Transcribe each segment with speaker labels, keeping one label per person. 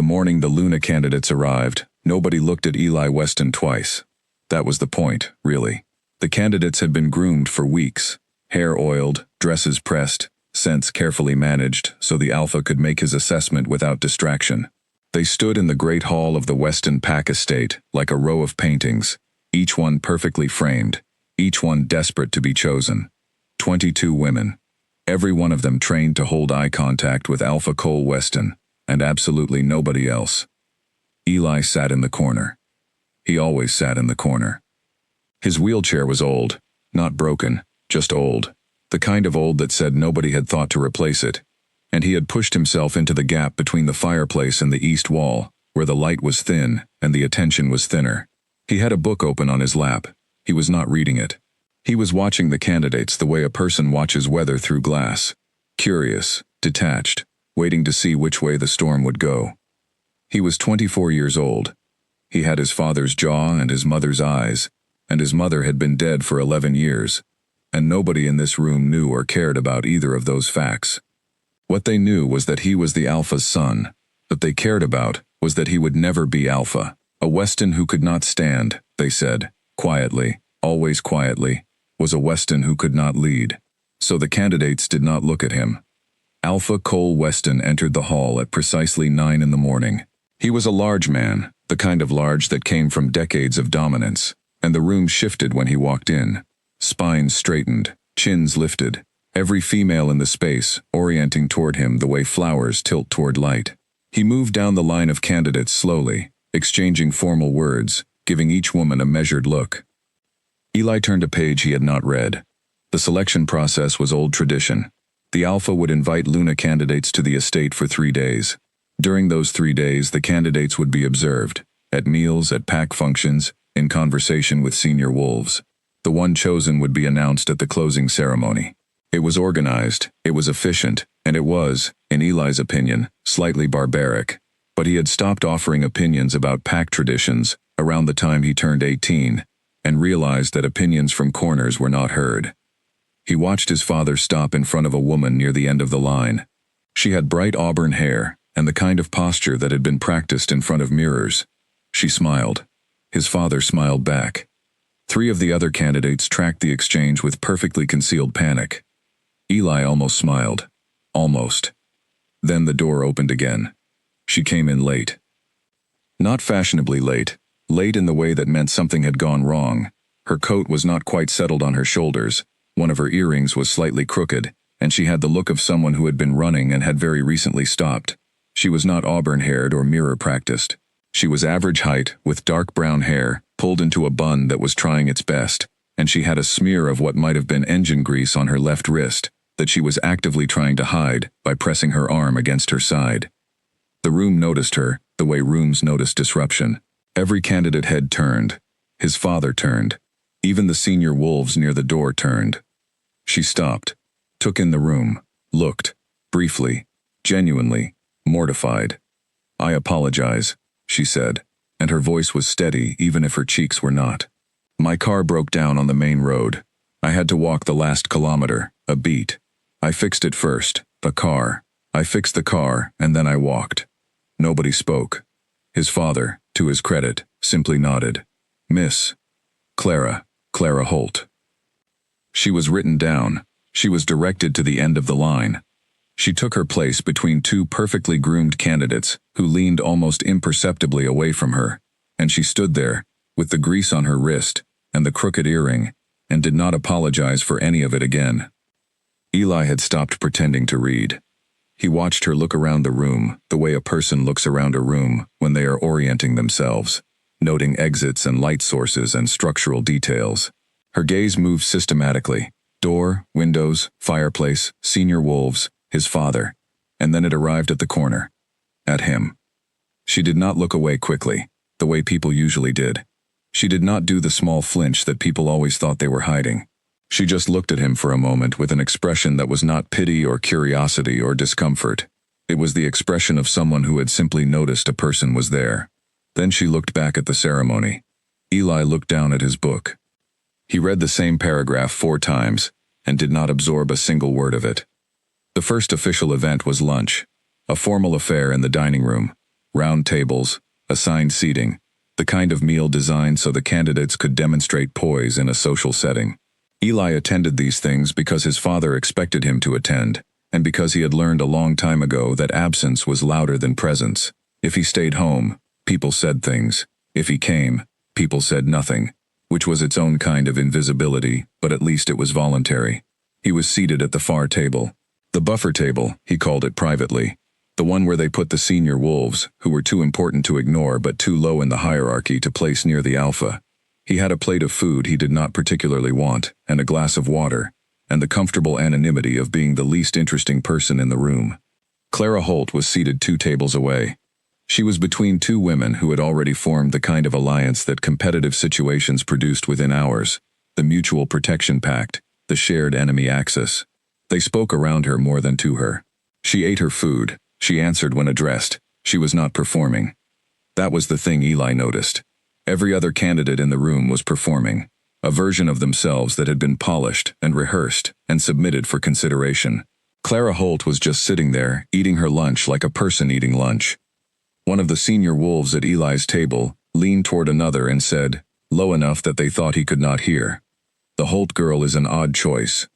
Speaker 1: morning the Luna candidates arrived, nobody looked at Eli Weston twice. That was the point, really. The candidates had been groomed for weeks. Hair oiled, dresses pressed, scents carefully managed so the alpha could make his assessment without distraction. They stood in the great hall of the Weston Pack estate like a row of paintings, each one perfectly framed, each one desperate to be chosen. 22 women. Every one of them trained to hold eye contact with Alpha Cole Weston, and absolutely nobody else. Eli sat in the corner. He always sat in the corner. His wheelchair was old, not broken, just old, the kind of old that said nobody had thought to replace it, and he had pushed himself into the gap between the fireplace and the east wall, where the light was thin and the attention was thinner. He had a book open on his lap. He was not reading it. He was watching the candidates the way a person watches weather through glass, curious, detached, waiting to see which way the storm would go. He was 24 years old. He had his father's jaw and his mother's eyes, and his mother had been dead for 11 years, and nobody in this room knew or cared about either of those facts. What they knew was that he was the Alpha's son. What they cared about was that he would never be Alpha. A Weston who could not stand, they said, quietly, always quietly, was a Weston who could not lead. So the candidates did not look at him. Alpha Cole Weston entered the hall at precisely 9 in the morning. He was a large man, the kind of large that came from decades of dominance, and the room shifted when he walked in. Spines straightened, chins lifted, every female in the space orienting toward him the way flowers tilt toward light. He moved down the line of candidates slowly, exchanging formal words, giving each woman a measured look. Eli turned a page he had not read. The selection process was old tradition. The Alpha would invite Luna candidates to the estate for 3 days. During those 3 days, the candidates would be observed, at meals, at pack functions, in conversation with senior wolves. The one chosen would be announced at the closing ceremony. It was organized, it was efficient, and it was, in Eli's opinion, slightly barbaric. But he had stopped offering opinions about pack traditions around the time he turned 18, and realized that opinions from corners were not heard. He watched his father stop in front of a woman near the end of the line. She had bright auburn hair and the kind of posture that had been practiced in front of mirrors. She smiled. His father smiled back. 3 of the other candidates tracked the exchange with perfectly concealed panic. Eli almost smiled. Almost. Then the door opened again. She came in late. Not fashionably late. Late in the way that meant something had gone wrong. Her coat was not quite settled on her shoulders, one of her earrings was slightly crooked, and she had the look of someone who had been running and had very recently stopped. She was not auburn-haired or mirror-practiced. She was average height, with dark brown hair, pulled into a bun that was trying its best, and she had a smear of what might have been engine grease on her left wrist, that she was actively trying to hide by pressing her arm against her side. The room noticed her, the way rooms notice disruption. Every candidate head turned. His father turned. Even the senior wolves near the door turned. She stopped, took in the room, looked, briefly, genuinely, mortified. "I apologize," she said, and her voice was steady even if her cheeks were not. "My car broke down on the main road. I had to walk the last kilometer, a beat. I fixed it first, the car. I fixed the car, and then I walked." Nobody spoke. His father, to his credit, simply nodded. "Miss Clara Holt." She was written down. She was directed to the end of the line. She took her place between 2 perfectly groomed candidates who leaned almost imperceptibly away from her, and she stood there, with the grease on her wrist and the crooked earring, and did not apologize for any of it again. Eli had stopped pretending to read. He watched her look around the room the way a person looks around a room when they are orienting themselves, noting exits and light sources and structural details. Her gaze moved systematically. Door, windows, fireplace, senior wolves, his father, and then it arrived at the corner. At him. She did not look away quickly, the way people usually did. She did not do the small flinch that people always thought they were hiding. She just looked at him for a moment with an expression that was not pity or curiosity or discomfort. It was the expression of someone who had simply noticed a person was there. Then she looked back at the ceremony. Eli looked down at his book. He read the same paragraph 4 times, and did not absorb a single word of it. The first official event was lunch, a formal affair in the dining room, round tables, assigned seating, the kind of meal designed so the candidates could demonstrate poise in a social setting. Eli attended these things because his father expected him to attend, and because he had learned a long time ago that absence was louder than presence. If he stayed home, people said things. If he came, people said nothing, which was its own kind of invisibility, but at least it was voluntary. He was seated at the far table. The buffer table, he called it privately. The one where they put the senior wolves, who were too important to ignore but too low in the hierarchy to place near the alpha. He had a plate of food he did not particularly want, and a glass of water, and the comfortable anonymity of being the least interesting person in the room. Clara Holt was seated 2 tables away. She was between 2 women who had already formed the kind of alliance that competitive situations produced within hours, the mutual protection pact, the shared enemy axis. They spoke around her more than to her. She ate her food, she answered when addressed, she was not performing. That was the thing Eli noticed. Every other candidate in the room was performing, a version of themselves that had been polished and rehearsed and submitted for consideration. Clara Holt was just sitting there, eating her lunch like a person eating lunch. One of the senior wolves at Eli's table leaned toward another and said, low enough that they thought he could not hear, "The Holt girl is an odd choice."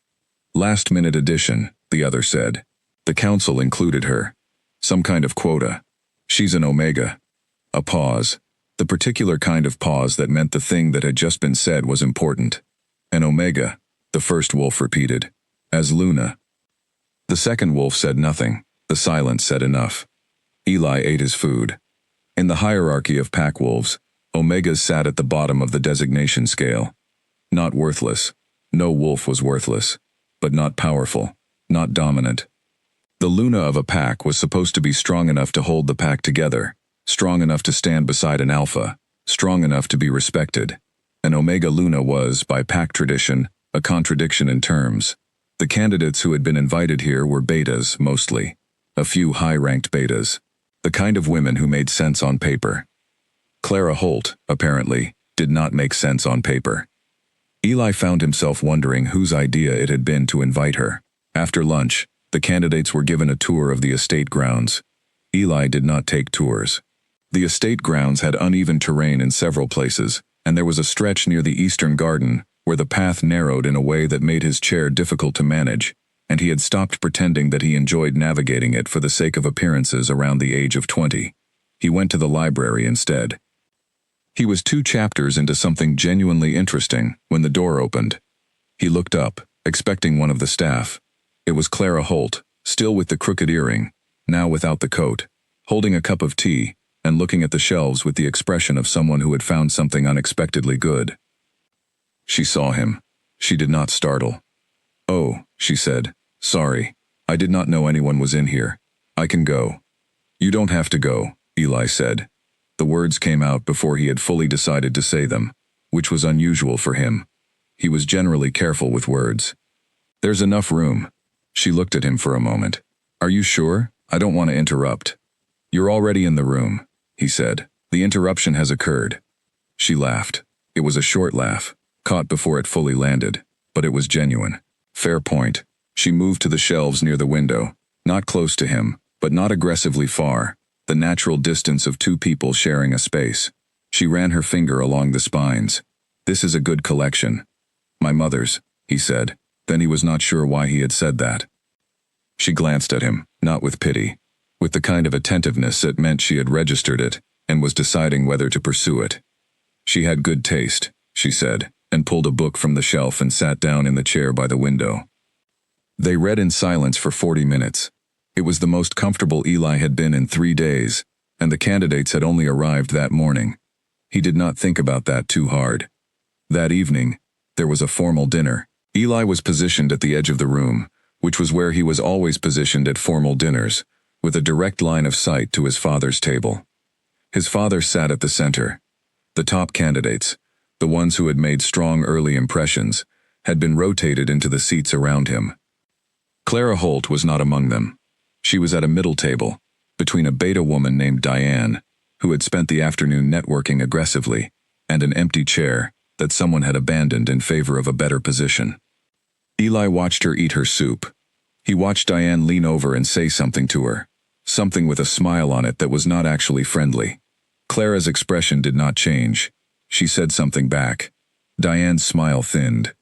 Speaker 1: "Last-minute addition," the other said. "The council included her. Some kind of quota. She's an Omega." A pause. The particular kind of pause that meant the thing that had just been said was important. "An Omega," the first wolf repeated. "As Luna." The second wolf said nothing. The silence said enough. Eli ate his food. In the hierarchy of pack wolves, Omegas sat at the bottom of the designation scale. Not worthless. No wolf was worthless. But not powerful. Not dominant. The Luna of a pack was supposed to be strong enough to hold the pack together, strong enough to stand beside an alpha, strong enough to be respected. An Omega Luna was, by pack tradition, a contradiction in terms. The candidates who had been invited here were betas, mostly. A few high-ranked betas. The kind of women who made sense on paper. Clara Holt, apparently, did not make sense on paper. Eli found himself wondering whose idea it had been to invite her. After lunch, the candidates were given a tour of the estate grounds. Eli did not take tours. The estate grounds had uneven terrain in several places, and there was a stretch near the eastern garden where the path narrowed in a way that made his chair difficult to manage, and he had stopped pretending that he enjoyed navigating it for the sake of appearances around the age of 20. He went to the library instead. He was 2 chapters into something genuinely interesting when the door opened. He looked up, expecting one of the staff. It was Clara Holt, still with the crooked earring, now without the coat, holding a cup of tea, and looking at the shelves with the expression of someone who had found something unexpectedly good. She saw him. She did not startle. "Oh," she said, "sorry. I did not know anyone was in here. I can go." "You don't have to go," Eli said. The words came out before he had fully decided to say them, which was unusual for him. He was generally careful with words. "There's enough room." She looked at him for a moment. "Are you sure? I don't want to interrupt." "You're already in the room," he said. "The interruption has occurred." She laughed. It was a short laugh, caught before it fully landed, but it was genuine. Fair point. She moved to the shelves near the window, not close to him, but not aggressively far, the natural distance of 2 people sharing a space. She ran her finger along the spines. "This is a good collection." "My mother's," he said. Then he was not sure why he had said that. She glanced at him, not with pity, with the kind of attentiveness that meant she had registered it and was deciding whether to pursue it. She had good taste, she said, and pulled a book from the shelf and sat down in the chair by the window. They read in silence for 40 minutes. It was the most comfortable Eli had been in 3 days, and the candidates had only arrived that morning. He did not think about that too hard. That evening, there was a formal dinner. Eli was positioned at the edge of the room, which was where he was always positioned at formal dinners, with a direct line of sight to his father's table. His father sat at the center. The top candidates, the ones who had made strong early impressions, had been rotated into the seats around him. Clara Holt was not among them. She was at a middle table, between a beta woman named Diane, who had spent the afternoon networking aggressively, and an empty chair that someone had abandoned in favor of a better position. Eli watched her eat her soup. He watched Diane lean over and say something to her, something with a smile on it that was not actually friendly. Clara's expression did not change. She said something back. Diane's smile thinned.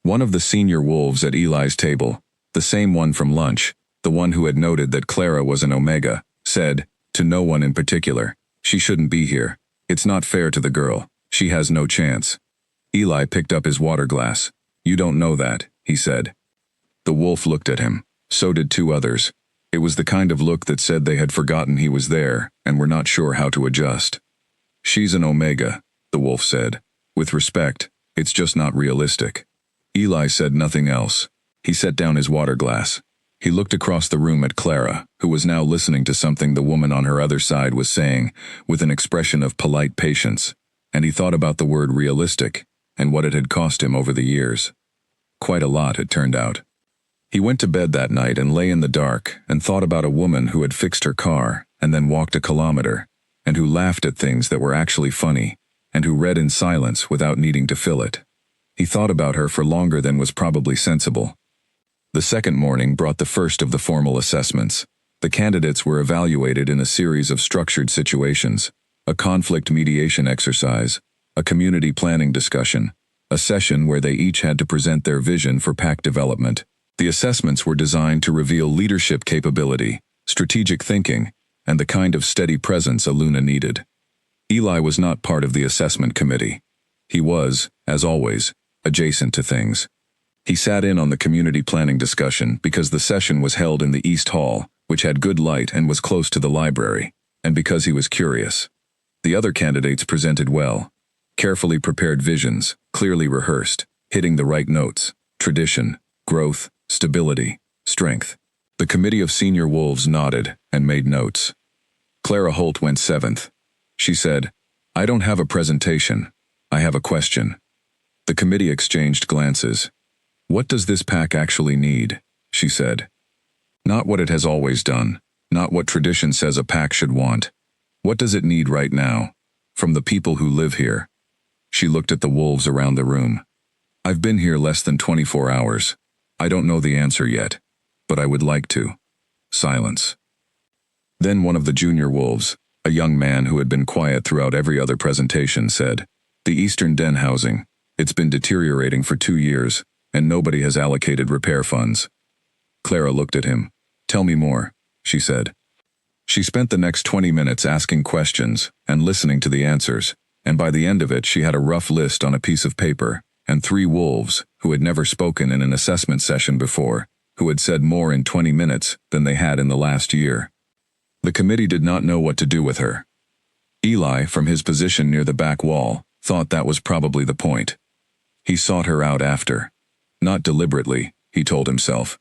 Speaker 1: One of the senior wolves at Eli's table, the same one from lunch, the one who had noted that Clara was an Omega, said, to no one in particular, "She shouldn't be here. It's not fair to the girl. She has no chance." Eli picked up his water glass. "You don't know that," he said. The wolf looked at him. So did two others. It was the kind of look that said they had forgotten he was there and were not sure how to adjust. "She's an Omega," the wolf said. "With respect, it's just not realistic." Eli said nothing else. He set down his water glass. He looked across the room at Clara, who was now listening to something the woman on her other side was saying, with an expression of polite patience, and he thought about the word realistic, and what it had cost him over the years. Quite a lot, it turned out. He went to bed that night and lay in the dark and thought about a woman who had fixed her car and then walked a kilometer, and who laughed at things that were actually funny, and who read in silence without needing to fill it. He thought about her for longer than was probably sensible. The second morning brought the first of the formal assessments. The candidates were evaluated in a series of structured situations: a conflict mediation exercise, a community planning discussion, a session where they each had to present their vision for pack development. The assessments were designed to reveal leadership capability, strategic thinking, and the kind of steady presence Aluna needed. Eli was not part of the assessment committee. He was, as always, adjacent to things. He sat in on the community planning discussion because the session was held in the East Hall, which had good light and was close to the library, and because he was curious. The other candidates presented well. Carefully prepared visions, clearly rehearsed, hitting the right notes: tradition, growth, stability, strength. The committee of senior wolves nodded and made notes. Clara Holt went 7th. She said, "I don't have a presentation. I have a question." The committee exchanged glances. "What does this pack actually need?" she said. "Not what it has always done, not what tradition says a pack should want. What does it need right now? From the people who live here." She looked at the wolves around the room. "I've been here less than 24 hours. I don't know the answer yet, but I would like to." Silence. Then one of the junior wolves, a young man who had been quiet throughout every other presentation, said, "The Eastern Den housing. It's been deteriorating for 2 years, and nobody has allocated repair funds." Clara looked at him. "Tell me more," she said. She spent the next 20 minutes asking questions and listening to the answers, and by the end of it she had a rough list on a piece of paper, and 3 wolves, who had never spoken in an assessment session before, who had said more in 20 minutes than they had in the last year. The committee did not know what to do with her. Eli, from his position near the back wall, thought that was probably the point. He sought her out after. Not deliberately, he told himself,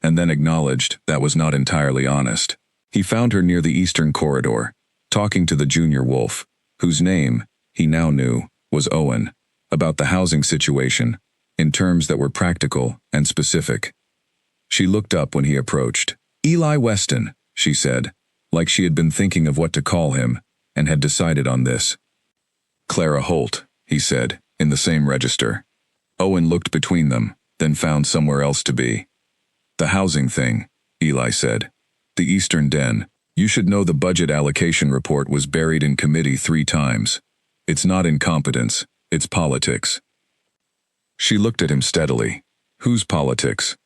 Speaker 1: and then acknowledged that was not entirely honest. He found her near the eastern corridor, talking to the junior wolf, whose name, he now knew, was Owen, about the housing situation, in terms that were practical and specific. She looked up when he approached. "Eli Weston," she said, like she had been thinking of what to call him, and had decided on this. "Clara Holt," he said, in the same register. Owen looked between them, then found somewhere else to be. "The housing thing," Eli said. "The Eastern Den. You should know the budget allocation report was buried in committee 3 times. It's not incompetence, it's politics." She looked at him steadily. "Whose politics?"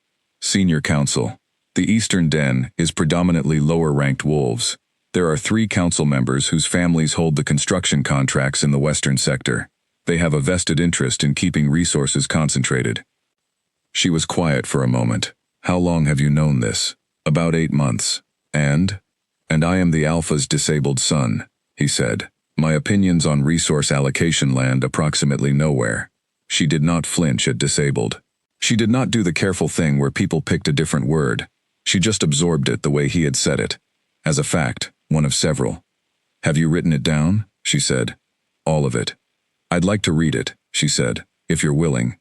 Speaker 1: "Senior council. The Eastern Den is predominantly lower-ranked wolves. There are 3 council members whose families hold the construction contracts in the western sector. They have a vested interest in keeping resources concentrated." She was quiet for a moment. "How long have you known this?" "About 8 months. And I am the Alpha's disabled son," he said. "My opinions on resource allocation land approximately nowhere." She did not flinch at disabled. She did not do the careful thing where people picked a different word. She just absorbed it the way he had said it. As a fact, one of several. "Have you written it down?" she said. "All of it." "I'd like to read it," she said, "if you're willing."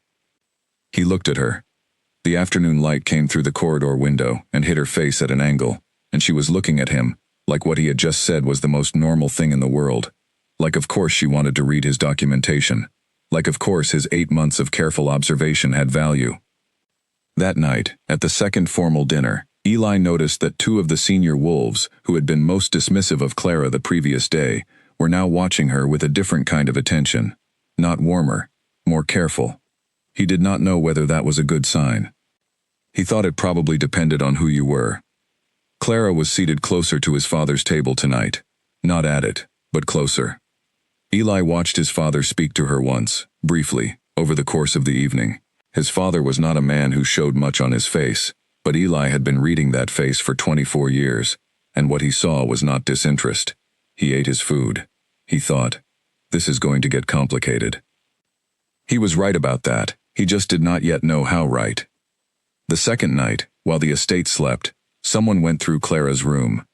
Speaker 1: He looked at her. The afternoon light came through the corridor window and hit her face at an angle, and she was looking at him, like what he had just said was the most normal thing in the world. Like of course she wanted to read his documentation. Like of course his 8 months of careful observation had value. That night, at the second formal dinner, Eli noticed that two of the senior wolves, who had been most dismissive of Clara the previous day, were now watching her with a different kind of attention. Not warmer, more careful. He did not know whether that was a good sign. He thought it probably depended on who you were. Clara was seated closer to his father's table tonight. Not at it, but closer. Eli watched his father speak to her once, briefly, over the course of the evening. His father was not a man who showed much on his face, but Eli had been reading that face for 24 years, and what he saw was not disinterest. He ate his food. He thought, this is going to get complicated. He was right about that, he just did not yet know how right. The second night, while the estate slept, someone went through Clara's room.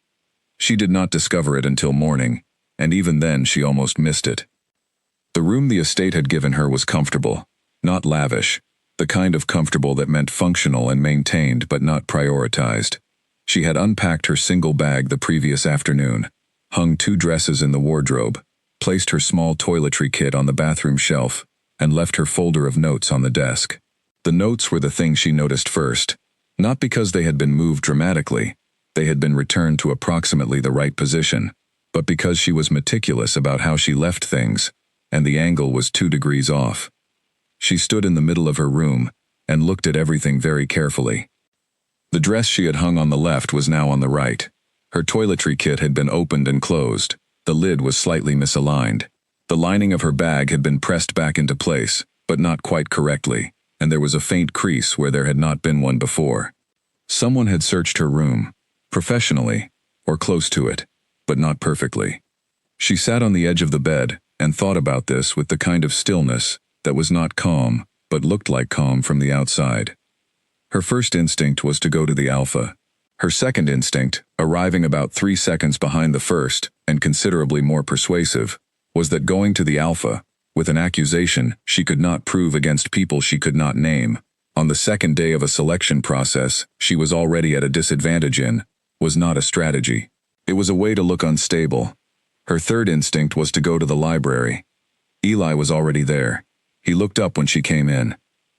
Speaker 1: She did not discover it until morning, and even then she almost missed it. The room the estate had given her was comfortable, not lavish, the kind of comfortable that meant functional and maintained but not prioritized. She had unpacked her single bag the previous afternoon, hung 2 dresses in the wardrobe, placed her small toiletry kit on the bathroom shelf, and left her folder of notes on the desk. The notes were the thing she noticed first, not because they had been moved dramatically, they had been returned to approximately the right position, but because she was meticulous about how she left things, and the angle was 2 degrees off. She stood in the middle of her room and looked at everything very carefully. The dress she had hung on the left was now on the right. Her toiletry kit had been opened and closed. The lid was slightly misaligned. The lining of her bag had been pressed back into place, but not quite correctly, and there was a faint crease where there had not been one before. Someone had searched her room, professionally, or close to it, but not perfectly. She sat on the edge of the bed and thought about this with the kind of stillness that was not calm, but looked like calm from the outside. Her first instinct was to go to the alpha. Her second instinct, arriving about 3 seconds behind the first, and considerably more persuasive, was that going to the alpha, with an accusation she could not prove against people she could not name, on the second day of a selection process she was already at a disadvantage in, was not a strategy. It was a way to look unstable. Her third instinct was to go to the library. Eli was already there. He looked up when she came in.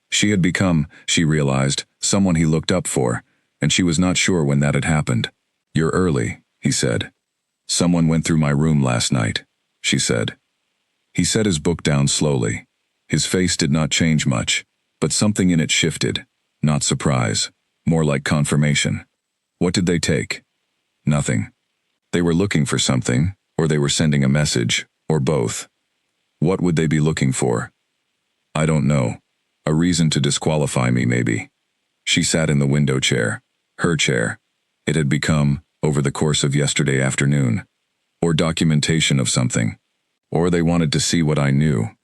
Speaker 1: She had become, she realized, someone he looked up for, and she was not sure when that had happened. "You're early," he said. "Someone went through my room last night," she said. He set his book down slowly. His face did not change much, but something in it shifted, not surprise, more like confirmation. What did they take? Nothing. They were looking for something, or they were sending a message, or both. What would they be looking for? I don't know. A reason to disqualify me, maybe. She sat in the window chair, her chair. It had become, over the course of yesterday afternoon, or documentation of something. Or they wanted to see what I knew.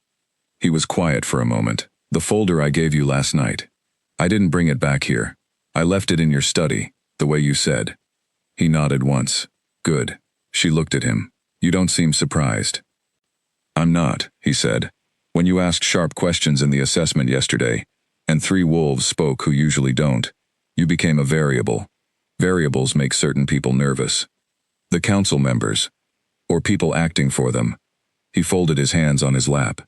Speaker 1: He was quiet for a moment. "The folder I gave you last night. I didn't bring it back here. I left it in your study, the way you said." He nodded once. "Good." She looked at him. "You don't seem surprised." "I'm not," he said. "When you asked sharp questions in the assessment yesterday, and 3 wolves spoke who usually don't, you became a variable. Variables make certain people nervous. The council members, or people acting for them." He folded his hands on his lap.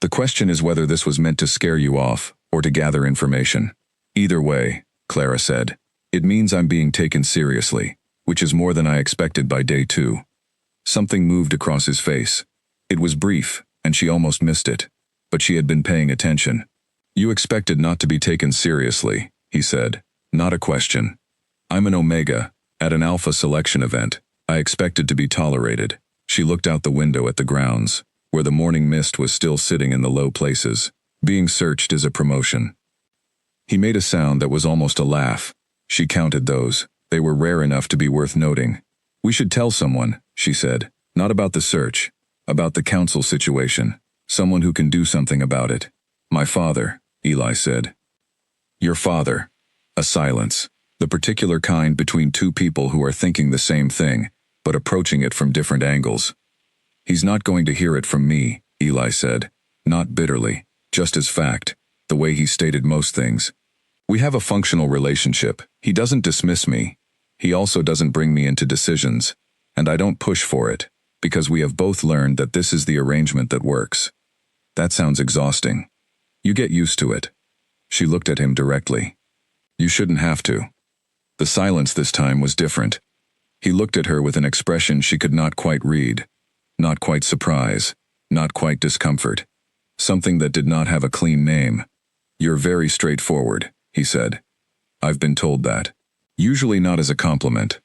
Speaker 1: "The question is whether this was meant to scare you off, or to gather information. Either way," Clara said, "it means I'm being taken seriously, which is more than I expected by day 2. Something moved across his face. It was brief, and she almost missed it, but she had been paying attention. "You expected not to be taken seriously," he said. "Not a question. I'm an Omega. At an Alpha selection event, I expected to be tolerated." She looked out the window at the grounds, where the morning mist was still sitting in the low places. Being searched is a promotion. He made a sound that was almost a laugh. She counted those. They were rare enough to be worth noting. "We should tell someone," she said. "Not about the search. About the council situation. Someone who can do something about it." "My father," Eli said. "Your father." A silence. The particular kind between 2 people who are thinking the same thing, but approaching it from different angles. "He's not going to hear it from me," Eli said. Not bitterly, just as fact, the way he stated most things. "We have a functional relationship. He doesn't dismiss me. He also doesn't bring me into decisions, and I don't push for it, because we have both learned that this is the arrangement that works." "That sounds exhausting." "You get used to it." She looked at him directly. "You shouldn't have to." The silence this time was different. He looked at her with an expression she could not quite read. Not quite surprise. Not quite discomfort. Something that did not have a clean name. "You're very straightforward," he said. "I've been told that. Usually not as a compliment."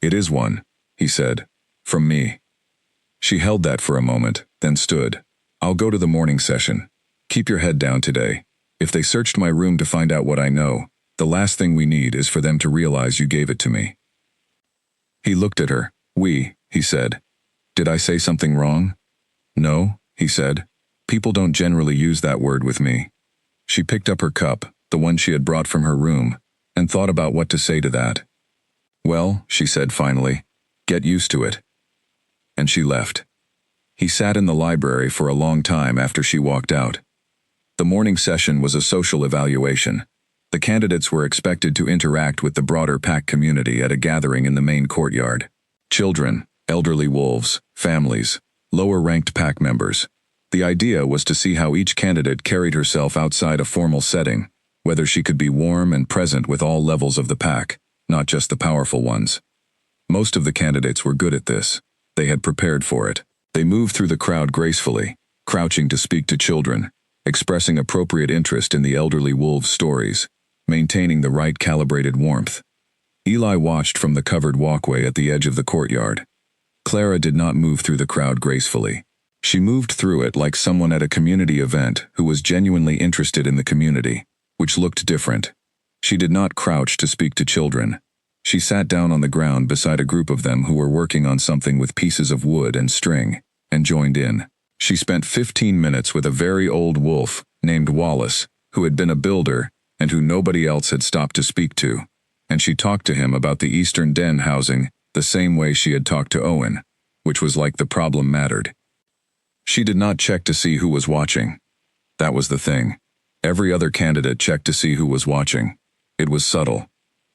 Speaker 1: "It is one," he said. "From me." She held that for a moment, then stood. "I'll go to the morning session. Keep your head down today. If they searched my room to find out what I know, the last thing we need is for them to realize you gave it to me." He looked at her. He said. "Did I say something wrong?" "No," he said. "People don't generally use that word with me." She picked up her cup, the one she had brought from her room, and thought about what to say to that. "Well," she said finally, "get used to it." And she left. He sat in the library for a long time after she walked out. The morning session was a social evaluation. The candidates were expected to interact with the broader pack community at a gathering in the main courtyard. Children, elderly wolves, families, lower-ranked pack members. The idea was to see how each candidate carried herself outside a formal setting, whether she could be warm and present with all levels of the pack, not just the powerful ones. Most of the candidates were good at this. They had prepared for it. They moved through the crowd gracefully, crouching to speak to children, expressing appropriate interest in the elderly wolves' stories, maintaining the right calibrated warmth. Eli watched from the covered walkway at the edge of the courtyard. Clara did not move through the crowd gracefully. She moved through it like someone at a community event who was genuinely interested in the community, which looked different. She did not crouch to speak to children. She sat down on the ground beside a group of them who were working on something with pieces of wood and string, and joined in. She spent 15 minutes with a very old wolf named Wallace, who had been a builder and who nobody else had stopped to speak to, and she talked to him about the Eastern Den housing the same way she had talked to Owen, which was like the problem mattered. She did not check to see who was watching. That was the thing. Every other candidate checked to see who was watching. It was subtle.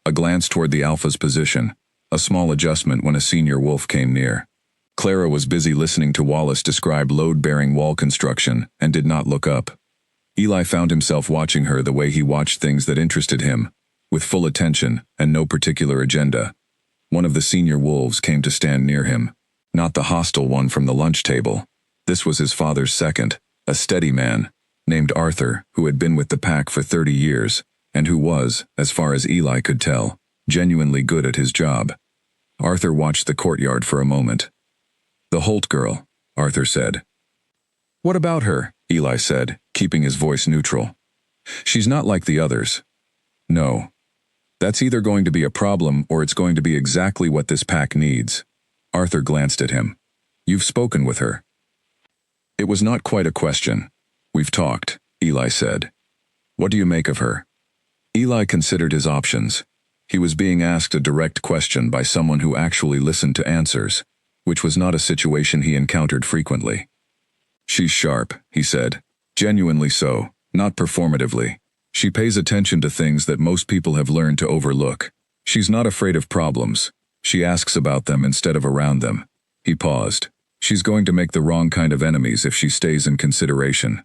Speaker 1: A glance toward the alpha's position, a small adjustment when a senior wolf came near. Clara was busy listening to Wallace describe load-bearing wall construction and did not look up. Eli found himself watching her the way he watched things that interested him, with full attention and no particular agenda. One of the senior wolves came to stand near him. Not the hostile one from the lunch table. This was his father's second, a steady man, named Arthur, who had been with the pack for 30 years, and who was, as far as Eli could tell, genuinely good at his job. Arthur watched the courtyard for a moment. "The Holt girl," Arthur said. "What about her?" Eli said, keeping his voice neutral. "She's not like the others." "No. That's either going to be a problem or it's going to be exactly what this pack needs." Arthur glanced at him. "You've spoken with her." It was not quite a question. "We've talked," Eli said. "What do you make of her?" Eli considered his options. He was being asked a direct question by someone who actually listened to answers, which was not a situation he encountered frequently. "She's sharp," he said. "Genuinely so, not performatively. She pays attention to things that most people have learned to overlook. She's not afraid of problems. She asks about them instead of around them." He paused. "She's going to make the wrong kind of enemies if she stays in consideration."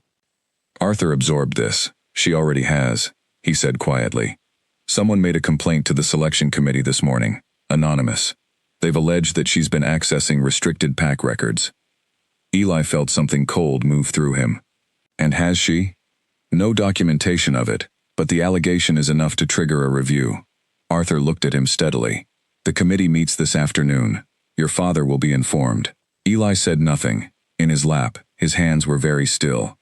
Speaker 1: Arthur absorbed this. "She already has," he said quietly. "Someone made a complaint to the selection committee this morning. Anonymous. They've alleged that she's been accessing restricted pack records." Eli felt something cold move through him. "And has she?" "No documentation of it, but the allegation is enough to trigger a review." Arthur looked at him steadily. "The committee meets this afternoon. Your father will be informed." Eli said nothing. In his lap, his hands were very still.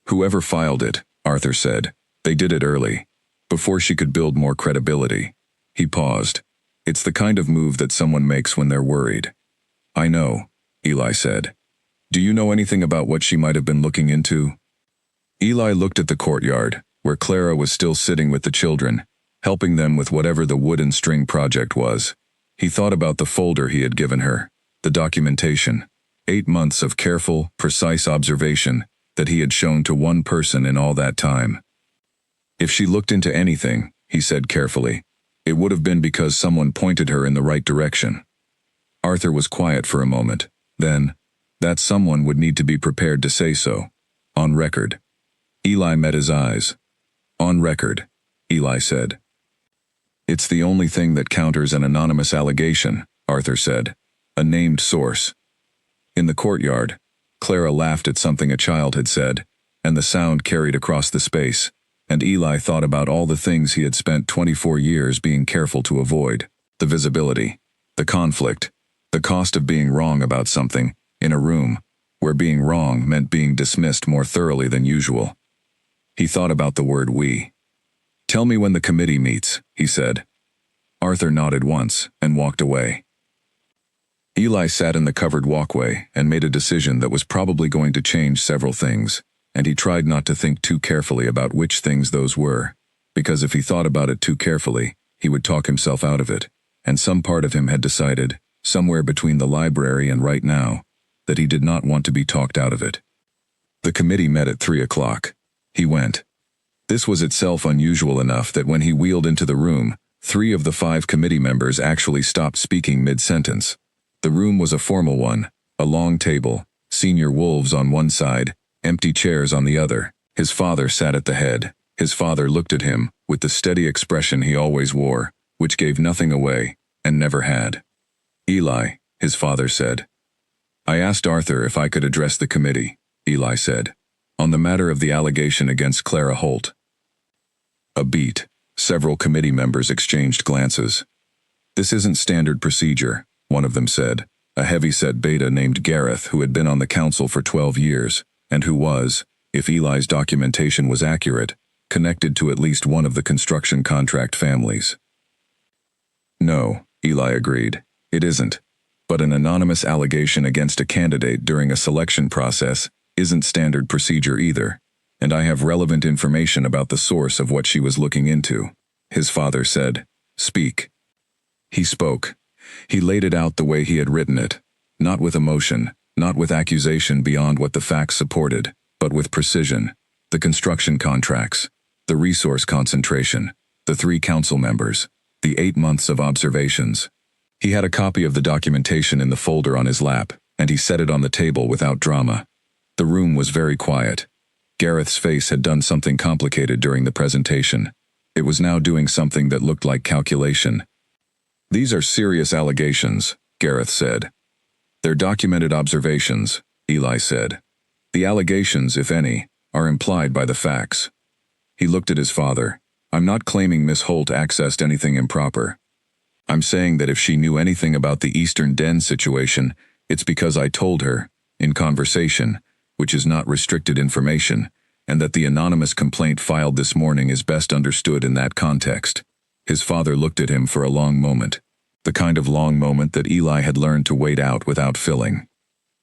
Speaker 1: "Whoever filed it," Arthur said, "they did it early, before she could build more credibility." He paused. "It's the kind of move that someone makes when they're worried." "I know," Eli said. "Do you know anything about what she might have been looking into?" Eli looked at the courtyard, where Clara was still sitting with the children, helping them with whatever the wood and string project was. He thought about the folder he had given her, the documentation, 8 months of careful, precise observation that he had shown to one person in all that time. If she looked into anything, he said carefully, it would have been because someone pointed her in the right direction. Arthur was quiet for a moment. Then, that someone would need to be prepared to say so. On record. Eli met his eyes. "On record," Eli said. It's the only thing that counters an anonymous allegation, Arthur said. A named source. In the courtyard, Clara laughed at something a child had said, and the sound carried across the space, and Eli thought about all the things he had spent 24 years being careful to avoid. The visibility, the conflict, the cost of being wrong about something, in a room, where being wrong meant being dismissed more thoroughly than usual. He thought about the word we. "Tell me when the committee meets," he said. Arthur nodded once and walked away. Eli sat in the covered walkway and made a decision that was probably going to change several things, and he tried not to think too carefully about which things those were, because if he thought about it too carefully, he would talk himself out of it, and some part of him had decided, somewhere between the library and right now, that he did not want to be talked out of it. The committee met at 3 o'clock. He went. This was itself unusual enough that when he wheeled into the room, 3 of the 5 committee members actually stopped speaking mid-sentence. The room was a formal one, a long table, senior wolves on one side, empty chairs on the other. His father sat at the head. His father looked at him, with the steady expression he always wore, which gave nothing away, and never had. "Eli," his father said. "I asked Arthur if I could address the committee," Eli said, "on the matter of the allegation against Clara Holt." A beat. Several committee members exchanged glances. "This isn't standard procedure," one of them said, a heavy-set beta named Gareth who had been on the council for 12 years, and who was, if Eli's documentation was accurate, connected to at least one of the construction contract families. "No," Eli agreed, "it isn't. But an anonymous allegation against a candidate during a selection process isn't standard procedure either, and I have relevant information about the source of what she was looking into," his father said. "Speak." He spoke. He laid it out the way he had written it, not with emotion, not with accusation beyond what the facts supported, but with precision. The construction contracts, the resource concentration, the 3 council members, the 8 months of observations. He had a copy of the documentation in the folder on his lap, and he set it on the table without drama. The room was very quiet. Gareth's face had done something complicated during the presentation. It was now doing something that looked like calculation. "These are serious allegations," Gareth said. "They're documented observations," Eli said. "The allegations, if any, are implied by the facts." He looked at his father. "I'm not claiming Miss Holt accessed anything improper. I'm saying that if she knew anything about the Eastern Den situation, it's because I told her, in conversation, which is not restricted information, and that the anonymous complaint filed this morning is best understood in that context." His father looked at him for a long moment, the kind of long moment that Eli had learned to wait out without filling.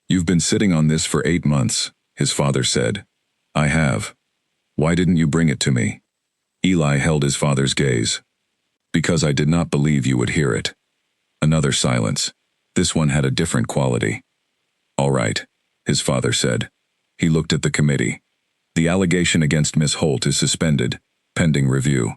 Speaker 1: "You've been sitting on this for 8 months, his father said. "I have. Why didn't you bring it to me?" Eli held his father's gaze. "Because I did not believe you would hear it." Another silence. This one had a different quality. "All right," his father said. He looked at the committee. "The allegation against Miss Holt is suspended, pending review.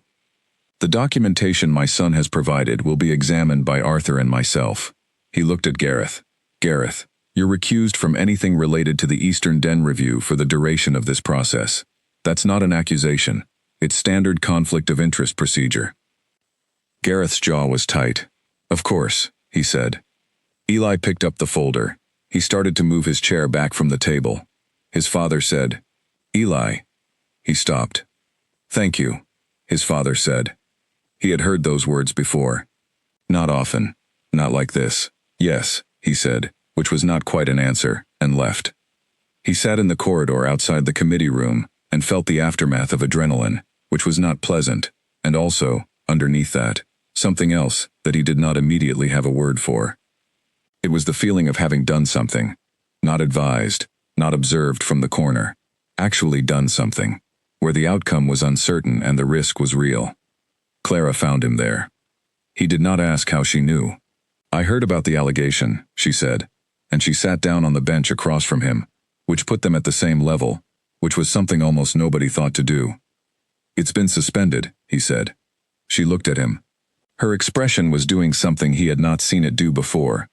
Speaker 1: The documentation my son has provided will be examined by Arthur and myself." He looked at Gareth. "Gareth, you're recused from anything related to the Eastern Den review for the duration of this process. That's not an accusation. It's standard conflict of interest procedure." Gareth's jaw was tight. "Of course," he said. Eli picked up the folder. He started to move his chair back from the table. His father said, "Eli." He stopped. "Thank you," his father said. He had heard those words before. "Not often. Not like this." "Yes," he said, which was not quite an answer, and left. He sat in the corridor outside the committee room and felt the aftermath of adrenaline, which was not pleasant, and also, underneath that, something else that he did not immediately have a word for. It was the feeling of having done something, not advised, not observed from the corner, actually done something, where the outcome was uncertain and the risk was real. Clara found him there. He did not ask how she knew. "I heard about the allegation," she said, and she sat down on the bench across from him, which put them at the same level, which was something almost nobody thought to do. "It's been suspended," he said. She looked at him. Her expression was doing something he had not seen it do before.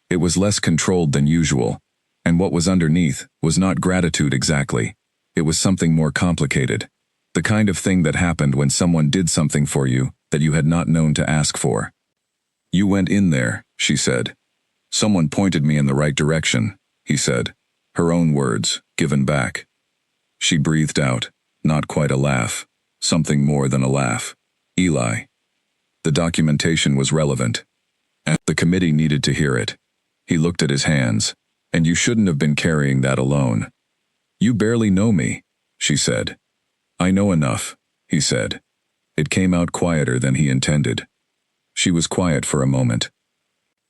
Speaker 1: It was less controlled than usual, and what was underneath was not gratitude exactly. It was something more complicated. The kind of thing that happened when someone did something for you that you had not known to ask for. You went in there, she said. Someone pointed me in the right direction, he said. Her own words, given back. She breathed out, not quite a laugh, something more than a laugh. Eli. The documentation was relevant, and the committee needed to hear it. He looked at his hands. And you shouldn't have been carrying that alone. You barely know me, she said. I know enough, he said. It came out quieter than he intended. She was quiet for a moment.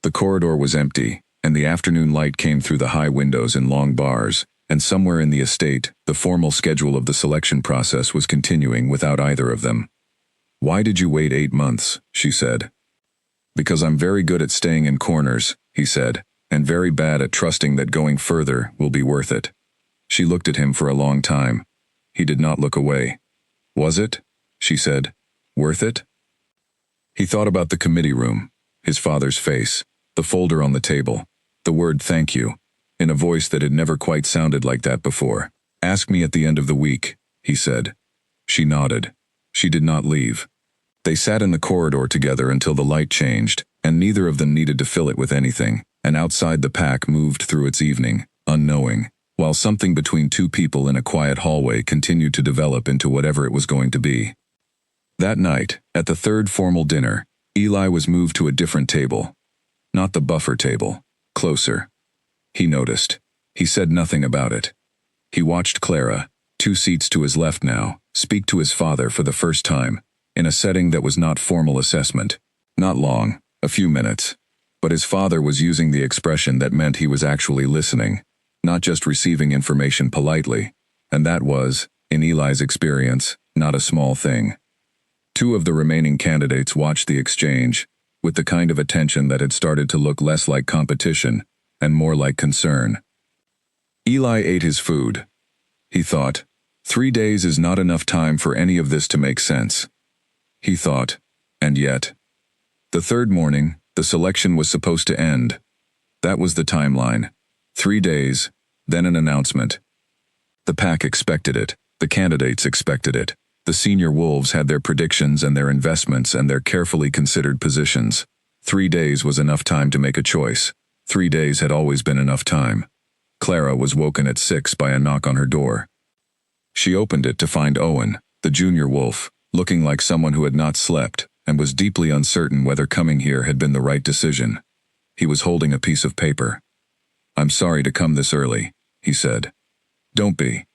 Speaker 1: The corridor was empty, and the afternoon light came through the high windows in long bars, and somewhere in the estate, the formal schedule of the selection process was continuing without either of them. Why did you wait 8 months, she said. Because I'm very good at staying in corners, he said, and very bad at trusting that going further will be worth it. She looked at him for a long time. He did not look away. Was it, she said, worth it? He thought about the committee room, his father's face, the folder on the table, the word thank you, in a voice that had never quite sounded like that before. Ask me at the end of the week, he said. She nodded. She did not leave. They sat in the corridor together until the light changed, and neither of them needed to fill it with anything, and outside the pack moved through its evening, unknowing, while something between two people in a quiet hallway continued to develop into whatever it was going to be. That night, at the third formal dinner, Eli was moved to a different table. Not the buffer table. Closer. He noticed. He said nothing about it. He watched Clara, 2 seats to his left now, speak to his father for the first time, in a setting that was not formal assessment. Not long, a few minutes. But his father was using the expression that meant he was actually listening, not just receiving information politely, and that was, in Eli's experience, not a small thing. 2 of the remaining candidates watched the exchange, with the kind of attention that had started to look less like competition and more like concern. Eli ate his food. He thought, 3 days is not enough time for any of this to make sense. He thought, and yet. The third morning, the selection was supposed to end. That was the timeline. 3 days, then an announcement. The pack expected it. The candidates expected it. The senior wolves had their predictions and their investments and their carefully considered positions. 3 days was enough time to make a choice. 3 days had always been enough time. Clara was woken at 6 by a knock on her door. She opened it to find Owen, the junior wolf, looking like someone who had not slept, and was deeply uncertain whether coming here had been the right decision. He was holding a piece of paper. I'm sorry to come this early, he said. Don't be.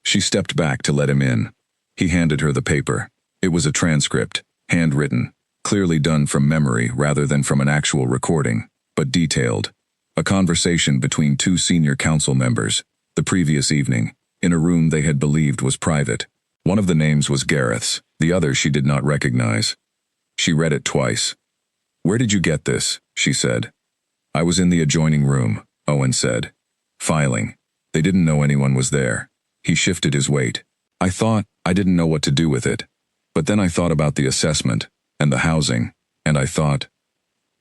Speaker 1: She stepped back to let him in. He handed her the paper. It was a transcript, handwritten, clearly done from memory rather than from an actual recording, but detailed. A conversation between 2 senior council members, the previous evening, in a room they had believed was private. One of the names was Gareth's, the other she did not recognize. She read it twice. Where did you get this? She said. I was in the adjoining room, Owen said. Filing. They didn't know anyone was there. He shifted his weight. I thought I didn't know what to do with it. But then I thought about the assessment, and the housing, and I thought.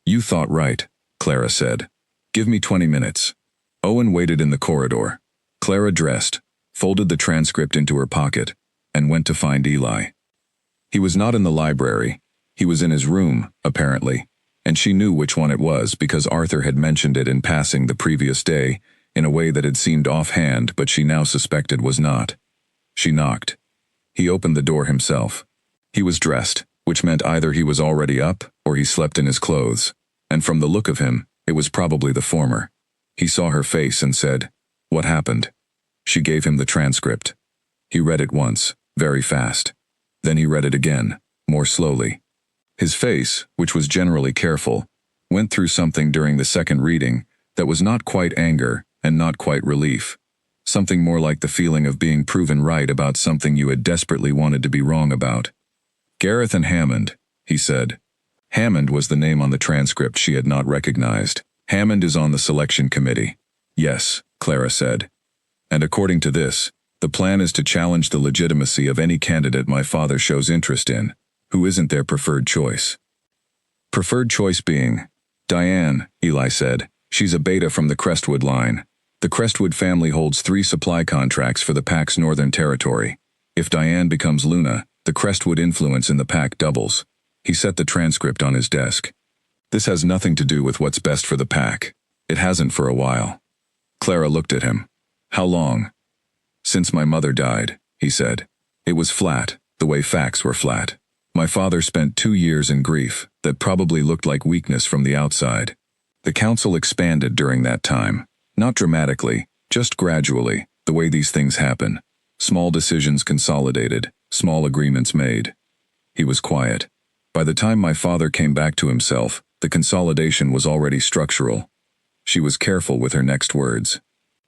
Speaker 1: You thought right, Clara said. Give me 20 minutes. Owen waited in the corridor. Clara dressed, folded the transcript into her pocket, and went to find Eli. He was not in the library. He was in his room, apparently, and she knew which one it was because Arthur had mentioned it in passing the previous day, in a way that had seemed offhand but she now suspected was not. She knocked. He opened the door himself. He was dressed, which meant either he was already up or he slept in his clothes, and from the look of him, it was probably the former. He saw her face and said, What happened? She gave him the transcript. He read it once, very fast. Then he read it again, more slowly. His face, which was generally careful, went through something during the second reading that was not quite anger and not quite relief. Something more like the feeling of being proven right about something you had desperately wanted to be wrong about. Gareth and Hammond, he said. Hammond was the name on the transcript she had not recognized. Hammond is on the selection committee. Yes, Clara said. And according to this, the plan is to challenge the legitimacy of any candidate my father shows interest in, who isn't their preferred choice. Preferred choice being Diane, Eli said. She's a beta from the Crestwood line. The Crestwood family holds 3 supply contracts for the pack's northern territory. If Diane becomes Luna, the Crestwood influence in the pack doubles. He set the transcript on his desk. This has nothing to do with what's best for the pack. It hasn't for a while. Clara looked at him. How long? Since my mother died, he said. It was flat, the way facts were flat. My father spent 2 years in grief that probably looked like weakness from the outside. The council expanded during that time. Not dramatically, just gradually, the way these things happen. Small decisions consolidated, small agreements made. He was quiet. By the time my father came back to himself, the consolidation was already structural. She was careful with her next words.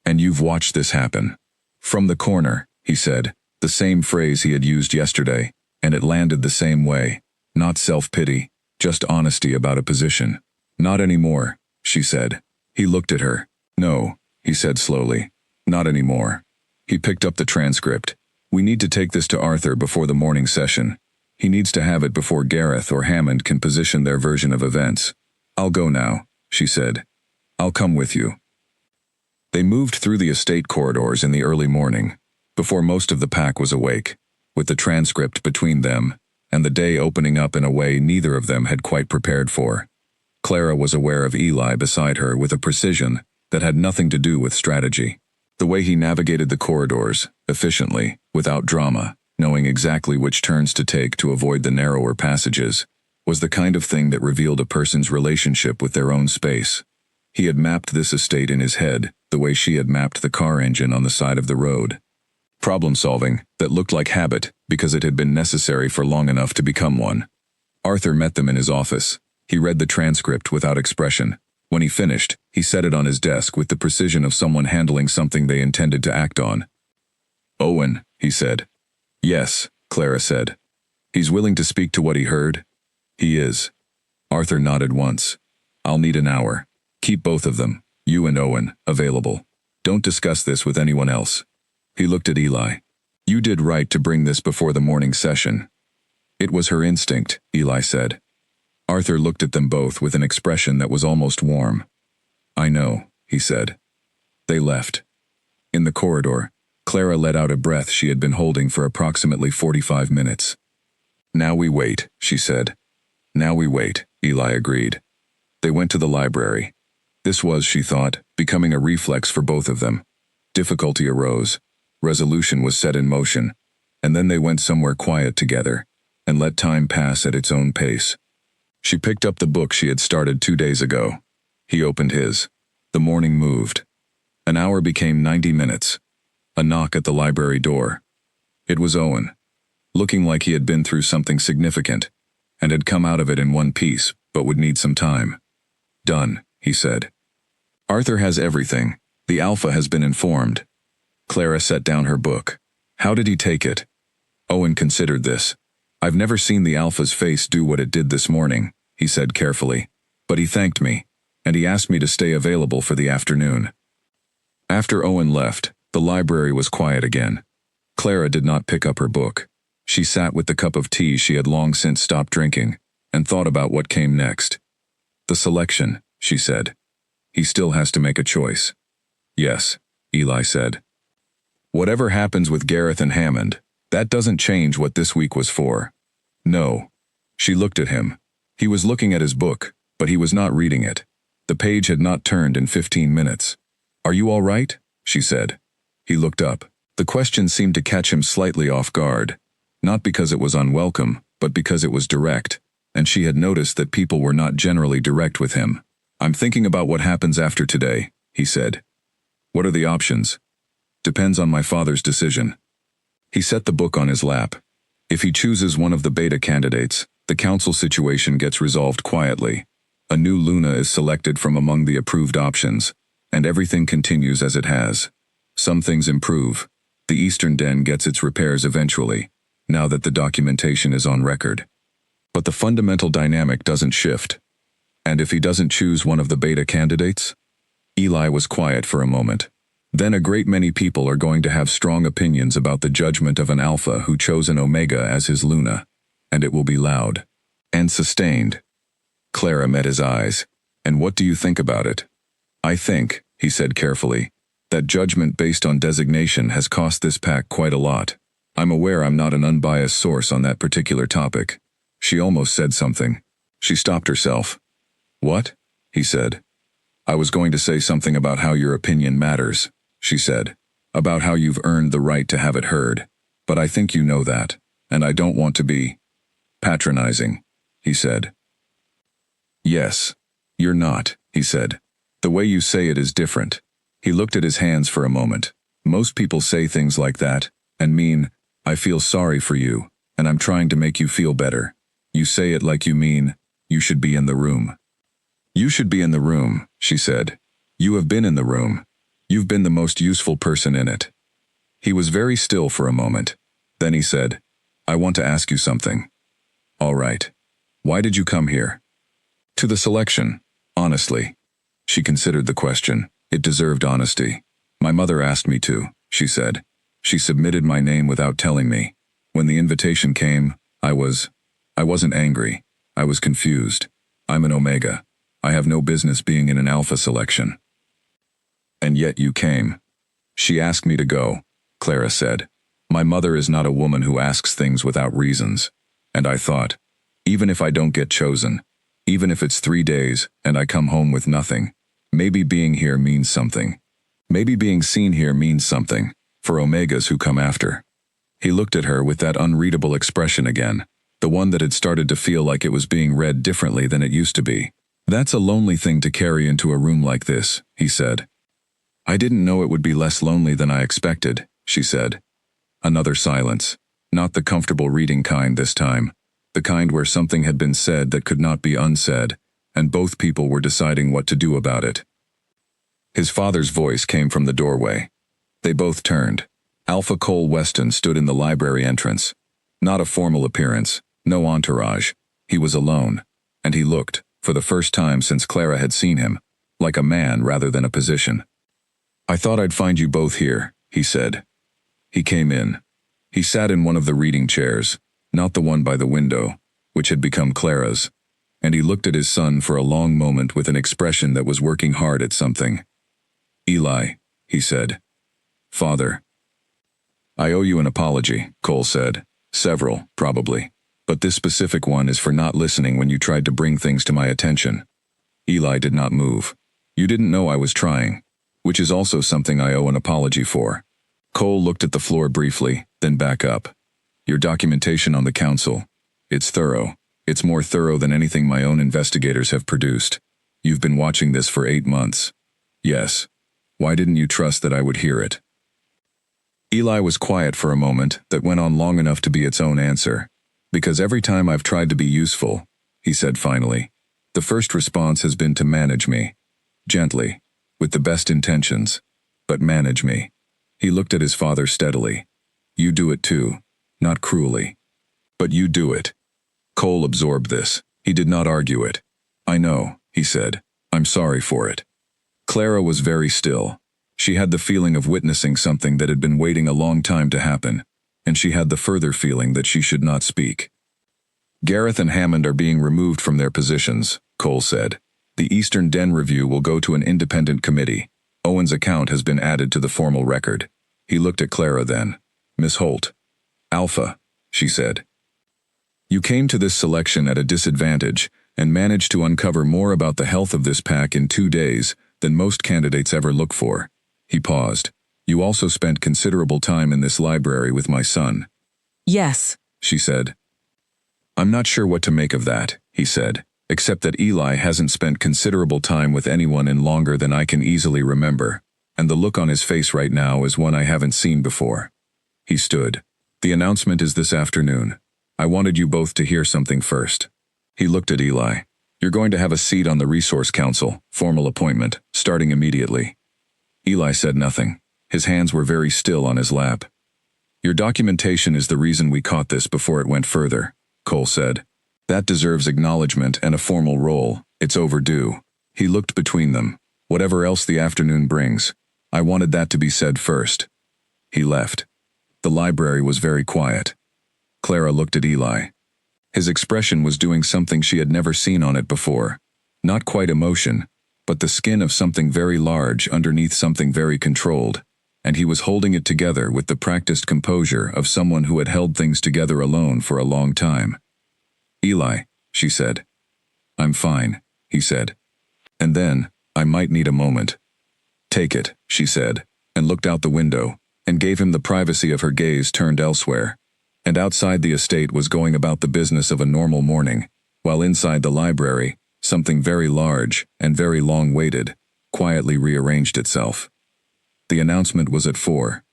Speaker 1: And you've watched this happen. From the corner, he said, the same phrase he had used yesterday, and it landed the same way. Not self-pity, just honesty about a position. Not anymore, she said. He looked at her. No, he said slowly. Not anymore. He picked up the transcript. We need to take this to Arthur before the morning session. He needs to have it before Gareth or Hammond can position their version of events. I'll go now, she said. I'll come with you. They moved through the estate corridors in the early morning, before most of the pack was awake, with the transcript between them, and the day opening up in a way neither of them had quite prepared for. Clara was aware of Eli beside her with a precision that had nothing to do with strategy. The way he navigated the corridors, efficiently, without drama, knowing exactly which turns to take to avoid the narrower passages, was the kind of thing that revealed a person's relationship with their own space. He had mapped this estate in his head, the way she had mapped the car engine on the side of the road. Problem-solving that looked like habit because it had been necessary for long enough to become one. Arthur met them in his office. He read the transcript without expression. When he finished, he set it on his desk with the precision of someone handling something they intended to act on. Owen, he said. Yes, Clara said. He's willing to speak to what he heard? He is. Arthur nodded once. I'll need an hour. Keep both of them, you and Owen, available. Don't discuss this with anyone else. He looked at Eli. You did right to bring this before the morning session. It was her instinct, Eli said. Arthur looked at them both with an expression that was almost warm. I know, he said. They left. In the corridor, Clara let out a breath she had been holding for approximately 45 minutes. Now we wait, she said. Now we wait, Eli agreed. They went to the library. This was, she thought, becoming a reflex for both of them. Difficulty arose. Resolution was set in motion. And then they went somewhere quiet together, and let time pass at its own pace. She picked up the book she had started 2 days ago. He opened his. The morning moved. An hour became 90 minutes. A knock at the library door. It was Owen, looking like he had been through something significant, and had come out of it in one piece, but would need some time. Done, he said. Arthur has everything. The Alpha has been informed. Clara set down her book. How did he take it? Owen considered this. I've never seen the Alpha's face do what it did this morning, he said carefully. But he thanked me, and he asked me to stay available for the afternoon. After Owen left, the library was quiet again. Clara did not pick up her book. She sat with the cup of tea she had long since stopped drinking, and thought about what came next. The selection, she said. He still has to make a choice. Yes, Eli said. Whatever happens with Gareth and Hammond, that doesn't change what this week was for. No. She looked at him. He was looking at his book, but he was not reading it. The page had not turned in 15 minutes. Are you all right? She said. He looked up. The question seemed to catch him slightly off guard. Not because it was unwelcome, but because it was direct, and she had noticed that people were not generally direct with him. I'm thinking about what happens after today, he said. What are the options? Depends on my father's decision. He set the book on his lap. If he chooses one of the beta candidates, the council situation gets resolved quietly. A new Luna is selected from among the approved options, and everything continues as it has. Some things improve. The Eastern Den gets its repairs eventually, now that the documentation is on record. But the fundamental dynamic doesn't shift. And if he doesn't choose one of the beta candidates? Eli was quiet for a moment. Then a great many people are going to have strong opinions about the judgment of an Alpha who chose an Omega as his Luna, and it will be loud and sustained. Clara met his eyes. And what do you think about it? I think, he said carefully, that judgment based on designation has cost this pack quite a lot. I'm aware I'm not an unbiased source on that particular topic. She almost said something. She stopped herself. What? He said. I was going to say something about how your opinion matters, she said. About how you've earned the right to have it heard. But I think you know that, and I don't want to be patronizing, he said. Yes. You're not, he said. The way you say it is different. He looked at his hands for a moment. Most people say things like that, and mean, I feel sorry for you, and I'm trying to make you feel better. You say it like you mean, you should be in the room. You should be in the room, she said. You have been in the room. You've been the most useful person in it. He was very still for a moment. Then he said, I want to ask you something. All right. Why did you come here? To the selection, honestly. She considered the question. It deserved honesty. My mother asked me to, she said. She submitted my name without telling me. When the invitation came, I wasn't angry. I was confused. I'm an Omega. I have no business being in an Alpha selection. And yet you came. She asked me to go, Clara said. My mother is not a woman who asks things without reasons. And I thought, even if I don't get chosen, even if it's 3 days and I come home with nothing, maybe being here means something. Maybe being seen here means something, for Omegas who come after. He looked at her with that unreadable expression again, the one that had started to feel like it was being read differently than it used to be. That's a lonely thing to carry into a room like this, he said. I didn't know it would be less lonely than I expected, she said. Another silence. Not the comfortable reading kind this time. The kind where something had been said that could not be unsaid, and both people were deciding what to do about it. His father's voice came from the doorway. They both turned. Alpha Cole Weston stood in the library entrance. Not a formal appearance, no entourage. He was alone, and he looked, for the first time since Clara had seen him, like a man rather than a position. I thought I'd find you both here, he said. He came in. He sat in one of the reading chairs, not the one by the window, which had become Clara's, and he looked at his son for a long moment with an expression that was working hard at something. Eli, he said. Father. I owe you an apology, Cole said. Several, probably. But this specific one is for not listening when you tried to bring things to my attention. Eli did not move. You didn't know I was trying, which is also something I owe an apology for. Cole looked at the floor briefly, then back up. Your documentation on the council. It's thorough. It's more thorough than anything my own investigators have produced. You've been watching this for 8 months. Yes. Why didn't you trust that I would hear it? Eli was quiet for a moment that went on long enough to be its own answer. Because every time I've tried to be useful, he said finally, the first response has been to manage me. Gently, with the best intentions, but manage me. He looked at his father steadily. You do it too, not cruelly. But you do it. Cole absorbed this. He did not argue it. I know, he said. I'm sorry for it. Clara was very still. She had the feeling of witnessing something that had been waiting a long time to happen, and she had the further feeling that she should not speak. Gareth and Hammond are being removed from their positions, Cole said. The Eastern Den Review will go to an independent committee. Owen's account has been added to the formal record. He looked at Clara then. Miss Holt. Alpha, she said. You came to this selection at a disadvantage and managed to uncover more about the health of this pack in 2 days than most candidates ever look for. He paused. You also spent considerable time in this library with my son.
Speaker 2: Yes,
Speaker 1: she said. I'm not sure what to make of that, he said, except that Eli hasn't spent considerable time with anyone in longer than I can easily remember, and the look on his face right now is one I haven't seen before. He stood. The announcement is this afternoon. I wanted you both to hear something first. He looked at Eli. You're going to have a seat on the Resource Council, formal appointment, starting immediately. Eli said nothing. His hands were very still on his lap. Your documentation is the reason we caught this before it went further, Cole said. That deserves acknowledgement and a formal role. It's overdue. He looked between them. Whatever else the afternoon brings. I wanted that to be said first. He left. The library was very quiet. Clara looked at Eli. His expression was doing something she had never seen on it before. Not quite emotion, but the skin of something very large underneath something very controlled, and he was holding it together with the practiced composure of someone who had held things together alone for a long time. "Eli," she said. "I'm fine," he said. And then, "I might need a moment." "Take it," she said, and looked out the window, and gave him the privacy of her gaze turned elsewhere. And outside the estate was going about the business of a normal morning, while inside the library, something very large and very long-waited, quietly rearranged itself. The announcement was at 4.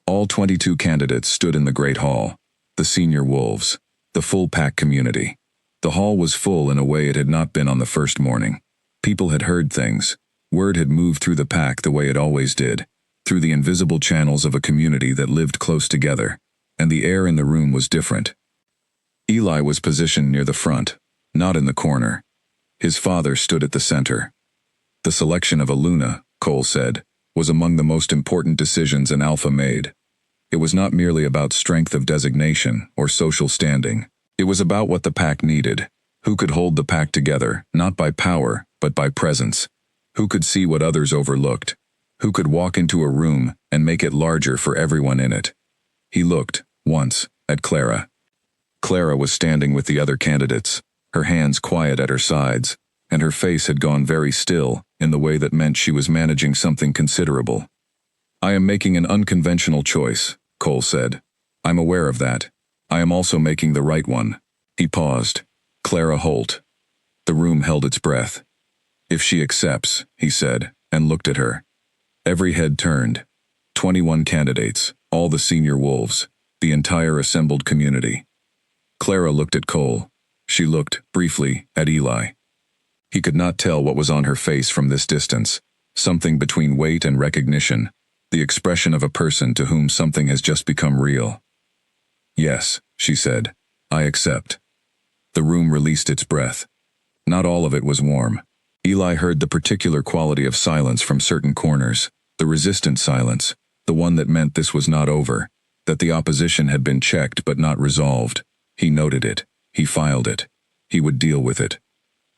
Speaker 1: All 22 candidates stood in the great hall, the senior wolves, the full pack community. The hall was full in a way it had not been on the first morning. People had heard things. Word had moved through the pack the way it always did, through the invisible channels of a community that lived close together, and the air in the room was different. Eli was positioned near the front, not in the corner. His father stood at the center. The selection of a Luna, Cole said, was among the most important decisions an Alpha made. It was not merely about strength of designation or social standing. It was about what the pack needed. Who could hold the pack together, not by power, but by presence? Who could see what others overlooked? Who could walk into a room and make it larger for everyone in it? He looked, once, at Clara. Clara was standing with the other candidates, her hands quiet at her sides, and her face had gone very still in the way that meant she was managing something considerable. "I am making an unconventional choice," Cole said. "I'm aware of that. I am also making the right one." He paused. "Clara Holt." The room held its breath. "If she accepts," he said, and looked at her. Every head turned. 21 candidates, all the senior wolves, the entire assembled community. Clara looked at Cole. She looked, briefly, at Eli. He could not tell what was on her face from this distance, something between wait and recognition, the expression of a person to whom something has just become real. "Yes," she said, "I accept." The room released its breath. Not all of it was warm. Eli heard the particular quality of silence from certain corners, the resistant silence, the one that meant this was not over, that the opposition had been checked but not resolved. He noted it. He filed it. He would deal with it.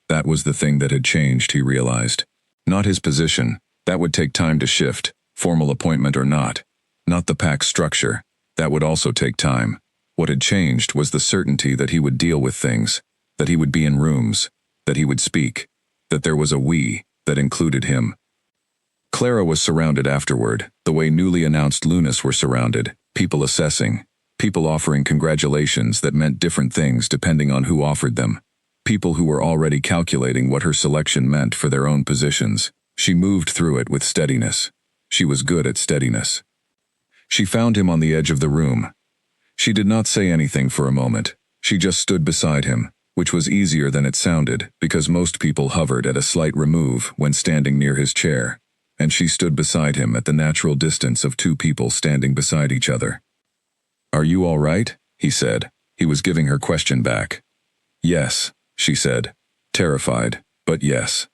Speaker 1: That was the thing that had changed, he realized. Not his position. That would take time to shift, formal appointment or not. Not the pack's structure. That would also take time. What had changed was the certainty that he would deal with things, that he would be in rooms, that he would speak, that there was a we that included him. Clara was surrounded afterward, the way newly announced Lunas were surrounded, people assessing, people offering congratulations that meant different things depending on who offered them, people who were already calculating what her selection meant for their own positions. She moved through it with steadiness. She was good at steadiness. She found him on the edge of the room. She did not say anything for a moment. She just stood beside him, which was easier than it sounded, because most people hovered at a slight remove when standing near his chair, and she stood beside him at the natural distance of two people standing beside each other. "Are you all right?" he said. He was giving her question back. "Yes," she said, terrified, but yes.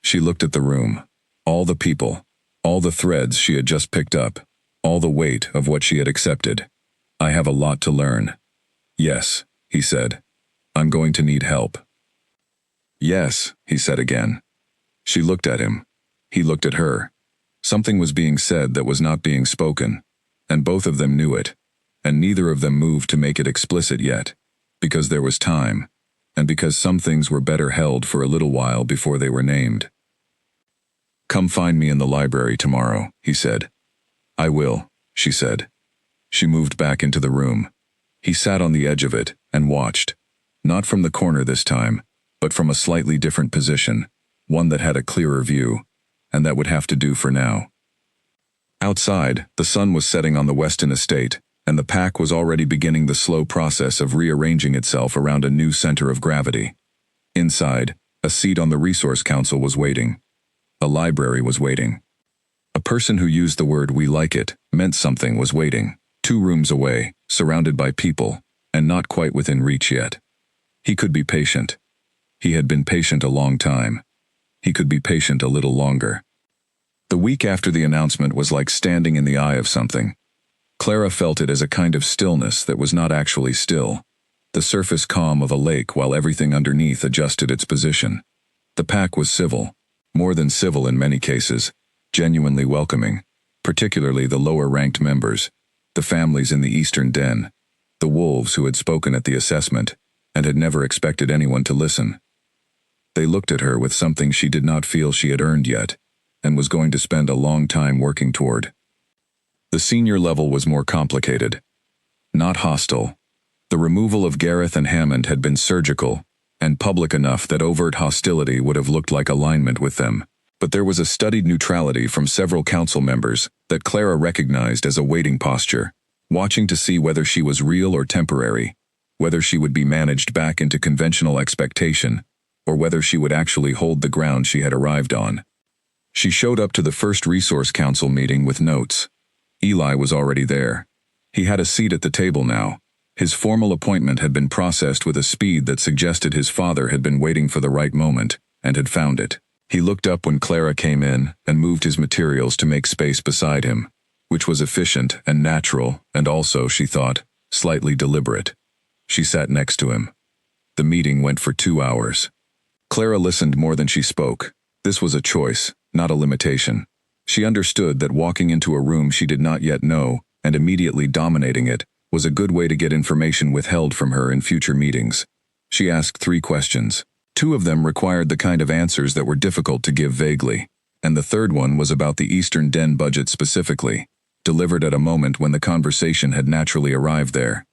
Speaker 1: She looked at the room. All the people, all the threads she had just picked up, all the weight of what she had accepted. "I have a lot to learn." "Yes," he said. "I'm going to need help." "Yes," he said again. She looked at him. He looked at her. Something was being said that was not being spoken, and both of them knew it, and neither of them moved to make it explicit yet, because there was time, and because some things were better held for a little while before they were named. "Come find me in the library tomorrow," he said. "I will," she said. She moved back into the room. He sat on the edge of it and watched, not from the corner this time, but from a slightly different position, one that had a clearer view, and that would have to do for now. Outside, the sun was setting on the Weston estate, and the pack was already beginning the slow process of rearranging itself around a new center of gravity. Inside, a seat on the Resource Council was waiting. A library was waiting. A person who used the word "we like it" meant something was waiting, 2 rooms away, surrounded by people, and not quite within reach yet. He could be patient. He had been patient a long time. He could be patient a little longer. The week after the announcement was like standing in the eye of something. Clara felt it as a kind of stillness that was not actually still, the surface calm of a lake while everything underneath adjusted its position. The pack was civil, more than civil in many cases, genuinely welcoming, particularly the lower-ranked members, the families in the eastern den, the wolves who had spoken at the assessment, and had never expected anyone to listen. They looked at her with something she did not feel she had earned yet, and was going to spend a long time working toward. The senior level was more complicated. Not hostile. The removal of Gareth and Hammond had been surgical, and public enough that overt hostility would have looked like alignment with them. But there was a studied neutrality from several council members that Clara recognized as a waiting posture, watching to see whether she was real or temporary, whether she would be managed back into conventional expectation, or whether she would actually hold the ground she had arrived on. She showed up to the first Resource Council meeting with notes. Eli was already there. He had a seat at the table now. His formal appointment had been processed with a speed that suggested his father had been waiting for the right moment, and had found it. He looked up when Clara came in and moved his materials to make space beside him, which was efficient and natural and also, she thought, slightly deliberate. She sat next to him. The meeting went for 2 hours. Clara listened more than she spoke. This was a choice, not a limitation. She understood that walking into a room she did not yet know and immediately dominating it was a good way to get information withheld from her in future meetings. She asked 3 questions. 2 of them required the kind of answers that were difficult to give vaguely, and the third one was about the Eastern Den budget specifically, delivered at a moment when the conversation had naturally arrived there.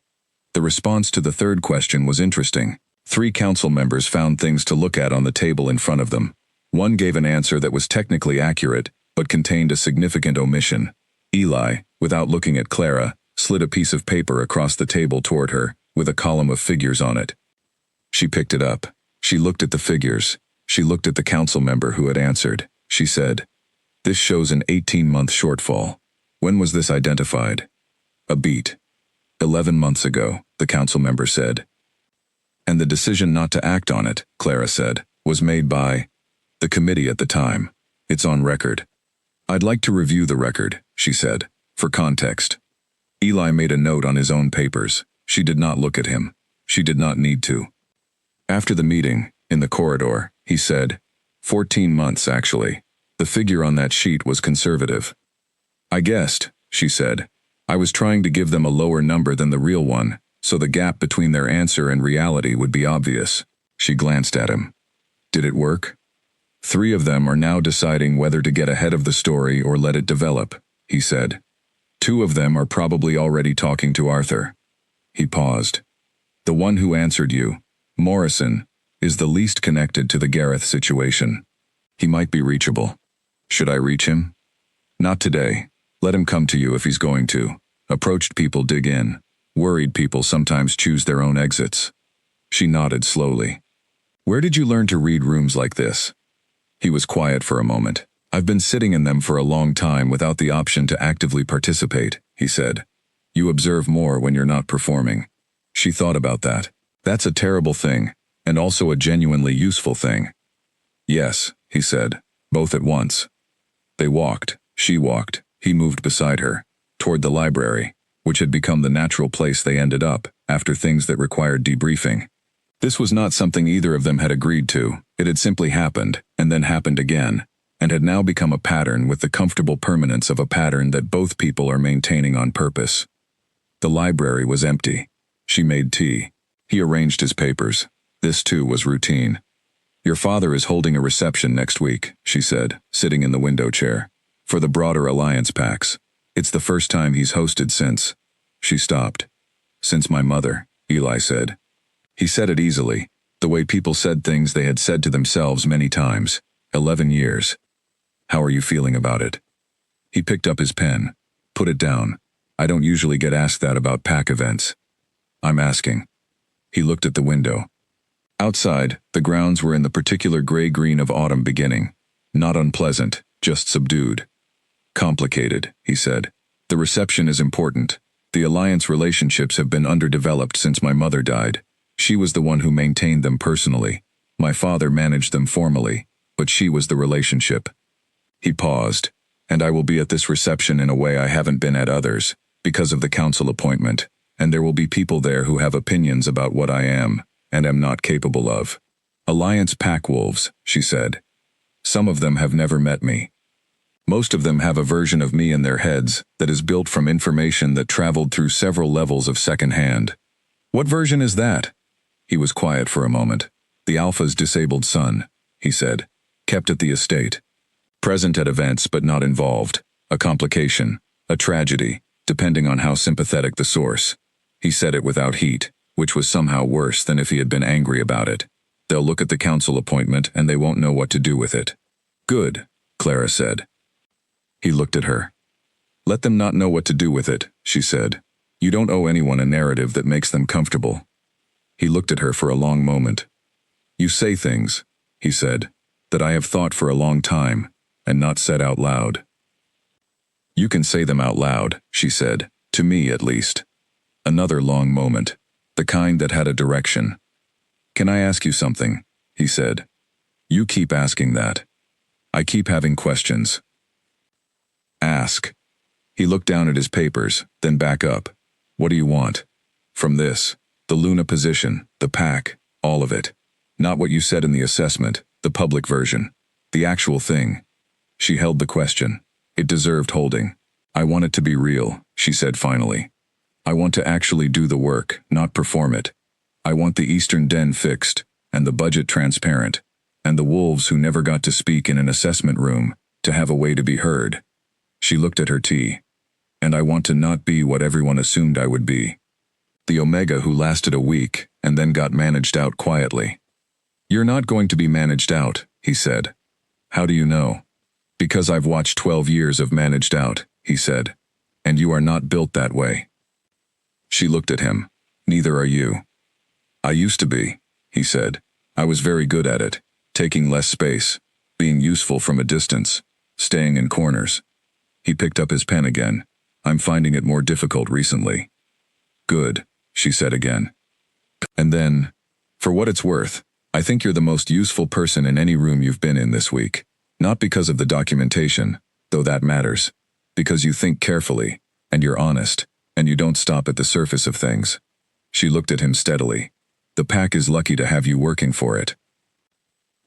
Speaker 1: The response to the third question was interesting. 3 council members found things to look at on the table in front of them. One gave an answer that was technically accurate, but contained a significant omission. Eli, without looking at Clara, slid a piece of paper across the table toward her, with a column of figures on it. She picked it up. She looked at the figures. She looked at the council member who had answered. She said, "This shows an 18-month shortfall. When was this identified?" "A beat. 11 months ago," the council member said. "And the decision not to act on it," Clara said, "was made by the committee at the time. It's on record." "I'd like to review the record," she said, "for context." Eli made a note on his own papers. She did not look at him. She did not need to. After the meeting, in the corridor, he said, 14 months, actually. The figure on that sheet was conservative. "I guessed," she said. "I was trying to give them a lower number than the real one, so the gap between their answer and reality would be obvious." She glanced at him. "Did it work?" 3 of them are now deciding whether to get ahead of the story or let it develop," he said. 2 of them are probably already talking to Arthur." He paused. "The one who answered you, Morrison, is the least connected to the Gareth situation. He might be reachable. Should I reach him?" "Not today. Let him come to you if he's going to. Approached people dig in. Worried people sometimes choose their own exits." She nodded slowly. "Where did you learn to read rooms like this?" He was quiet for a moment. "I've been sitting in them for a long time without the option to actively participate," he said. "You observe more when you're not performing." She thought about that. "That's a terrible thing, and also a genuinely useful thing." "Yes," he said, both at once. They walked. She walked. He moved beside her, toward the library, which had become the natural place they ended up, after things that required debriefing. This was not something either of them had agreed to. It had simply happened, and then happened again, and had now become a pattern with the comfortable permanence of a pattern that both people are maintaining on purpose. The library was empty. She made tea. He arranged his papers. This, too, was routine. "Your father is holding a reception next week," she said, sitting in the window chair, "for the broader alliance packs. It's the first time he's hosted since—" She stopped. "Since my mother," Eli said. He said it easily, the way people said things they had said to themselves many times. 11 years. "How are you feeling about it?" He picked up his pen. "Put it down. I don't usually get asked that about pack events." "I'm asking." He looked at the window. Outside, the grounds were in the particular gray-green of autumn beginning. Not unpleasant, just subdued. "Complicated," he said. "The reception is important. The alliance relationships have been underdeveloped since my mother died. She was the one who maintained them personally. My father managed them formally, but she was the relationship." He paused. "And I will be at this reception in a way I haven't been at others, because of the council appointment, and there will be people there who have opinions about what I am, and am not capable of. Alliance pack wolves," she said. "Some of them have never met me. Most of them have a version of me in their heads that is built from information that traveled through several levels of second hand." "What version is that?" He was quiet for a moment. The Alpha's disabled son, he said. Kept at the estate. Present at events but not involved. A complication. A tragedy, depending on how sympathetic the source. He said it without heat, which was somehow worse than if he had been angry about it. They'll look at the council appointment and they won't know what to do with it. Good, Clara said. He looked at her. Let them not know what to do with it, she said. You don't owe anyone a narrative that makes them comfortable. He looked at her for a long moment. You say things, he said, that I have thought for a long time, and not said out loud. You can say them out loud, she said, to me at least. Another long moment, the kind that had a direction. Can I ask you something? He said. You keep asking that. I keep having questions. Ask. He looked down at his papers, then back up. What do you want? From this, the Luna position, the pack, all of it. Not what you said in the assessment, the public version. The actual thing. She held the question. It deserved holding. I want it to be real, she said finally. I want to actually do the work, not perform it. I want the Eastern Den fixed, and the budget transparent, and the wolves who never got to speak in an assessment room, to have a way to be heard. She looked at her tea. And I want to not be what everyone assumed I would be. The Omega who lasted a week, and then got managed out quietly. You're not going to be managed out, he said. How do you know? Because I've watched 12 years of managed out, he said. And you are not built that way. She looked at him. Neither are you. I used to be, he said. I was very good at it, taking less space, being useful from a distance, staying in corners. He picked up his pen again. I'm finding it more difficult recently. Good, she said again. And then, for what it's worth, I think you're the most useful person in any room you've been in this week. Not because of the documentation, though that matters. Because you think carefully, and you're honest, and you don't stop at the surface of things. She looked at him steadily. The pack is lucky to have you working for it.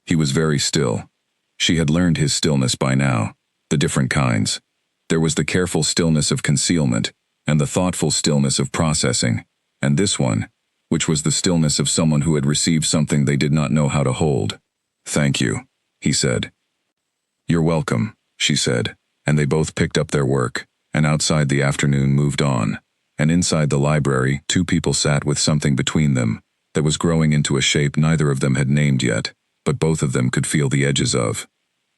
Speaker 1: He was very still. She had learned his stillness by now, the different kinds. There was the careful stillness of concealment, and the thoughtful stillness of processing, and this one, which was the stillness of someone who had received something they did not know how to hold. Thank you, he said. You're welcome, she said, and they both picked up their work, and outside the afternoon moved on, and inside the library 2 people sat with something between them that was growing into a shape neither of them had named yet, but both of them could feel the edges of.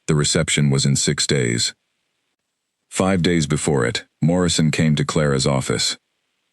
Speaker 1: The reception was in 6 days. 5 days before it, Morrison came to Clara's office.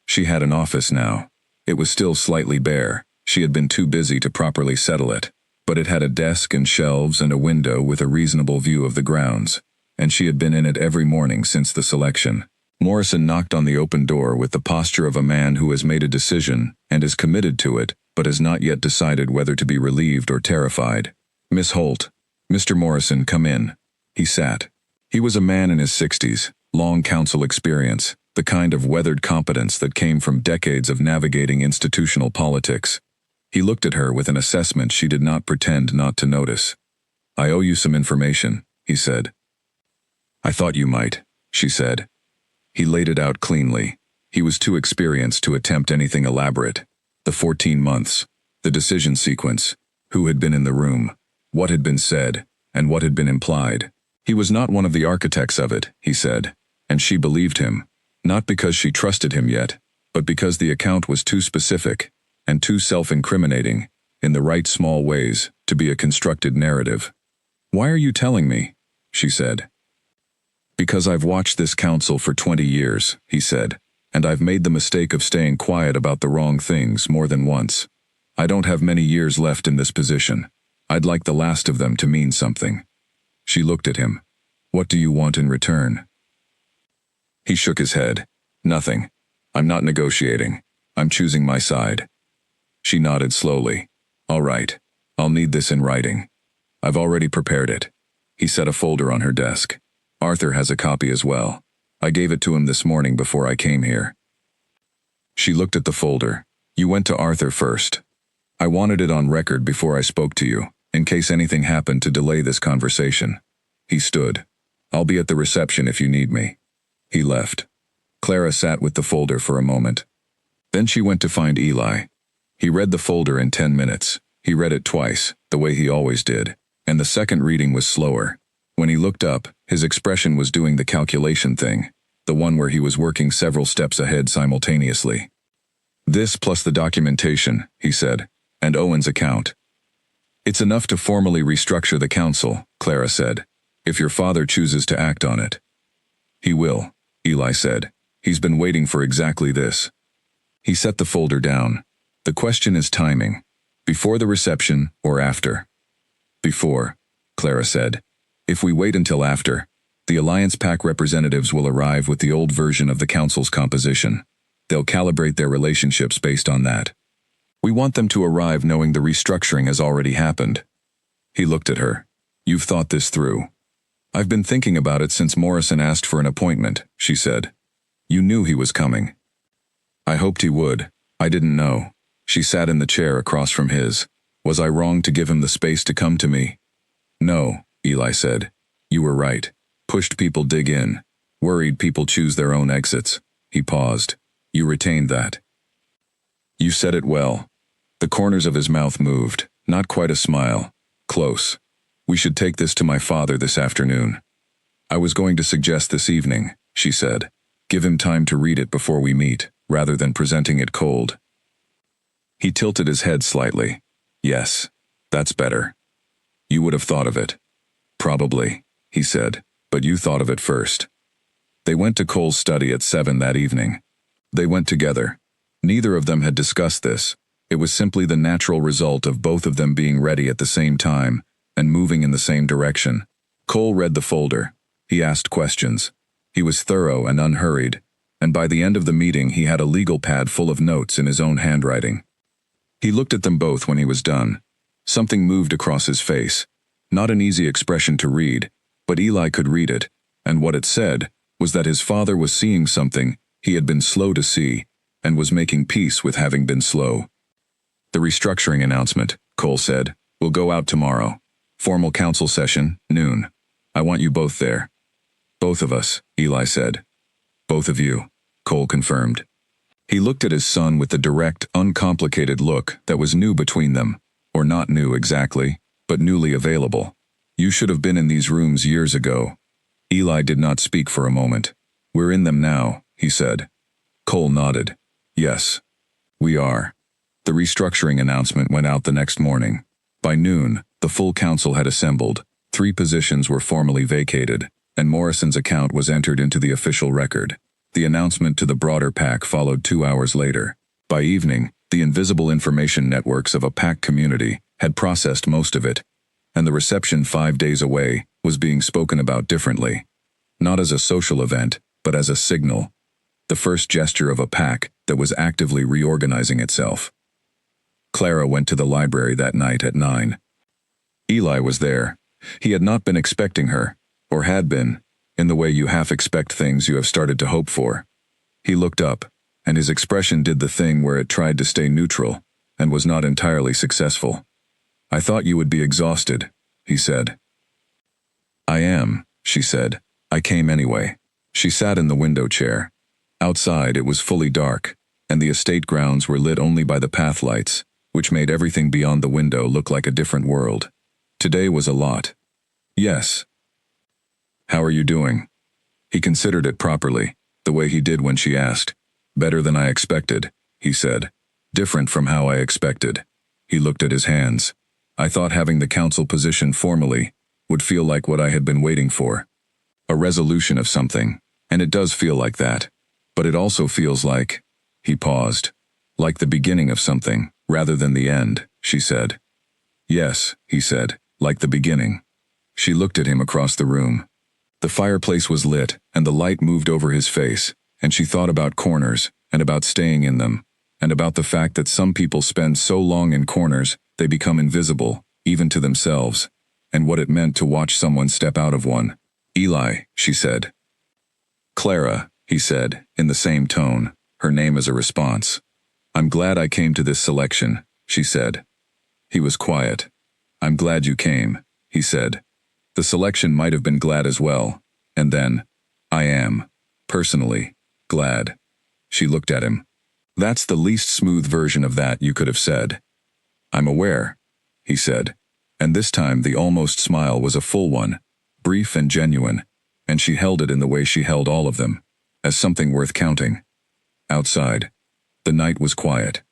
Speaker 1: She had an office now. It was still slightly bare. She had been too busy to properly settle it, but it had a desk and shelves and a window with a reasonable view of the grounds, and she had been in it every morning since the selection. Morrison knocked on the open door with the posture of a man who has made a decision and is committed to it, but has not yet decided whether to be relieved or terrified. Miss Holt. Mr. Morrison, come in. He sat. He was a man in his 60s, long council experience, the kind of weathered competence that came from decades of navigating institutional politics. He looked at her with an assessment she did not pretend not to notice. I owe you some information, he said. I thought you might, she said. He laid it out cleanly. He was too experienced to attempt anything elaborate. The 14 months, the decision sequence, who had been in the room, what had been said, and what had been implied. He was not one of the architects of it, he said, and she believed him, not because she trusted him yet, but because the account was too specific and too self-incriminating, in the right small ways, to be a constructed narrative. Why are you telling me? She said. Because I've watched this council for 20 years, he said, and I've made the mistake of staying quiet about the wrong things more than once. I don't have many years left in this position. I'd like the last of them to mean something. She looked at him. What do you want in return? He shook his head. Nothing. I'm not negotiating. I'm choosing my side. She nodded slowly. All right. I'll need this in writing. I've already prepared it. He set a folder on her desk. Arthur has a copy as well. I gave it to him this morning before I came here. She looked at the folder. You went to Arthur first. I wanted it on record before I spoke to you, in case anything happened to delay this conversation. He stood. I'll be at the reception if you need me. He left. Clara sat with the folder for a moment. Then she went to find Eli. He read the folder in 10 minutes. He read it twice, the way he always did, and the second reading was slower. When he looked up, his expression was doing the calculation thing, the one where he was working several steps ahead simultaneously. "This plus the documentation," he said, "and Owen's account. It's enough to formally restructure the council," Clara said, "if your father chooses to act on it." "He will," Eli said. "He's been waiting for exactly this." He set the folder down. "The question is timing. Before the reception or after?" "Before," Clara said. "If we wait until after, the Alliance Pack representatives will arrive with the old version of the council's composition. They'll calibrate their relationships based on that. We want them to arrive knowing the restructuring has already happened." He looked at her. "You've thought this through." "I've been thinking about it since Morrison asked for an appointment," she said. "You knew he was coming." "I hoped he would. I didn't know." She sat in the chair across from his. "Was I wrong to give him the space to come to me?" "No," Eli said. "You were right. Pushed people dig in. Worried people choose their own exits." He paused. "You retained that." "You said it well." The corners of his mouth moved, not quite a smile. "Close. We should take this to my father this afternoon." "I was going to suggest this evening," she said. "Give him time to read it before we meet, rather than presenting it cold." He tilted his head slightly. "Yes, that's better. You would have thought of it." "Probably," he said, "but you thought of it first." They went to Cole's study at 7 that evening. They went together. Neither of them had discussed this. It was simply the natural result of both of them being ready at the same time and moving in the same direction. Cole read the folder. He asked questions. He was thorough and unhurried, and by the end of the meeting he had a legal pad full of notes in his own handwriting. He looked at them both when he was done. Something moved across his face. Not an easy expression to read, but Eli could read it, and what it said was that his father was seeing something he had been slow to see, and was making peace with having been slow. "The restructuring announcement," Cole said, "will go out tomorrow. Formal council session, noon. I want you both there." "Both of us," Eli said. "Both of you," Cole confirmed. He looked at his son with the direct, uncomplicated look that was new between them, or not new exactly, but newly available. "You should have been in these rooms years ago." Eli did not speak for a moment. "We're in them now," he said. Cole nodded. "Yes, we are." The restructuring announcement went out the next morning. By noon, the full council had assembled, 3 positions were formally vacated, and Morrison's account was entered into the official record. The announcement to the broader pack followed 2 hours later. By evening, the invisible information networks of a pack community had processed most of it, and the reception 5 days away was being spoken about differently. Not as a social event, but as a signal. The first gesture of a pack that was actively reorganizing itself. Clara went to the library that night at 9. Eli was there. He had not been expecting her, or had been, in the way you half expect things you have started to hope for. He looked up, and his expression did the thing where it tried to stay neutral, and was not entirely successful. "I thought you would be exhausted," he said. "I am," she said. "I came anyway." She sat in the window chair. Outside it was fully dark, and the estate grounds were lit only by the path lights, which made everything beyond the window look like a different world. Today was a lot. "Yes." "How are you doing?" He considered it properly, the way he did when she asked. "Better than I expected," he said. "Different from how I expected." He looked at his hands. "I thought having the council position formally would feel like what I had been waiting for. A resolution of something, and it does feel like that. But it also feels like," he paused, "like the beginning of something, rather than the end," she said. "Yes," he said, "like the beginning." She looked at him across the room. The fireplace was lit, and the light moved over his face, and she thought about corners, and about staying in them, and about the fact that some people spend so long in corners they become invisible, even to themselves, and what it meant to watch someone step out of one. "Eli," she said. "Clara," he said, in the same tone, her name as a response. "I'm glad I came to this selection," she said. He was quiet. "I'm glad you came," he said. The selection might have been glad as well, and then, "I am, personally, glad." She looked at him. That's the least smooth version of that you could have said. I'm aware, he said. And this time the almost smile was a full one, brief and genuine, and she held it in the way she held all of them, as something worth counting. Outside, the night was quiet.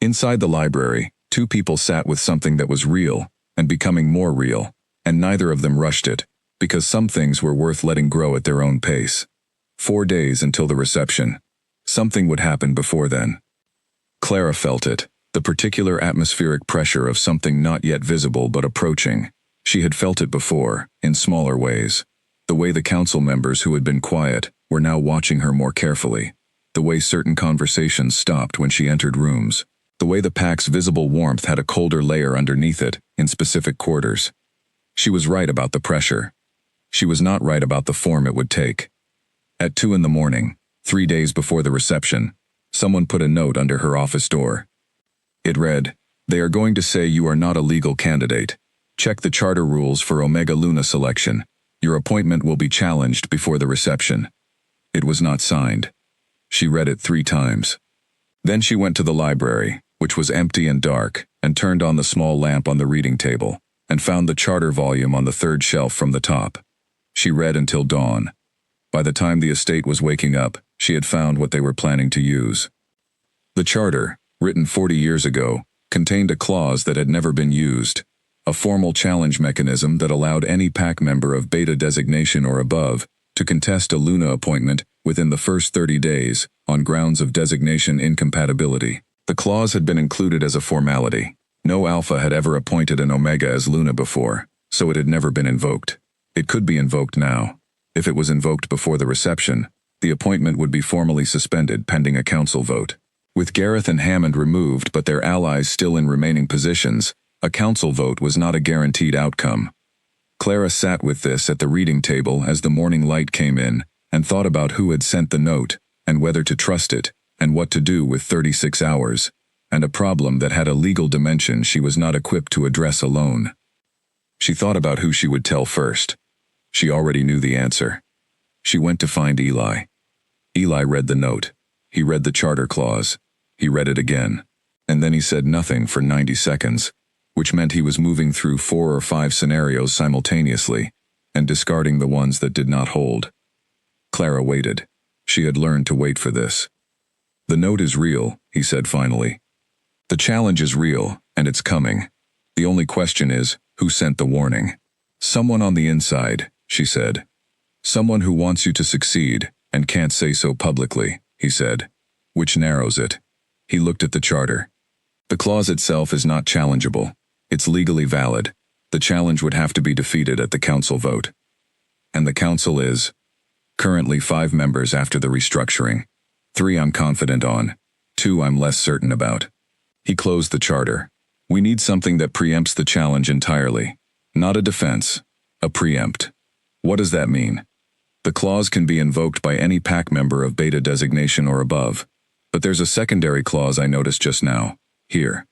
Speaker 1: Inside the library, two people sat with something that was real, and becoming more real, and neither of them rushed it, because some things were worth letting grow at their own pace. 4 days until the reception. Something would happen before then. Clara felt it, the particular atmospheric pressure of something not yet visible but approaching. She had felt it before, in smaller ways. The way the council members who had been quiet were now watching her more carefully. The way certain conversations stopped when she entered rooms. The way the pack's visible warmth had a colder layer underneath it, in specific quarters. She was right about the pressure. She was not right about the form it would take. At 2 in the morning, 3 days before the reception, someone put a note under her office door. It read, "They are going to say you are not a legal candidate. Check the charter rules for Omega Luna selection. Your appointment will be challenged before the reception." It was not signed. She read it 3 times. Then she went to the library, which was empty and dark, and turned on the small lamp on the reading table, and found the charter volume on the 3rd shelf from the top. She read until dawn. By the time the estate was waking up, she had found what they were planning to use. The charter, written 40 years ago, contained a clause that had never been used, a formal challenge mechanism that allowed any PAC member of Beta designation or above to contest a Luna appointment within the first 30 days on grounds of designation incompatibility. The clause had been included as a formality. No Alpha had ever appointed an Omega as Luna before, so it had never been invoked. It could be invoked now. If it was invoked before the reception, the appointment would be formally suspended pending a council vote. With Gareth and Hammond removed but their allies still in remaining positions, a council vote was not a guaranteed outcome. Clara sat with this at the reading table as the morning light came in, and thought about who had sent the note, and whether to trust it, and what to do with 36 hours, and a problem that had a legal dimension she was not equipped to address alone. She thought about who she would tell first. She already knew the answer. She went to find Eli. Eli read the note. He read the charter clause. He read it again. And then he said nothing for 90 seconds, which meant he was moving through 4 or 5 scenarios simultaneously, and discarding the ones that did not hold. Clara waited. She had learned to wait for this. "The note is real," he said finally. "The challenge is real, and it's coming. The only question is, who sent the warning?" "Someone on the inside," she said. "Someone who wants you to succeed, and can't say so publicly," he said. "Which narrows it." He looked at the charter. "The clause itself is not challengeable. It's legally valid. The challenge would have to be defeated at the council vote. And the council is currently 5 members after the restructuring. 3 I'm confident on. 2 I'm less certain about." He closed the charter. "We need something that preempts the challenge entirely. Not a defense. A preempt. What does that mean? The clause can be invoked by any PAC member of Beta designation or above. But there's a secondary clause I noticed just now. Here."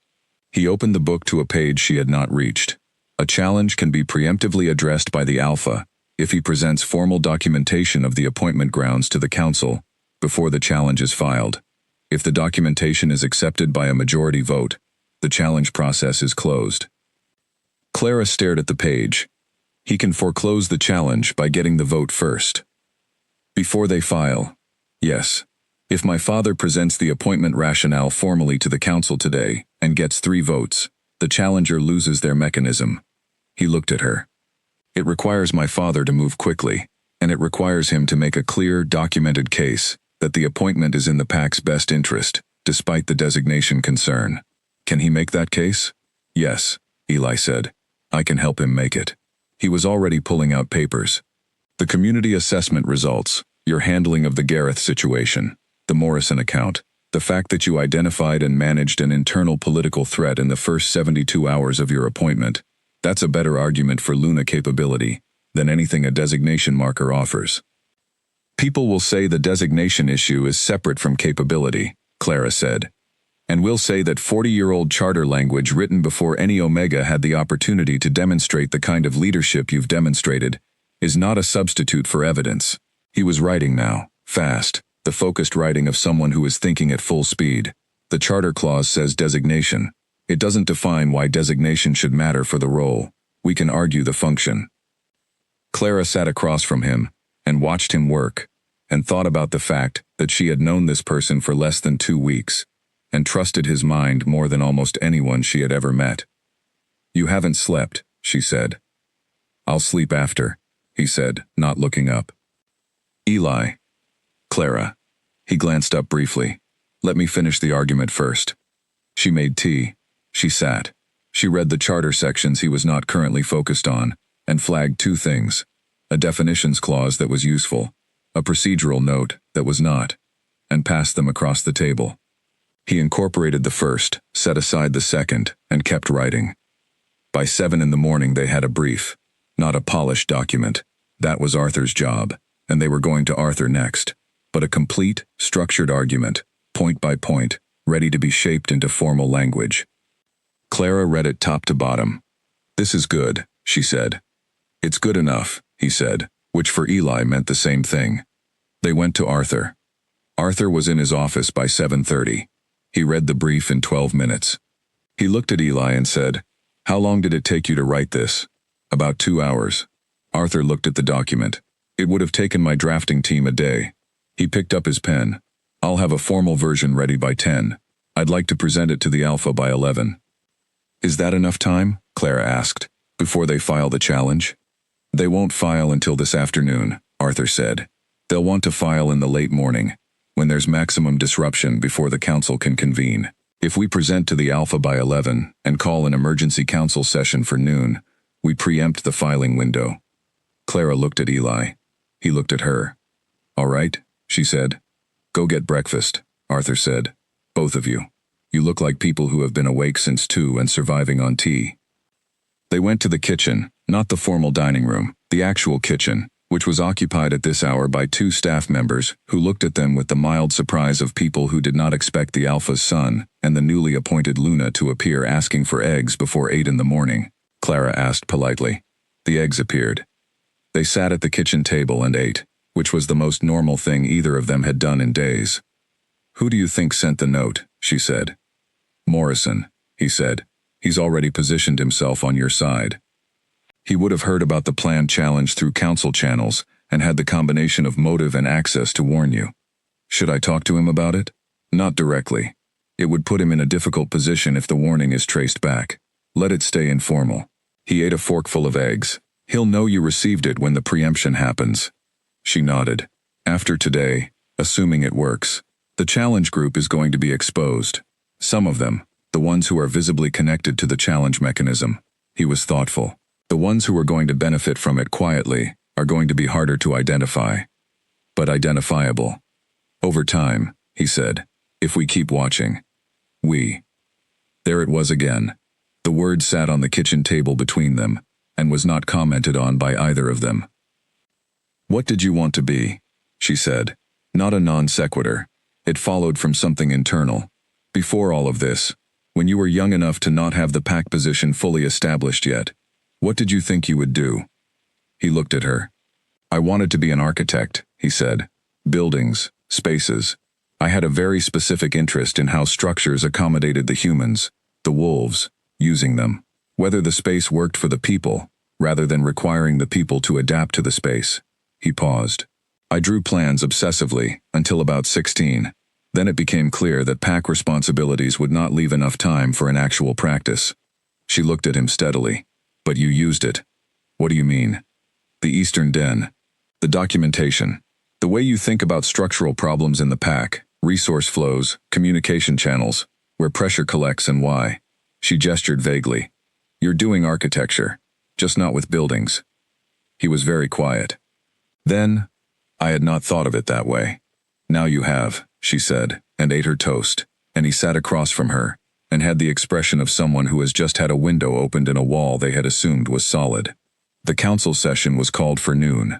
Speaker 1: He opened the book to a page she had not reached. "A challenge can be preemptively addressed by the Alpha if he presents formal documentation of the appointment grounds to the council before the challenge is filed. If the documentation is accepted by a majority vote, the challenge process is closed." Clara stared at the page. He can foreclose the challenge by getting the vote first. Before they file. Yes. If my father presents the appointment rationale formally to the council today and gets 3 votes, the challenger loses their mechanism. He looked at her. It requires my father to move quickly, and it requires him to make a clear, documented case that the appointment is in the PAC's best interest, despite the designation concern. Can he make that case? Yes, Eli said. I can help him make it. He was already pulling out papers. The community assessment results, your handling of the Gareth situation, the Morrison account, the fact that you identified and managed an internal political threat in the first 72 hours of your appointment, that's a better argument for Luna capability than anything a designation marker offers. People will say the designation issue is separate from capability, Clara said. And we'll say that 40-year-old charter language written before any Omega had the opportunity to demonstrate the kind of leadership you've demonstrated is not a substitute for evidence. He was writing now, fast, the focused writing of someone who is thinking at full speed. The charter clause says designation. It doesn't define why designation should matter for the role. We can argue the function. Clara sat across from him and watched him work, and thought about the fact that she had known this person for less than 2 weeks, and trusted his mind more than almost anyone she had ever met. "You haven't slept," she said. "I'll sleep after," he said, not looking up. "Eli." "Clara." He glanced up briefly. "Let me finish the argument first." She made tea. She sat. She read the charter sections he was not currently focused on, and flagged 2 things: a definitions clause that was useful, a procedural note that was not, and passed them across the table. He incorporated the first, set aside the second, and kept writing. By 7 in the morning they had a brief, not a polished document. That was Arthur's job, and they were going to Arthur next, but a complete, structured argument, point by point, ready to be shaped into formal language. Clara read it top to bottom. "This is good," she said. "It's good enough," he said, which for Eli meant the same thing. They went to Arthur. Arthur was in his office by 7:30. He read the brief in 12 minutes. He looked at Eli and said, "How long did it take you to write this?" "About 2 hours." Arthur looked at the document. "It would have taken my drafting team a day." He picked up his pen. "I'll have a formal version ready by 10. I'd like to present it to the Alpha by 11. "Is that enough time?" Clara asked, "before they file the challenge?" "They won't file until this afternoon," Arthur said. "They'll want to file in the late morning, when there's maximum disruption before the council can convene. If we present to the Alpha by 11 and call an emergency council session for noon, we preempt the filing window." Clara looked at Eli. He looked at her. "All right," she said. "Go get breakfast," Arthur said. "Both of you. You look like people who have been awake since 2 and surviving on tea." They went to the kitchen, not the formal dining room, the actual kitchen, which was occupied at this hour by 2 staff members who looked at them with the mild surprise of people who did not expect the Alpha's son and the newly appointed Luna to appear asking for eggs before 8 in the morning. Clara asked politely. The eggs appeared. They sat at the kitchen table and ate, which was the most normal thing either of them had done in days. "Who do you think sent the note?" she said. "Morrison," he said. "He's already positioned himself on your side. He would have heard about the planned challenge through council channels and had the combination of motive and access to warn you. Should I talk to him about it? Not directly. It would put him in a difficult position if the warning is traced back. Let it stay informal. He ate a forkful of eggs. He'll know you received it when the preemption happens." She nodded. "After today, assuming it works, the challenge group is going to be exposed. Some of them, the ones who are visibly connected to the challenge mechanism." He was thoughtful. "The ones who are going to benefit from it quietly are going to be harder to identify. But identifiable. Over time," he said, "if we keep watching. We." There it was again. The word sat on the kitchen table between them, and was not commented on by either of them. "What did you want to be?" she said. Not a non sequitur. It followed from something internal. "Before all of this, when you were young enough to not have the pack position fully established yet, what did you think you would do?" He looked at her. "I wanted to be an architect," he said. "Buildings, spaces. I had a very specific interest in how structures accommodated the humans, the wolves, using them. Whether the space worked for the people, rather than requiring the people to adapt to the space." He paused. "I drew plans obsessively until about 16. Then it became clear that pack responsibilities would not leave enough time for an actual practice." She looked at him steadily. "But you used it." "What do you mean?" "The Eastern Den. The documentation. The way you think about structural problems in the pack, resource flows, communication channels, where pressure collects and why." She gestured vaguely. "You're doing architecture, just not with buildings." He was very quiet. "Then, I had not thought of it that way." "Now you have," she said, and ate her toast, and he sat across from her, and had the expression of someone who has just had a window opened in a wall they had assumed was solid. The council session was called for noon.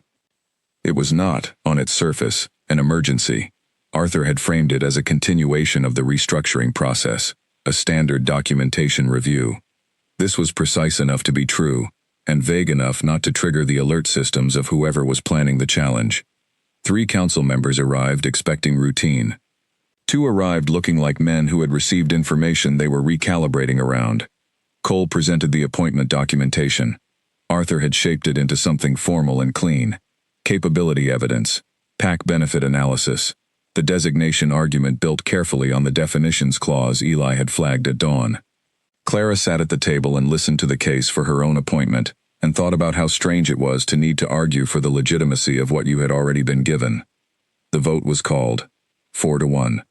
Speaker 1: It was not, on its surface, an emergency. Arthur had framed it as a continuation of the restructuring process, a standard documentation review. This was precise enough to be true, and vague enough not to trigger the alert systems of whoever was planning the challenge. 3 council members arrived expecting routine. 2 arrived looking like men who had received information they were recalibrating around. Cole presented the appointment documentation. Arthur had shaped it into something formal and clean. Capability evidence. PAC benefit analysis. The designation argument built carefully on the definitions clause Eli had flagged at dawn. Clara sat at the table and listened to the case for her own appointment, and thought about how strange it was to need to argue for the legitimacy of what you had already been given. The vote was called. 4-1.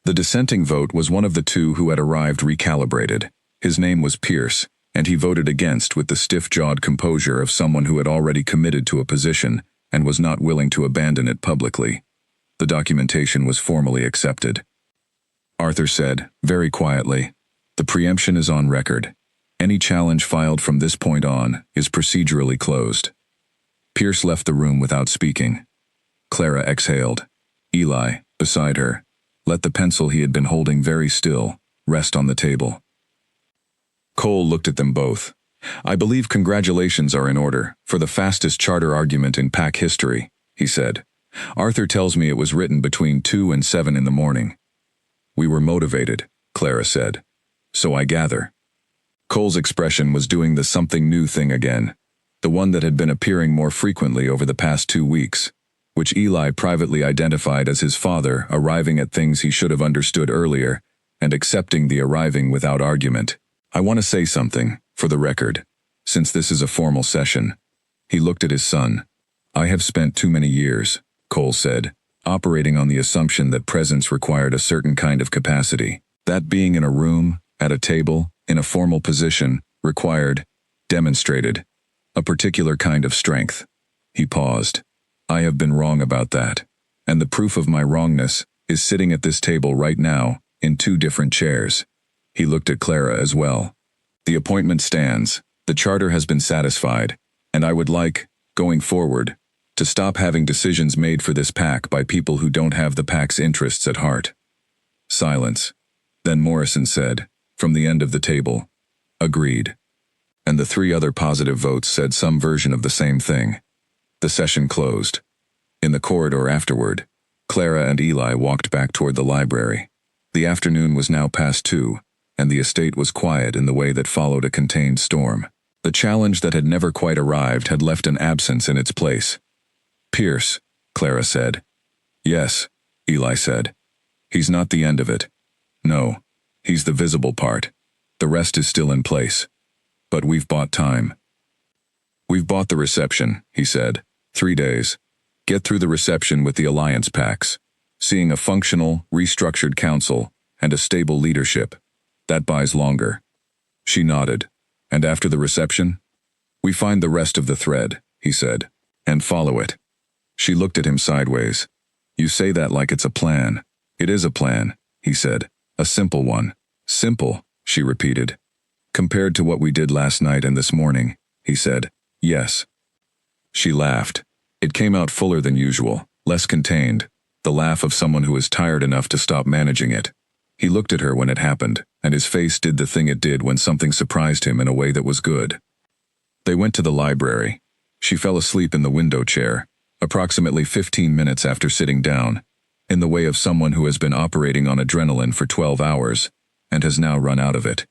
Speaker 1: The dissenting vote was one of the 2 who had arrived recalibrated. His name was Pierce, and he voted against with the stiff-jawed composure of someone who had already committed to a position and was not willing to abandon it publicly. The documentation was formally accepted. Arthur said, very quietly, "The preemption is on record. Any challenge filed from this point on is procedurally closed." Pierce left the room without speaking. Clara exhaled. Eli, beside her, let the pencil he had been holding very still rest on the table. Cole looked at them both. "I believe congratulations are in order for the fastest charter argument in PAC history," he said. "Arthur tells me it was written between 2 and 7 in the morning." "We were motivated," Clara said. "So I gather." Cole's expression was doing the something new thing again, the one that had been appearing more frequently over the past 2 weeks, which Eli privately identified as his father arriving at things he should have understood earlier and accepting the arriving without argument. "I want to say something, for the record, since this is a formal session." He looked at his son. "I have spent too many years," Cole said, operating on the assumption that presence required a certain kind of capacity. That being in a room, at a table, in a formal position, demonstrated, a particular kind of strength. He paused. "I have been wrong about that. And the proof of my wrongness is sitting at this table right now, in 2 different chairs." He looked at Clara as well. "The appointment stands, the charter has been satisfied, and I would like, going forward, to stop having decisions made for this PAC by people who don't have the PAC's interests at heart." Silence. Then Morrison said, from the end of the table, "Agreed." And the 3 other positive votes said some version of the same thing. The session closed. In the corridor afterward, Clara and Eli walked back toward the library. The afternoon was now past 2, and the estate was quiet in the way that followed a contained storm. The challenge that had never quite arrived had left an absence in its place. "Pierce," Clara said. "Yes," Eli said. "He's not the end of it. No, he's the visible part. The rest is still in place. But we've bought time." "We've bought the reception," he said. 3 days. Get through the reception with the alliance packs. Seeing a functional, restructured council and a stable leadership. That buys longer. She nodded. "And after the reception?" "We find the rest of the thread," he said, "and follow it." She looked at him sideways. "You say that like it's a plan." "It is a plan," he said. "A simple one." "Simple," she repeated. "Compared to what we did last night and this morning," he said. "Yes." She laughed. It came out fuller than usual, less contained, the laugh of someone who is tired enough to stop managing it. He looked at her when it happened, and his face did the thing it did when something surprised him in a way that was good. They went to the library. She fell asleep in the window chair, approximately 15 minutes after sitting down, in the way of someone who has been operating on adrenaline for 12 hours, and has now run out of it.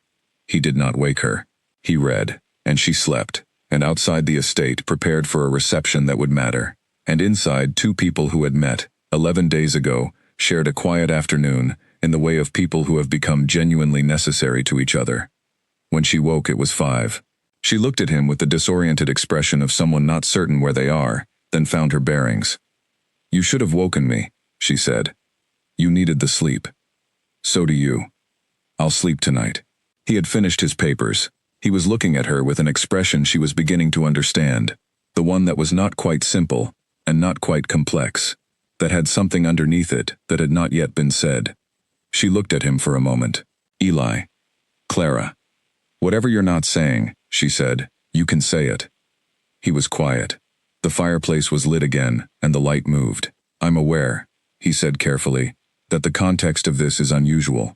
Speaker 1: He did not wake her. He read, and she slept, and outside the estate prepared for a reception that would matter, and inside 2 people who had met, 11 days ago, shared a quiet afternoon, in the way of people who have become genuinely necessary to each other. When she woke it was 5. She looked at him with the disoriented expression of someone not certain where they are, then found her bearings. "You should have woken me," she said. "You needed the sleep." "So do you." "I'll sleep tonight." He had finished his papers. He was looking at her with an expression she was beginning to understand, the one that was not quite simple, and not quite complex, that had something underneath it that had not yet been said. She looked at him for a moment. "Eli." "Clara." "Whatever you're not saying," she said, "you can say it." He was quiet. The fireplace was lit again, and the light moved. "I'm aware," he said carefully, "that the context of this is unusual.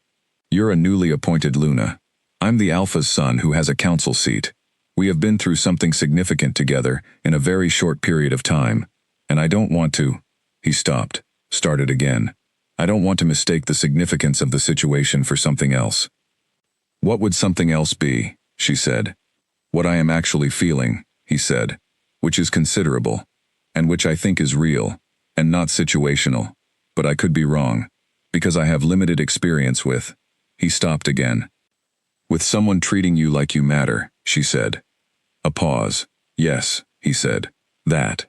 Speaker 1: You're a newly appointed Luna. I'm the Alpha's son who has a council seat. We have been through something significant together in a very short period of time, and I don't want to." He stopped, started again. I don't want to mistake the significance of the situation for something else. What would something else be? She said. What I am actually feeling, he said, which is considerable, and which I think is real, and not situational. But I could be wrong, because I have limited experience with. He stopped again. With someone treating you like you matter, she said. A pause. Yes, he said. That.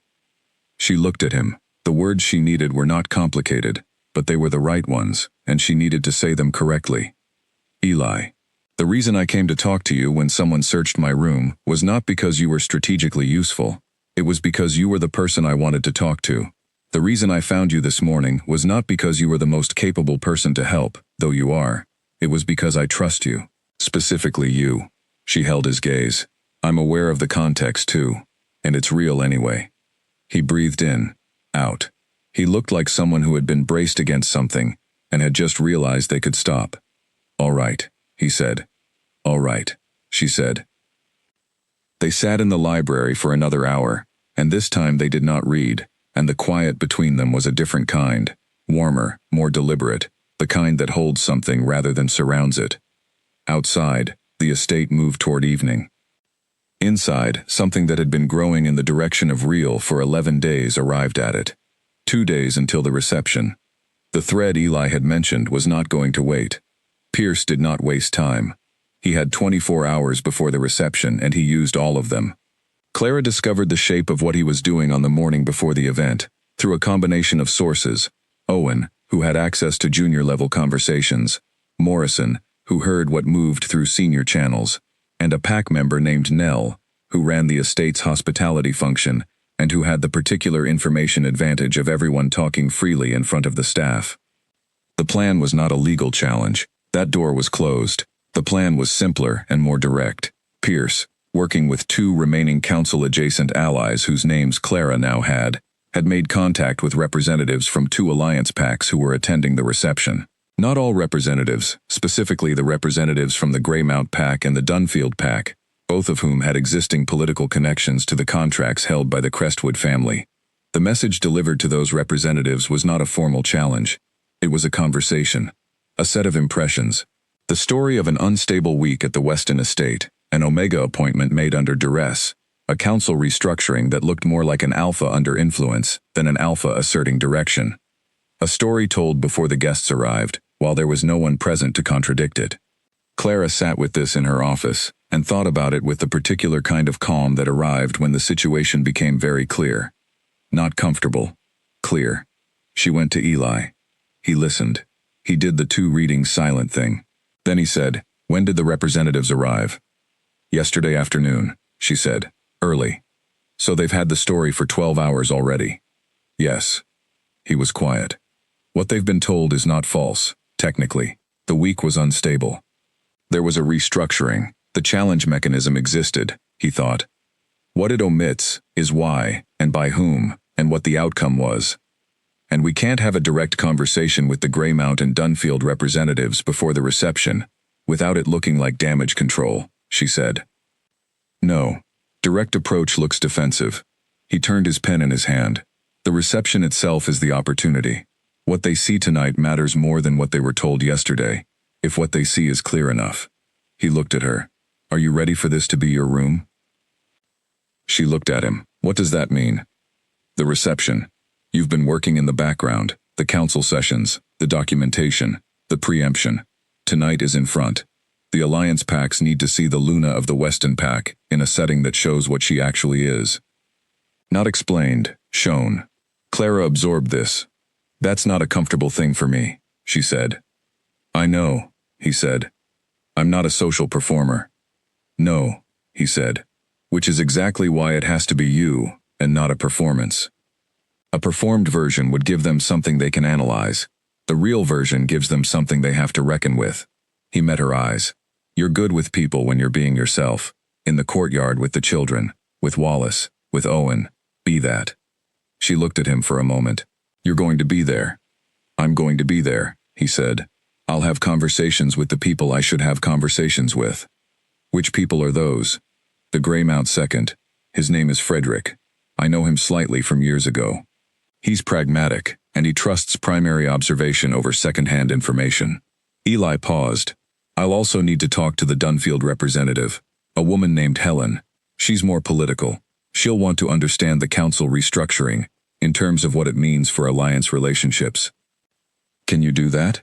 Speaker 1: She looked at him. The words she needed were not complicated, but they were the right ones, and she needed to say them correctly. Eli. The reason I came to talk to you when someone searched my room was not because you were strategically useful. It was because you were the person I wanted to talk to. The reason I found you this morning was not because you were the most capable person to help, though you are. It was because I trust you. Specifically you. She held his gaze. I'm aware of the context too, and it's real anyway. He breathed in, out. He looked like someone who had been braced against something and had just realized they could stop. All right, he said. All right, she said. They sat in the library for another hour, and this time they did not read, and the quiet between them was a different kind, warmer, more deliberate, the kind that holds something rather than surrounds it. Outside, the estate moved toward evening. Inside, something that had been growing in the direction of real for 11 days arrived at it. 2 days until the reception. The thread Eli had mentioned was not going to wait. Pierce did not waste time. He had 24 hours before the reception, and he used all of them. Clara discovered the shape of what he was doing on the morning before the event, through a combination of sources. Owen, who had access to junior-level conversations. Morrison, who heard what moved through senior channels. And a pack member named Nell, who ran the estate's hospitality function, and who had the particular information advantage of everyone talking freely in front of the staff. The plan was not a legal challenge. That door was closed. The plan was simpler and more direct. Pierce, working with 2 remaining council-adjacent allies whose names Clara now had made contact with representatives from 2 alliance packs who were attending the reception. Not all representatives, specifically the representatives from the Greymount pack and the Dunfield pack, both of whom had existing political connections to the contracts held by the Crestwood family. The message delivered to those representatives was not a formal challenge. It was a conversation, a set of impressions, the story of an unstable week at the Weston estate, an Omega appointment made under duress, a council restructuring that looked more like an alpha under influence than an alpha asserting direction. A story told before the guests arrived, while there was no one present to contradict it. Clara sat with this in her office and thought about it with the particular kind of calm that arrived when the situation became very clear. Not comfortable. Clear. She went to Eli. He listened. He did the 2 readings silent thing. Then he said, "When did the representatives arrive?" "Yesterday afternoon," she said. "Early. So they've had the story for 12 hours already." "Yes." He was quiet. "What they've been told is not false, technically. The week was unstable. There was a restructuring. The challenge mechanism existed," he thought. "What it omits is why, and by whom, and what the outcome was. And we can't have a direct conversation with the Greymount and Dunfield representatives before the reception, without it looking like damage control," she said. "No. Direct approach looks defensive." He turned his pen in his hand. "The reception itself is the opportunity. What they see tonight matters more than what they were told yesterday, if what they see is clear enough." He looked at her. "Are you ready for this to be your room?" She looked at him. "What does that mean?" "The reception. You've been working in the background, the council sessions, the documentation, the preemption. Tonight is in front. The alliance packs need to see the Luna of the Weston pack in a setting that shows what she actually is. Not explained, shown." Clara absorbed this. "That's not a comfortable thing for me," she said. "I know," he said. "I'm not a social performer." "No," he said. "Which is exactly why it has to be you, and not a performance. A performed version would give them something they can analyze. The real version gives them something they have to reckon with." He met her eyes. "You're good with people when you're being yourself. In the courtyard with the children, with Wallace, with Owen. Be that." She looked at him for a moment. "You're going to be there." "I'm going to be there," he said. "I'll have conversations with the people I should have conversations with." "Which people are those?" "The Greymount second. His name is Frederick. I know him slightly from years ago." He's pragmatic, and he trusts primary observation over second-hand information. Eli paused. I'll also need to talk to the Dunfield representative, a woman named Helen. She's more political. She'll want to understand the council restructuring, in terms of what it means for alliance relationships. Can you do that?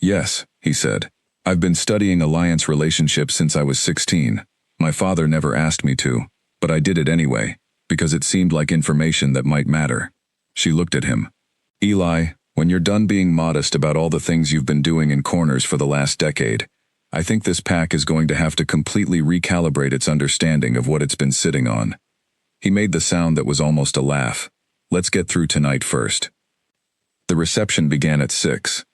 Speaker 1: Yes, he said. I've been studying alliance relationships since I was 16. My father never asked me to, but I did it anyway, because it seemed like information that might matter. She looked at him. Eli, when you're done being modest about all the things you've been doing in corners for the last decade, I think this pack is going to have to completely recalibrate its understanding of what it's been sitting on. He made the sound that was almost a laugh. Let's get through tonight first. The reception began at 6.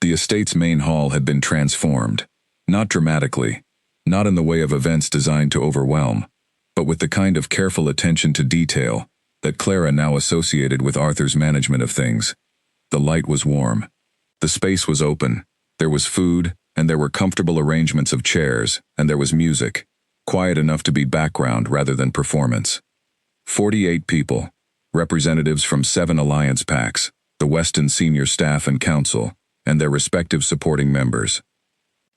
Speaker 1: The estate's main hall had been transformed. Not dramatically, not in the way of events designed to overwhelm, but with the kind of careful attention to detail that Clara now associated with Arthur's management of things. The light was warm. The space was open. There was food, and there were comfortable arrangements of chairs, and there was music, quiet enough to be background rather than performance. 48 people, representatives from 7 alliance packs, the Weston senior staff and council, and their respective supporting members.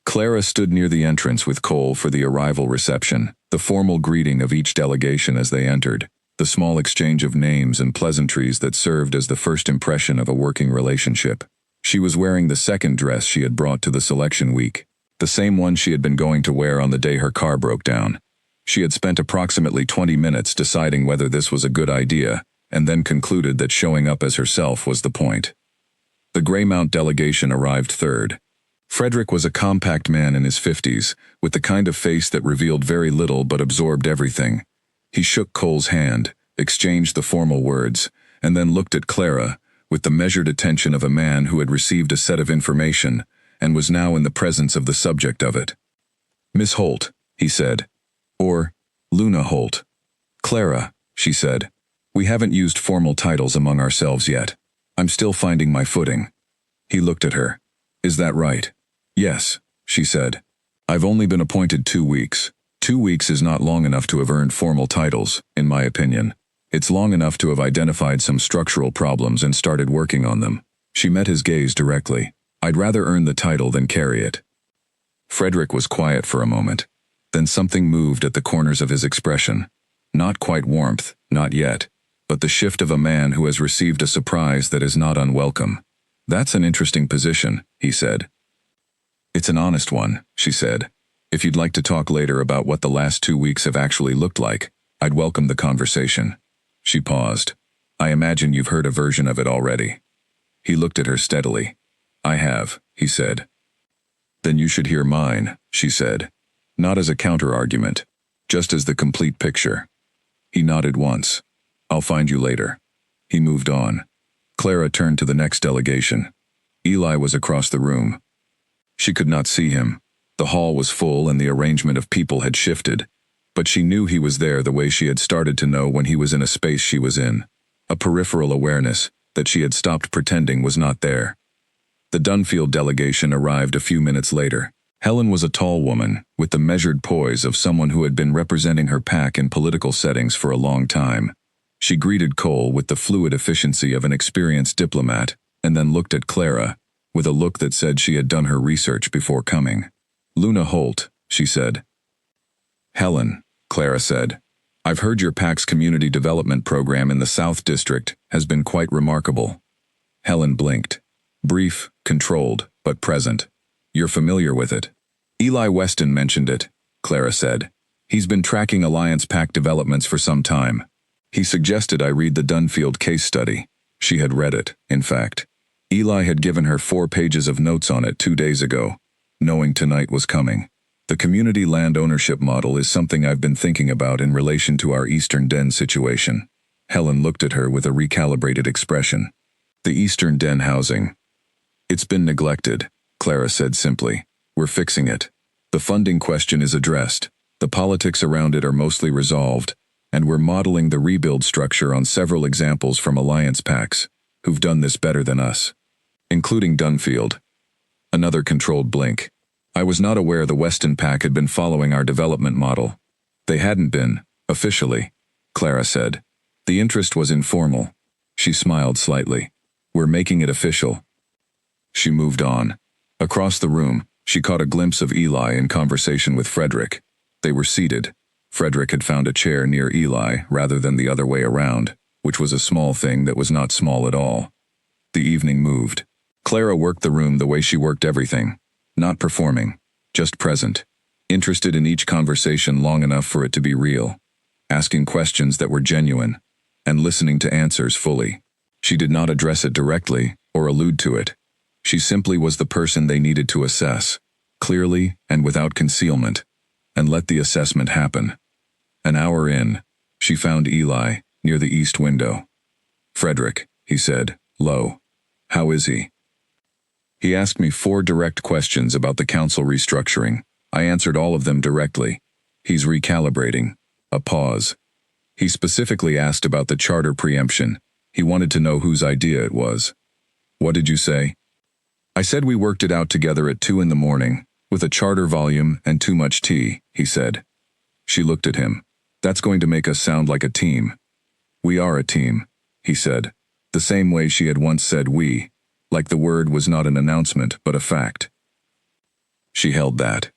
Speaker 1: Clara stood near the entrance with Cole for the arrival reception, the formal greeting of each delegation as they entered, the small exchange of names and pleasantries that served as the first impression of a working relationship. She was wearing the second dress she had brought to the selection week, the same one she had been going to wear on the day her car broke down. She had spent approximately 20 minutes deciding whether this was a good idea, and then concluded that showing up as herself was the point. The Greymount delegation arrived third. Frederick was a compact man in his 50s, with the kind of face that revealed very little but absorbed everything. He shook Cole's hand, exchanged the formal words, and then looked at Clara, with the measured attention of a man who had received a set of information and was now in the presence of the subject of it. Miss Holt, he said. Or, Luna Holt. Clara, she said. We haven't used formal titles among ourselves yet. I'm still finding my footing. He looked at her. Is that right? Yes, she said. I've only been appointed 2 weeks. 2 weeks is not long enough to have earned formal titles, in my opinion. It's long enough to have identified some structural problems and started working on them. She met his gaze directly. I'd rather earn the title than carry it. Frederick was quiet for a moment. Then something moved at the corners of his expression. Not quite warmth, not yet, but the shift of a man who has received a surprise that is not unwelcome. That's an interesting position, he said. It's an honest one, she said. If you'd like to talk later about what the last 2 weeks have actually looked like, I'd welcome the conversation. She paused. I imagine you've heard a version of it already. He looked at her steadily. I have, he said. Then you should hear mine, she said. Not as a counter-argument, just as the complete picture. He nodded once. I'll find you later. He moved on. Clara turned to the next delegation. Eli was across the room. She could not see him. The hall was full and the arrangement of people had shifted, but she knew he was there the way she had started to know when he was in a space she was in, a peripheral awareness that she had stopped pretending was not there. The Dunfield delegation arrived a few minutes later. Helen was a tall woman, with the measured poise of someone who had been representing her pack in political settings for a long time. She greeted Cole with the fluid efficiency of an experienced diplomat, and then looked at Clara, with a look that said she had done her research before coming. Luna Holt, she said. Helen, Clara said. I've heard your pack's community development program in the South District has been quite remarkable. Helen blinked. Brief, controlled, but present. You're familiar with it. Eli Weston mentioned it, Clara said. He's been tracking Alliance Pack developments for some time. He suggested I read the Dunfield case study. She had read it, in fact. Eli had given her 4 pages of notes on it 2 days ago, knowing tonight was coming. The community land ownership model is something I've been thinking about in relation to our Eastern Den situation. Helen looked at her with a recalibrated expression. The Eastern Den housing. It's been neglected, Clara said simply. We're fixing it. The funding question is addressed. The politics around it are mostly resolved, and we're modeling the rebuild structure on several examples from Alliance packs, who've done this better than us, including Dunfield. Another controlled blink. I was not aware the Weston pack had been following our development model. They hadn't been, officially, Clara said. The interest was informal. She smiled slightly. We're making it official. She moved on. Across the room, she caught a glimpse of Eli in conversation with Frederick. They were seated. Frederick had found a chair near Eli rather than the other way around, which was a small thing that was not small at all. The evening moved. Clara worked the room the way she worked everything. Not performing, just present. Interested in each conversation long enough for it to be real. Asking questions that were genuine, and listening to answers fully. She did not address it directly or allude to it. She simply was the person they needed to assess, clearly and without concealment, and let the assessment happen. An hour in, she found Eli near the east window. "Frederick," he said, low. "How is he?" He asked me 4 direct questions about the council restructuring. I answered all of them directly. He's recalibrating. A pause. He specifically asked about the charter preemption. He wanted to know whose idea it was. "What did you say?" "I said we worked it out together at 2 in the morning, with a charter volume and too much tea," he said. She looked at him. "That's going to make us sound like a team." "We are a team," he said, the same way she had once said we, like the word was not an announcement but a fact. She held that.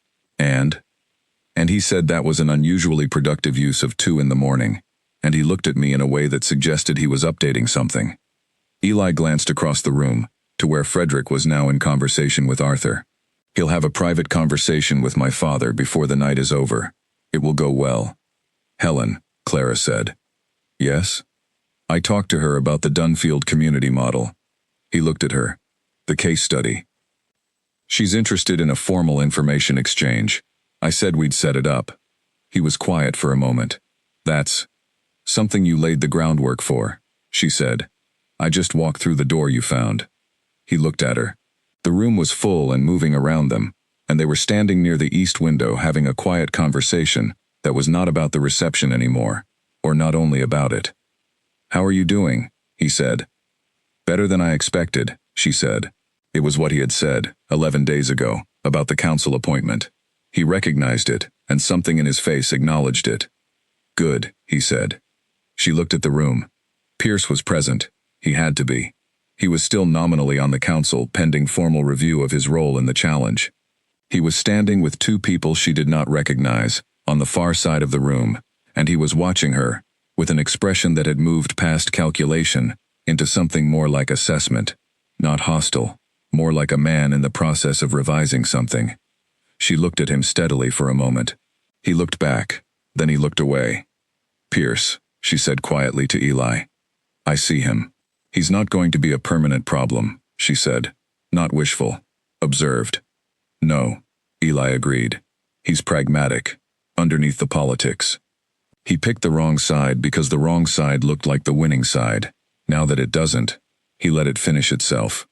Speaker 1: And he said that was an unusually productive use of 2 in the morning, and he looked at me in a way that suggested he was updating something. Eli glanced across the room, to where Frederick was now in conversation with Arthur. "He'll have a private conversation with my father before the night is over. It will go well." "Helen," Clara said. "Yes?" "I talked to her about the Dunfield community model." He looked at her. "The case study." "She's interested in a formal information exchange. I said we'd set it up." He was quiet for a moment. "That's something you laid the groundwork for," she said. "I just walked through the door you found." He looked at her. The room was full and moving around them, and they were standing near the east window having a quiet conversation that was not about the reception anymore, or not only about it. "How are you doing?" he said. "Better than I expected," she said. It was what he had said, 11 days ago, about the council appointment. He recognized it, and something in his face acknowledged it. "Good," he said. She looked at the room. Pierce was present. He had to be. He was still nominally on the council pending formal review of his role in the challenge. He was standing with 2 people she did not recognize, on the far side of the room, and he was watching her, with an expression that had moved past calculation into something more like assessment. Not hostile, more like a man in the process of revising something. She looked at him steadily for a moment. He looked back, then he looked away. "Pierce," she said quietly to Eli. "I see him. He's not going to be a permanent problem," she said. "Not wishful. Observed." "No," Eli agreed. "He's pragmatic, underneath the politics. He picked the wrong side because the wrong side looked like the winning side. Now that it doesn't, he let it finish itself."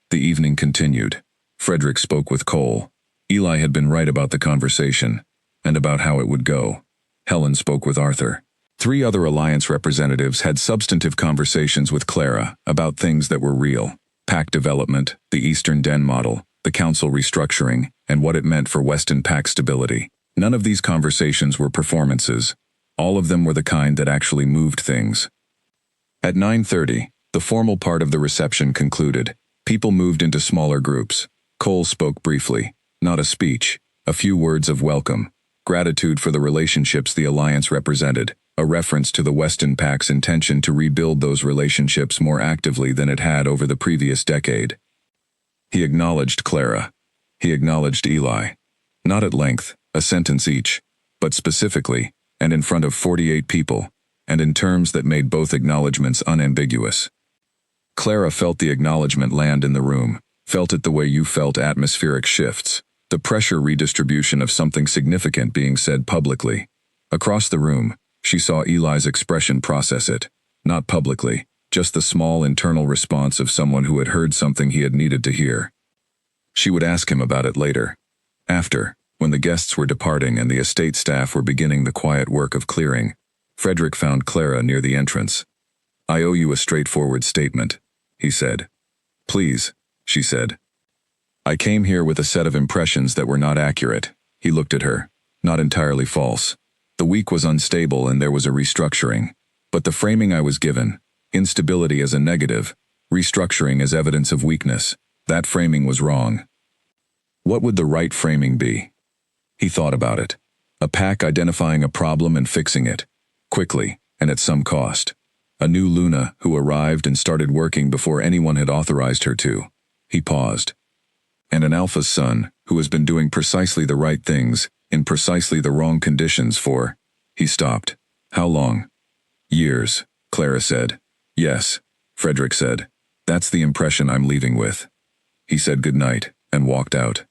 Speaker 1: The evening continued. Frederick spoke with Cole. Eli had been right about the conversation, and about how it would go. Helen spoke with Arthur. 3 other alliance representatives had substantive conversations with Clara about things that were real. PAC development, the Eastern Den model, the council restructuring, and what it meant for Weston PAC stability. None of these conversations were performances. All of them were the kind that actually moved things. At 9:30, the formal part of the reception concluded. People moved into smaller groups. Cole spoke briefly. Not a speech, a few words of welcome, gratitude for the relationships the alliance represented, a reference to the Weston PAC's intention to rebuild those relationships more actively than it had over the previous decade. He acknowledged Clara. He acknowledged Eli. Not at length, a sentence each, but specifically, and in front of 48 people, and in terms that made both acknowledgments unambiguous. Clara felt the acknowledgement land in the room, felt it the way you felt atmospheric shifts, the pressure redistribution of something significant being said publicly. Across the room, she saw Eli's expression process it, not publicly, just the small internal response of someone who had heard something he had needed to hear. She would ask him about it later. After, when the guests were departing and the estate staff were beginning the quiet work of clearing, Frederick found Clara near the entrance. "I owe you a straightforward statement," he said. "Please," she said. "I came here with a set of impressions that were not accurate." He looked at her. "Not entirely false. The week was unstable and there was a restructuring. But the framing I was given, instability as a negative, restructuring as evidence of weakness. That framing was wrong. What would the right framing be? He thought about it. A pack identifying a problem and fixing it, quickly and at some cost. A new Luna who arrived and started working before anyone had authorized her to. He paused. And an Alpha's son who has been doing precisely the right things in precisely the wrong conditions for... He stopped. How long? Years, Clara said. Yes, Frederick said. That's the impression I'm leaving with. He said goodnight and walked out.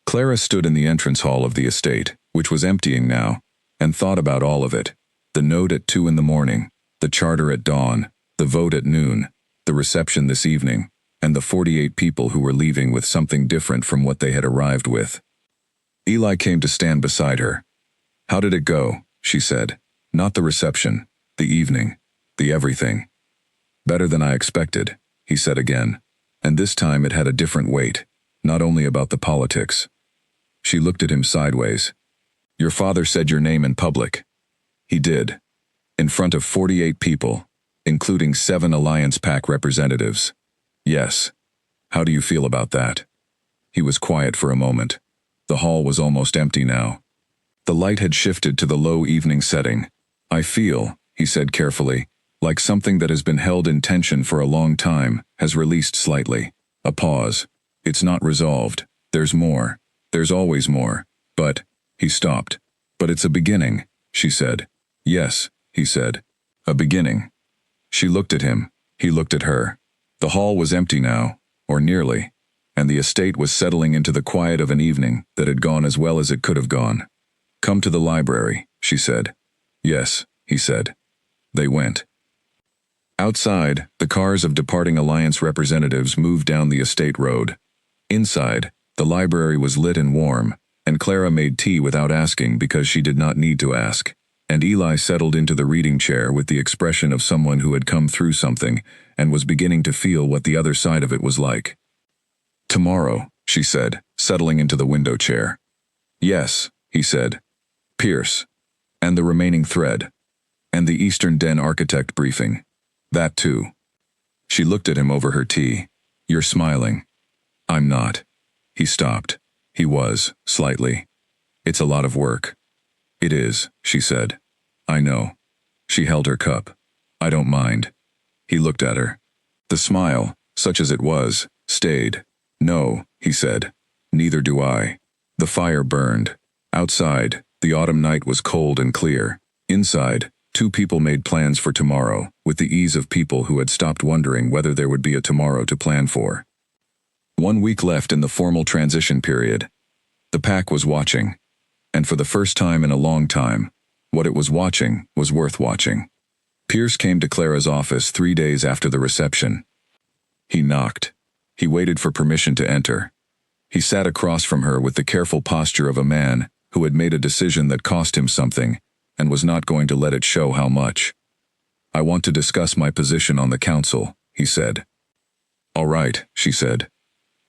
Speaker 1: Clara stood in the entrance hall of the estate, which was emptying now, and thought about all of it. The note at 2 a.m, the charter at dawn, the vote at noon, the reception this evening, and the 48 people who were leaving with something different from what they had arrived with. Eli came to stand beside her. How did it go? She said. Not the reception, the evening, the everything. Better than I expected, he said again, and this time it had a different weight, not only about the politics. She looked at him sideways. Your father said your name in public. He did. In front of 48 people, including 7 Alliance Pack representatives. Yes. How do you feel about that? He was quiet for a moment. The hall was almost empty now. The light had shifted to the low evening setting. I feel, he said carefully, like something that has been held in tension for a long time has released slightly. A pause. It's not resolved. There's more. There's always more. But, he stopped. But it's a beginning, she said. Yes, he said. A beginning. She looked at him. He looked at her. The hall was empty now, or nearly, and the estate was settling into the quiet of an evening that had gone as well as it could have gone. Come to the library, she said. Yes, he said. They went. Outside, the cars of departing Alliance representatives moved down the estate road. Inside, the library was lit and warm, and Clara made tea without asking because she did not need to ask, and Eli settled into the reading chair with the expression of someone who had come through something and was beginning to feel what the other side of it was like. Tomorrow, she said, settling into the window chair. Yes, he said. Pierce. And the remaining thread. And the Eastern Den architect briefing. That too. She looked at him over her tea. You're smiling. I'm not. He stopped. He was, slightly. It's a lot of work. It is, she said. I know. She held her cup. I don't mind. He looked at her. The smile, such as it was, stayed. No, he said. Neither do I. The fire burned. Outside, the autumn night was cold and clear. Inside, 2 people made plans for tomorrow, with the ease of people who had stopped wondering whether there would be a tomorrow to plan for. 1 week left in the formal transition period. The pack was watching. And for the first time in a long time, what it was watching was worth watching. Pierce came to Clara's office 3 days after the reception. He knocked. He waited for permission to enter. He sat across from her with the careful posture of a man who had made a decision that cost him something and was not going to let it show how much. I want to discuss my position on the council, he said. All right, she said.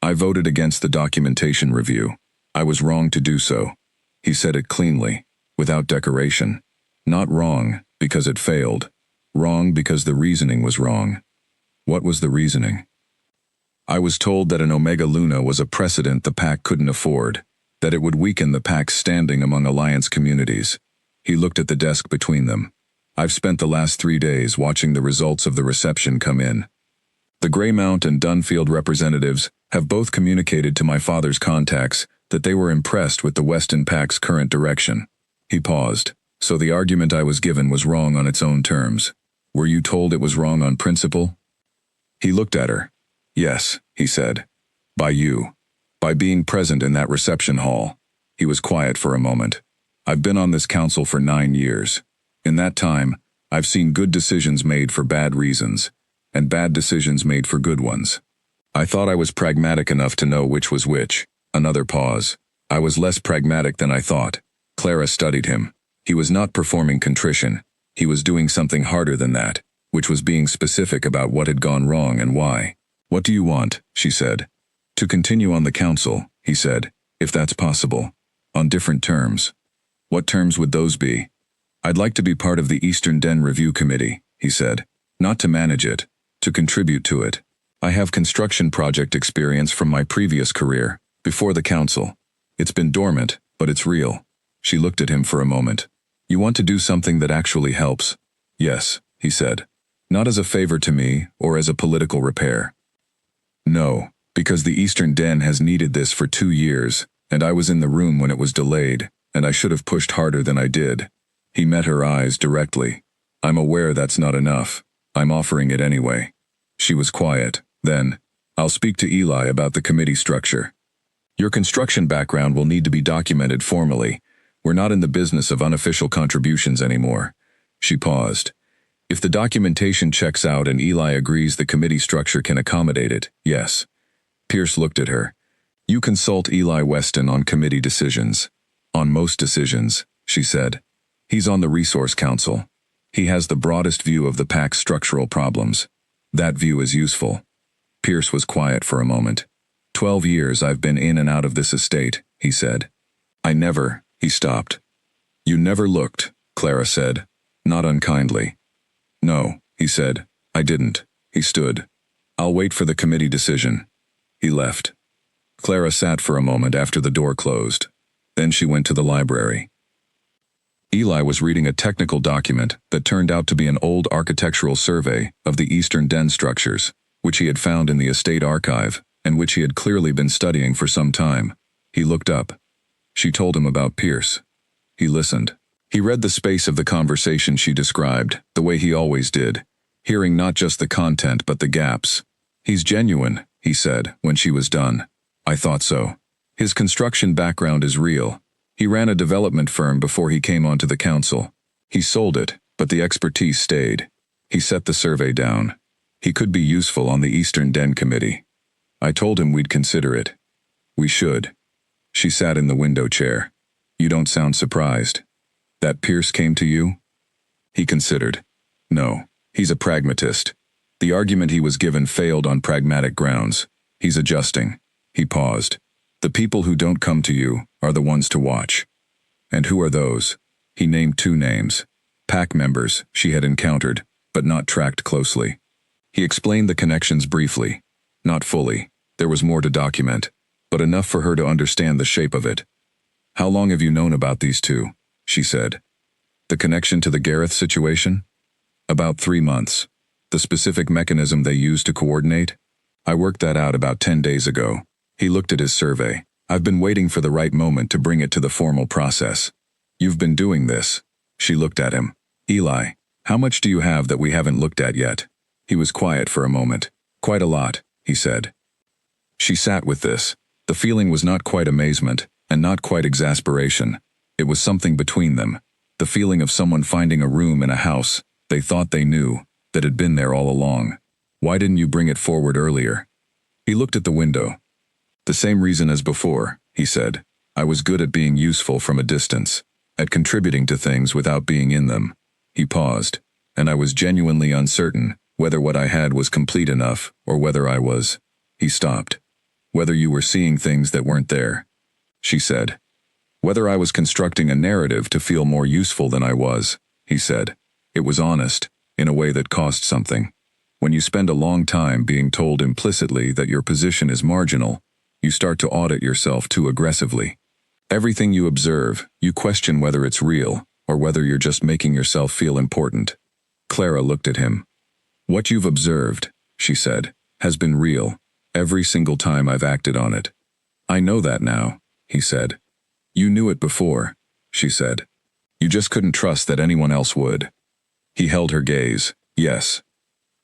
Speaker 1: I voted against the documentation review. I was wrong to do so. He said it cleanly, without decoration. Not wrong because it failed. Wrong because the reasoning was wrong. What was the reasoning? I was told that an Omega Luna was a precedent the pack couldn't afford, that it would weaken the pack's standing among Alliance communities. He looked at the desk between them. I've spent the last 3 days watching the results of the reception come in. The Greymount and Dunfield representatives have both communicated to my father's contacts that they were impressed with the Weston Pack's current direction. He paused. So the argument I was given was wrong on its own terms. Were you told it was wrong on principle? He looked at her. Yes, he said. By you. By being present in that reception hall. He was quiet for a moment. I've been on this council for 9 years. In that time, I've seen good decisions made for bad reasons, and bad decisions made for good ones. I thought I was pragmatic enough to know which was which. Another pause. I was less pragmatic than I thought. Clara studied him. He was not performing contrition. He was doing something harder than that, which was being specific about what had gone wrong and why. What do you want? She said. To continue on the council, he said, if that's possible. On different terms. What terms would those be? I'd like to be part of the Eastern Den Review Committee, he said. Not to manage it, to contribute to it. I have construction project experience from my previous career, before the council. It's been dormant, but it's real. She looked at him for a moment. You want to do something that actually helps? Yes, he said. Not as a favor to me, or as a political repair. No, because the Eastern Den has needed this for 2 years, and I was in the room when it was delayed, and I should have pushed harder than I did. He met her eyes directly. I'm aware that's not enough. I'm offering it anyway. She was quiet. Then, I'll speak to Eli about the committee structure. Your construction background will need to be documented formally. We're not in the business of unofficial contributions anymore. She paused. If the documentation checks out and Eli agrees the committee structure can accommodate it, yes. Pierce looked at her. You consult Eli Weston on committee decisions. On most decisions, she said. He's on the Resource Council. He has the broadest view of the PAC's structural problems. That view is useful. Pierce was quiet for a moment. 12 years I've been in and out of this estate, he said. He stopped. You never looked, Clara said, not unkindly. No, he said, I didn't. He stood. I'll wait for the committee decision. He left. Clara sat for a moment after the door closed. Then she went to the library. Eli was reading a technical document that turned out to be an old architectural survey of the Eastern Den structures, which he had found in the estate archive, and which he had clearly been studying for some time. He looked up. She told him about Pierce. He listened. He read the space of the conversation she described, the way he always did, hearing not just the content but the gaps. He's genuine, he said, when she was done. I thought so. His construction background is real. He ran a development firm before he came onto the council. He sold it, but the expertise stayed. He set the survey down. He could be useful on the Eastern Den Committee. I told him we'd consider it. We should. She sat in the window chair. You don't sound surprised. That Pierce came to you? He considered. No, he's a pragmatist. The argument he was given failed on pragmatic grounds. He's adjusting. He paused. The people who don't come to you are the ones to watch. And who are those? He named 2 names. PAC members she had encountered, but not tracked closely. He explained the connections briefly. Not fully. There was more to document, but enough for her to understand the shape of it. How long have you known about these 2? She said. The connection to the Gareth situation? About 3 months. The specific mechanism they use to coordinate? I worked that out about 10 days ago. He looked at his survey. I've been waiting for the right moment to bring it to the formal process. You've been doing this. She looked at him. Eli, how much do you have that we haven't looked at yet? He was quiet for a moment. Quite a lot, he said. She sat with this. The feeling was not quite amazement, and not quite exasperation. It was something between them. The feeling of someone finding a room in a house they thought they knew, that had been there all along. Why didn't you bring it forward earlier? He looked at the window. The same reason as before, he said. I was good at being useful from a distance, at contributing to things without being in them. He paused, and I was genuinely uncertain whether what I had was complete enough or whether I was. He stopped. Whether you were seeing things that weren't there. She said. Whether I was constructing a narrative to feel more useful than I was, he said. It was honest, in a way that cost something. When you spend a long time being told implicitly that your position is marginal, you start to audit yourself too aggressively. Everything you observe, you question whether it's real, or whether you're just making yourself feel important. Clara looked at him. What you've observed, she said, has been real, every single time I've acted on it. I know that now, he said. You knew it before, she said. You just couldn't trust that anyone else would. He held her gaze. Yes.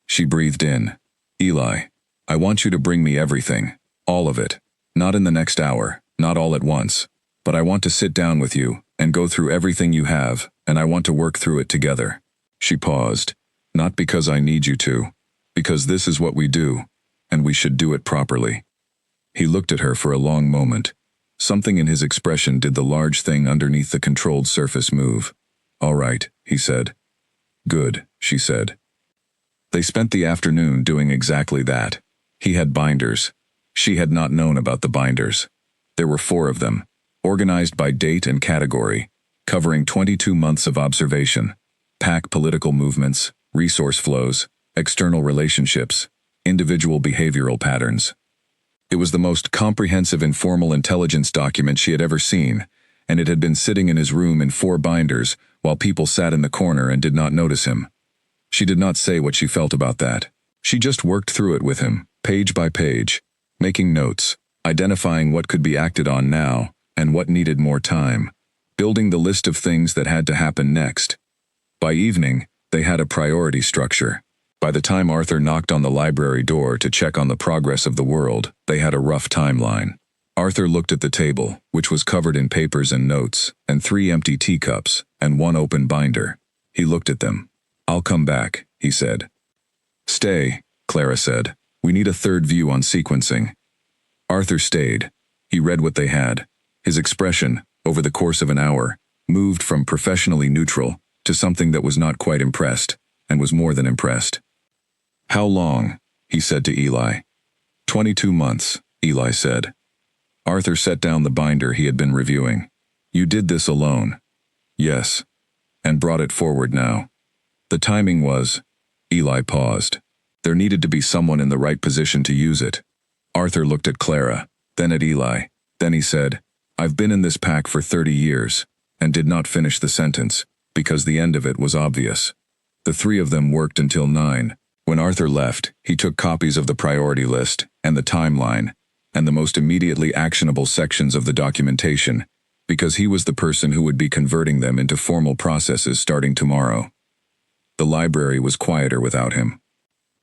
Speaker 1: She breathed in. Eli, I want you to bring me everything, all of it. Not in the next hour, not all at once. But I want to sit down with you and go through everything you have, and I want to work through it together. She paused. Not because I need you to, because this is what we do, and we should do it properly. He looked at her for a long moment. Something in his expression did the large thing underneath the controlled surface move. All right, he said. Good, she said. They spent the afternoon doing exactly that. He had binders. She had not known about the binders. There were 4 of them, organized by date and category, covering 22 months of observation, PAC political movements, resource flows, external relationships, individual behavioral patterns. It was the most comprehensive informal intelligence document she had ever seen, and it had been sitting in his room in 4 binders while people sat in the corner and did not notice him. She did not say what she felt about that. She just worked through it with him, page by page, making notes, identifying what could be acted on now and what needed more time, building the list of things that had to happen next. By evening, they had a priority structure. By the time Arthur knocked on the library door to check on the progress of the world, they had a rough timeline. Arthur looked at the table, which was covered in papers and notes, and 3 empty teacups, and 1 open binder. He looked at them. "I'll come back," he said. "Stay," Clara said. "We need a 3rd view on sequencing." Arthur stayed. He read what they had. His expression, over the course of an hour, moved from professionally neutral to something that was not quite impressed, and was more than impressed. "How long?" he said to Eli. 22 months, Eli said. Arthur set down the binder he had been reviewing. "You did this alone?" "Yes." "And brought it forward now?" "The timing was—" Eli paused. There needed to be someone in the right position to use it. Arthur looked at Clara, then at Eli. Then he said, "I've been in this pack for 30 years, and did not finish the sentence, because the end of it was obvious. The 3 of them worked until 9. When Arthur left, he took copies of the priority list, and the timeline, and the most immediately actionable sections of the documentation, because he was the person who would be converting them into formal processes starting tomorrow." The library was quieter without him.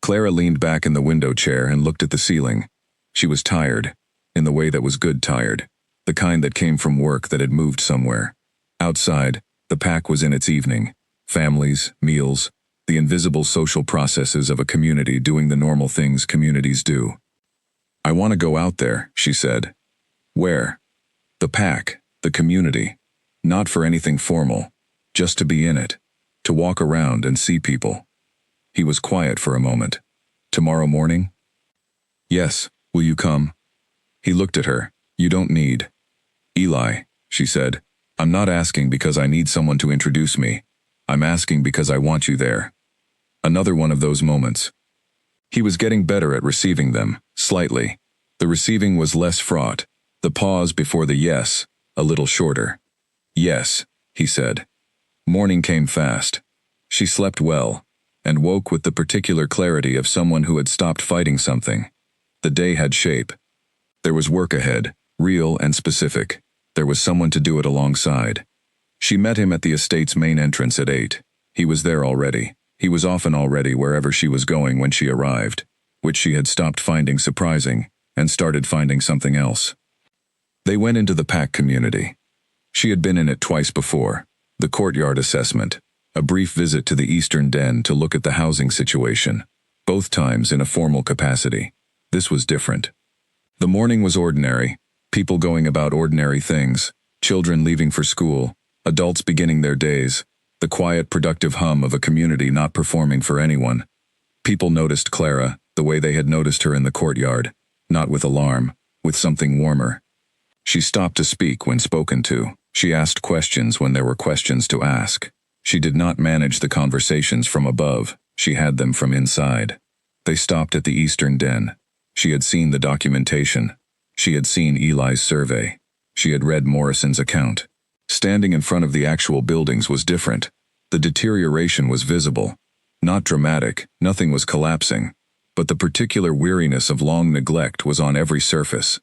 Speaker 1: Clara leaned back in the window chair and looked at the ceiling. She was tired, in the way that was good tired, the kind that came from work that had moved somewhere. Outside, the pack was in its evening. Families, meals, the invisible social processes of a community doing the normal things communities do. "I want to go out there," she said. "Where?" "The pack, the community. Not for anything formal, just to be in it, to walk around and see people." He was quiet for a moment. "Tomorrow morning?" "Yes, will you come?" He looked at her. "You don't need." "Eli," she said, "I'm not asking because I need someone to introduce me. I'm asking because I want you there." Another one of those moments. He was getting better at receiving them, slightly. The receiving was less fraught, the pause before the yes, a little shorter. "Yes," he said. Morning came fast. She slept well, and woke with the particular clarity of someone who had stopped fighting something. The day had shape. There was work ahead, real and specific. There was someone to do it alongside. She met him at the estate's main entrance at 8. He was there already. He was often already wherever she was going when she arrived, which she had stopped finding surprising, and started finding something else. They went into the pack community. She had been in it twice before. The courtyard assessment, a brief visit to the Eastern Den to look at the housing situation, both times in a formal capacity. This was different. The morning was ordinary, people going about ordinary things, children leaving for school, adults beginning their days, the quiet, productive hum of a community not performing for anyone. People noticed Clara, the way they had noticed her in the courtyard, not with alarm, with something warmer. She stopped to speak when spoken to. She asked questions when there were questions to ask. She did not manage the conversations from above, she had them from inside. They stopped at the Eastern Den. She had seen the documentation. She had seen Eli's survey. She had read Morrison's account. Standing in front of the actual buildings was different. The deterioration was visible. Not dramatic, nothing was collapsing. But the particular weariness of long neglect was on every surface.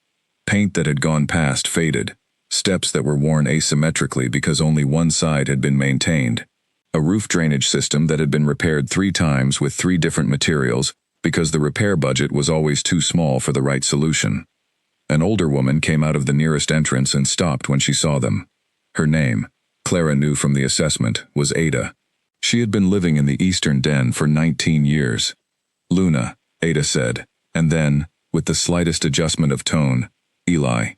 Speaker 1: Paint that had gone past faded. Steps that were worn asymmetrically because only one side had been maintained. A roof drainage system that had been repaired 3 times with 3 different materials because the repair budget was always too small for the right solution. An older woman came out of the nearest entrance and stopped when she saw them. Her name, Clara knew from the assessment, was Ada. She had been living in the Eastern Den for 19 years. "Luna," Ada said, and then, with the slightest adjustment of tone, "Eli."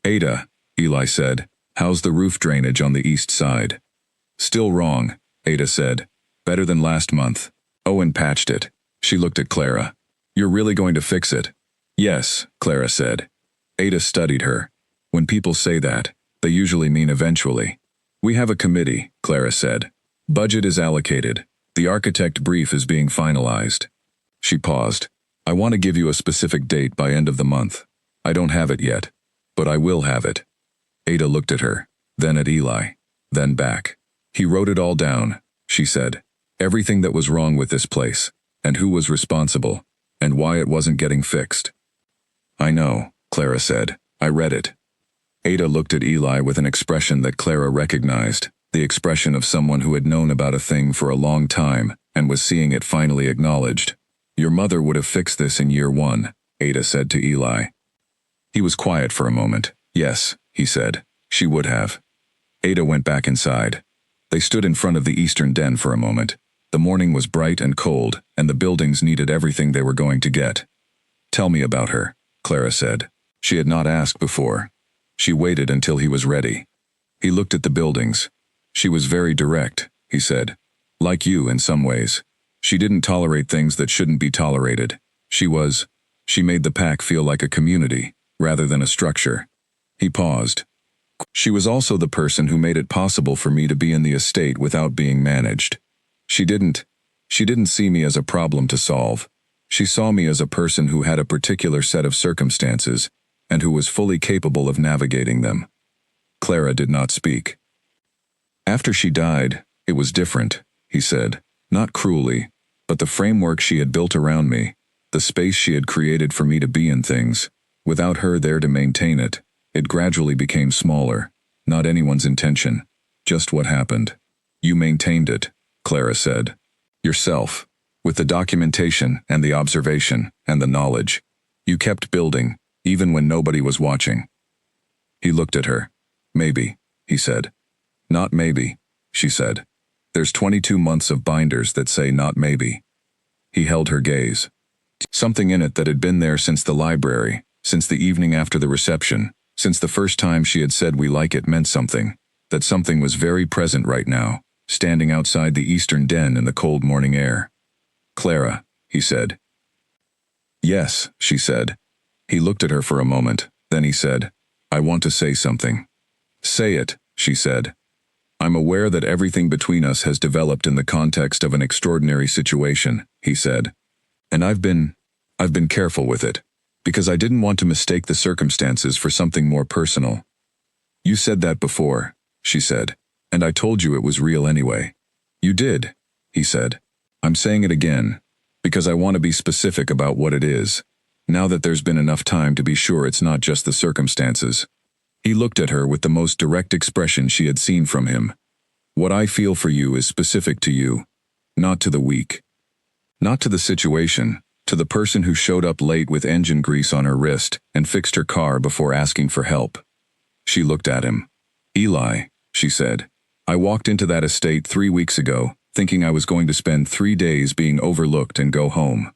Speaker 1: "Ada," Eli said, "how's the roof drainage on the east side?" "Still wrong," Ada said. "Better than last month. Owen patched it." She looked at Clara. "You're really going to fix it?" "Yes," Clara said. Ada studied her. When people say that, they usually mean eventually. "We have a committee," Clara said. "Budget is allocated. The architect brief is being finalized. She paused. I want to give you a specific date by end of the month. I don't have it yet, but I will have it. Ada looked at her, then at Eli, then back. He wrote it all down, she said. Everything that was wrong with this place, and who was responsible, and why it wasn't getting fixed. I know, Clara said. I read it. Ada looked at Eli with an expression that Clara recognized, the expression of someone who had known about a thing for a long time and was seeing it finally acknowledged. Your mother would have fixed this in year 1, Ada said to Eli. He was quiet for a moment. Yes, he said. She would have. Ada went back inside. They stood in front of the eastern den for a moment. The morning was bright and cold, and the buildings needed everything they were going to get. Tell me about her, Clara said. She had not asked before. She waited until he was ready. He looked at the buildings. She was very direct, he said. Like you in some ways. She didn't tolerate things that shouldn't be tolerated. She made the pack feel like a community, rather than a structure. He paused. She was also the person who made it possible for me to be in the estate without being managed. She didn't see me as a problem to solve. She saw me as a person who had a particular set of circumstances, and who was fully capable of navigating them. Clara did not speak. After she died, it was different, he said. Not cruelly, but the framework she had built around me, the space she had created for me to be in things, without her there to maintain it, it gradually became smaller. Not anyone's intention, just what happened. You maintained it, Clara said. Yourself, with the documentation and the observation and the knowledge. You kept building, even when nobody was watching. He looked at her. Maybe, he said. Not maybe, she said. There's 22 months of binders that say not maybe. He held her gaze. Something in it that had been there since the library, since the evening after the reception, since the first time she had said we like it meant something, that something was very present right now, standing outside the eastern den in the cold morning air. Clara, he said. Yes, she said. He looked at her for a moment, then he said, I want to say something. Say it, she said. I'm aware that everything between us has developed in the context of an extraordinary situation, he said. And I've been careful with it, because I didn't want to mistake the circumstances for something more personal. You said that before, she said, and I told you it was real anyway. You did, he said. I'm saying it again, because I want to be specific about what it is, now that there's been enough time to be sure it's not just the circumstances. He looked at her with the most direct expression she had seen from him. What I feel for you is specific to you, not to the weak. Not to the situation, to the person who showed up late with engine grease on her wrist and fixed her car before asking for help. She looked at him. Eli, she said, I walked into that estate 3 weeks ago, thinking I was going to spend 3 days being overlooked and go home.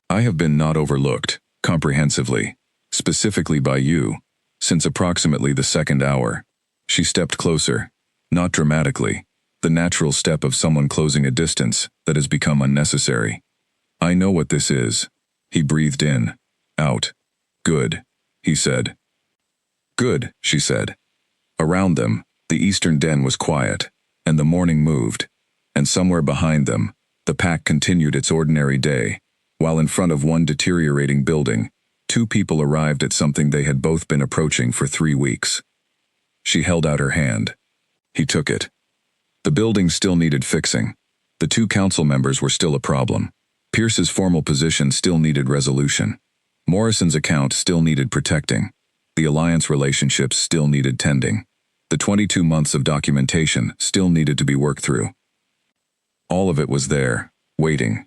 Speaker 1: I have been not overlooked, comprehensively, specifically by you, since approximately the second hour. She stepped closer, not dramatically, the natural step of someone closing a distance that has become unnecessary. I know what this is. He breathed in, out. Good, he said. Good, she said. Around them, the eastern den was quiet, and the morning moved, and somewhere behind them, the pack continued its ordinary day, while in front of one deteriorating building, 2 people arrived at something they had both been approaching for 3 weeks. She held out her hand. He took it. The building still needed fixing. The 2 council members were still a problem. Pierce's formal position still needed resolution. Morrison's account still needed protecting. The alliance relationships still needed tending. The 22 months of documentation still needed to be worked through. All of it was there, waiting.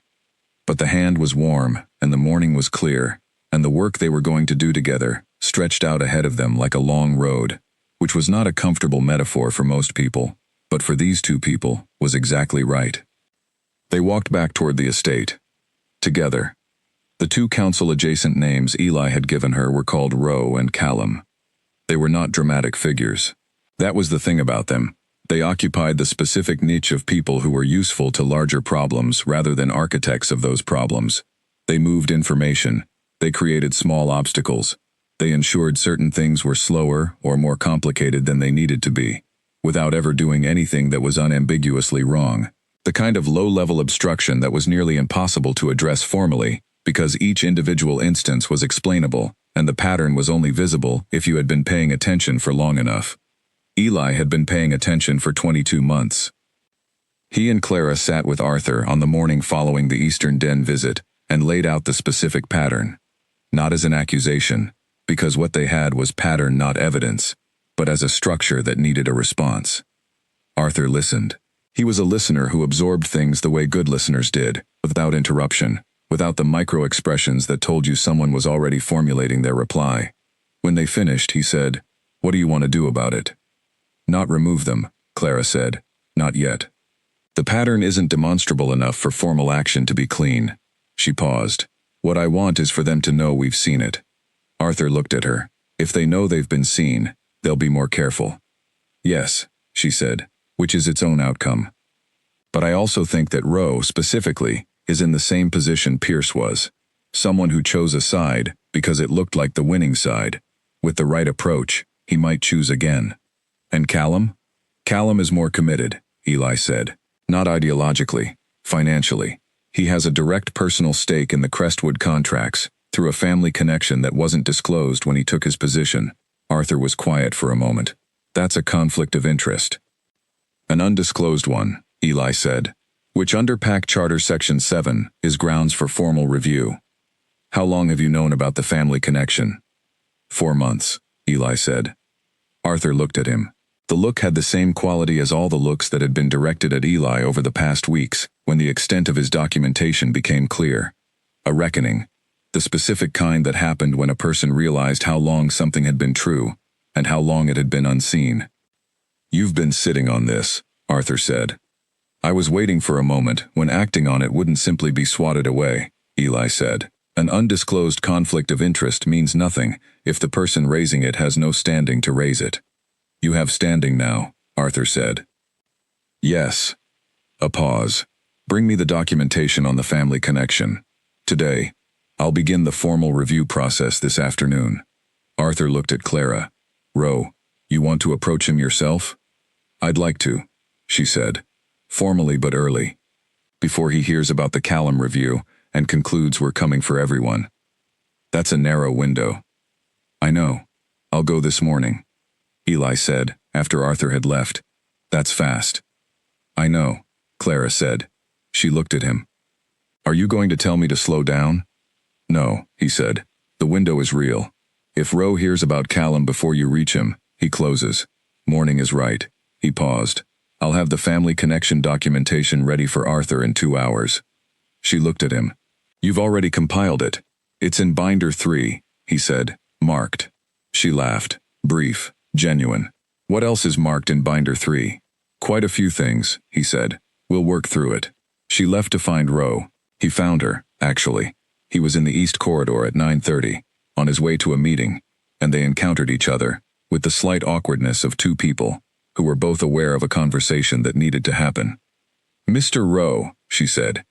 Speaker 1: But the hand was warm, and the morning was clear, and the work they were going to do together stretched out ahead of them like a long road, which was not a comfortable metaphor for most people, but for these 2 people was exactly right. They walked back toward the estate. Together. The 2 council-adjacent names Eli had given her were called Rowe and Callum. They were not dramatic figures. That was the thing about them. They occupied the specific niche of people who were useful to larger problems rather than architects of those problems. They moved information. They created small obstacles. They ensured certain things were slower or more complicated than they needed to be, without ever doing anything that was unambiguously wrong. The kind of low-level obstruction that was nearly impossible to address formally, because each individual instance was explainable, and the pattern was only visible if you had been paying attention for long enough. Eli had been paying attention for 22 months. He and Clara sat with Arthur on the morning following the Eastern Den visit and laid out the specific pattern. Not as an accusation, because what they had was pattern, not evidence, but as a structure that needed a response. Arthur listened. He was a listener who absorbed things the way good listeners did, without interruption, without the micro-expressions that told you someone was already formulating their reply. When they finished, he said, "What do you want to do about it?" "Not remove them," Clara said. "Not yet. The pattern isn't demonstrable enough for formal action to be clean." She paused. "What I want is for them to know we've seen it." Arthur looked at her. "If they know they've been seen, they'll be more careful." "Yes," she said, "which is its own outcome. But I also think that Roe, specifically, is in the same position Pierce was. Someone who chose a side because it looked like the winning side. With the right approach, he might choose again." "And Callum?" "Callum is more committed," Eli said. "Not ideologically, financially. He has a direct personal stake in the Crestwood contracts, through a family connection that wasn't disclosed when he took his position." Arthur was quiet for a moment. "That's a conflict of interest." "An undisclosed one," Eli said, "which under PAC Charter Section 7 is grounds for formal review." "How long have you known about the family connection?" 4 months, Eli said. Arthur looked at him. The look had the same quality as all the looks that had been directed at Eli over the past weeks, when the extent of his documentation became clear. A reckoning. The specific kind that happened when a person realized how long something had been true, and how long it had been unseen. "You've been sitting on this," Arthur said. "I was waiting for a moment when acting on it wouldn't simply be swatted away," Eli said. "An undisclosed conflict of interest means nothing if the person raising it has no standing to raise it." "You have standing now," Arthur said. "Yes." A pause. "Bring me the documentation on the family connection. Today. I'll begin the formal review process this afternoon." Arthur looked at Clara. "Ro, you want to approach him yourself?" "I'd like to," she said. "Formally but early. Before he hears about the Callum review and concludes we're coming for everyone." "That's a narrow window." "I know. I'll go this morning," Eli said, after Arthur had left. "That's fast." "I know," Clara said. She looked at him. "Are you going to tell me to slow down?" "No," he said. "The window is real. If Roe hears about Callum before you reach him, he closes. Morning is right." He paused. "I'll have the family connection documentation ready for Arthur in 2 hours." She looked at him. "You've already compiled it. It's in binder 3, he said, marked." She laughed. "Brief, genuine. What else is marked in binder 3? "Quite a few things," he said. "We'll work through it." She left to find Roe. He found her, actually. He was in the East Corridor at 9:30, on his way to a meeting, and they encountered each other, with the slight awkwardness of two people, who were both aware of a conversation that needed to happen. "Mr. Roe," she said.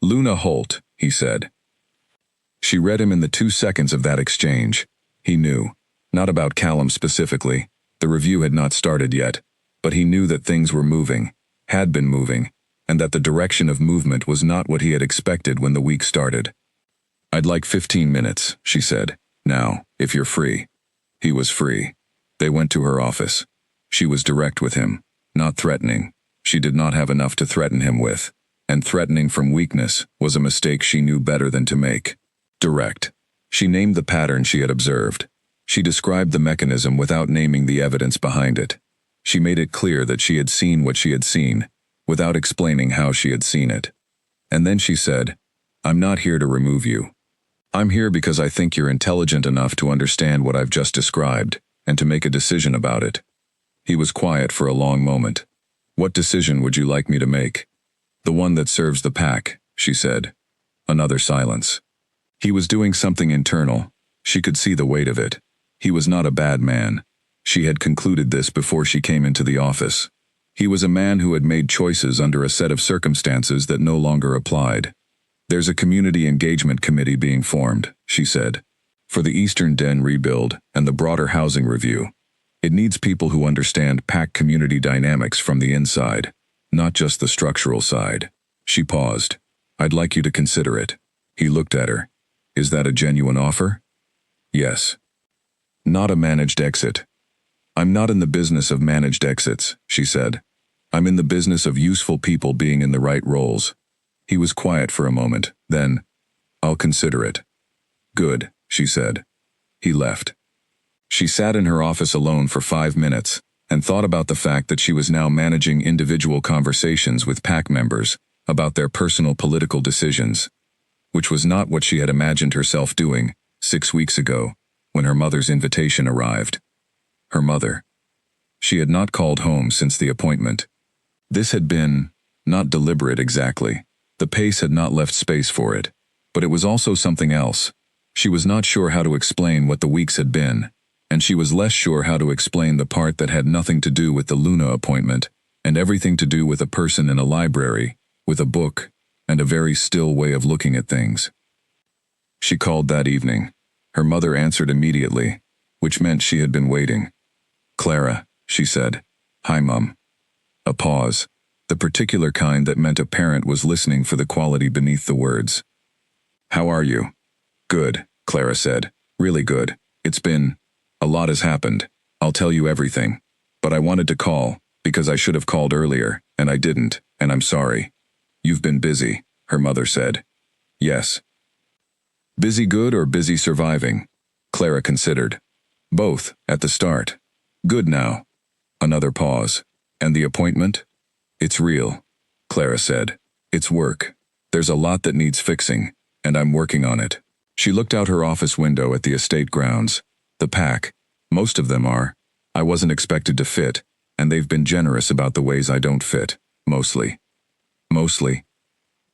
Speaker 1: "Luna Holt," he said. She read him in the 2 seconds of that exchange. He knew. Not about Callum specifically. The review had not started yet, but he knew that things were moving, had been moving, and that the direction of movement was not what he had expected when the week started. "I'd like 15 minutes, she said. "Now, if you're free." He was free. They went to her office. She was direct with him, not threatening. She did not have enough to threaten him with, and threatening from weakness was a mistake she knew better than to make. Direct. She named the pattern she had observed. She described the mechanism without naming the evidence behind it. She made it clear that she had seen what she had seen, without explaining how she had seen it. And then she said, "I'm not here to remove you. I'm here because I think you're intelligent enough to understand what I've just described, and to make a decision about it." He was quiet for a long moment. "What decision would you like me to make?" "The one that serves the pack," she said. Another silence. He was doing something internal. She could see the weight of it. He was not a bad man. She had concluded this before she came into the office. He was a man who had made choices under a set of circumstances that no longer applied. "There's a community engagement committee being formed," she said, "for the Eastern Den rebuild and the broader housing review. It needs people who understand PAC community dynamics from the inside, not just the structural side. She paused. I'd like you to consider it. He looked at her. Is that a genuine offer? Yes. Not a managed exit. I'm not in the business of managed exits, she said. I'm in the business of useful people being in the right roles. He was quiet for a moment, then, I'll consider it. Good, she said. He left. She sat in her office alone for 5 minutes and thought about the fact that she was now managing individual conversations with PAC members about their personal political decisions, which was not what she had imagined herself doing 6 weeks ago when her mother's invitation arrived. Her mother. She had not called home since the appointment. This had been, not deliberate exactly. The pace had not left space for it, but it was also something else. She was not sure how to explain what the weeks had been, and she was less sure how to explain the part that had nothing to do with the Luna appointment and everything to do with a person in a library, with a book, and a very still way of looking at things. She called that evening. Her mother answered immediately, which meant she had been waiting. Clara, she said. Hi, Mum. A pause, the particular kind that meant a parent was listening for the quality beneath the words. How are you? Good, Clara said. Really good. It's been... a lot has happened. I'll tell you everything. But I wanted to call, because I should have called earlier, and I didn't, and I'm sorry. You've been busy, her mother said. Yes. Busy good or busy surviving? Clara considered. Both, at the start. Good now. Another pause. And the appointment? It's real, Clara said. It's work. There's a lot that needs fixing, and I'm working on it. She looked out her office window at the estate grounds. The PAC. Most of them are. I wasn't expected to fit, and they've been generous about the ways I don't fit. Mostly. Mostly.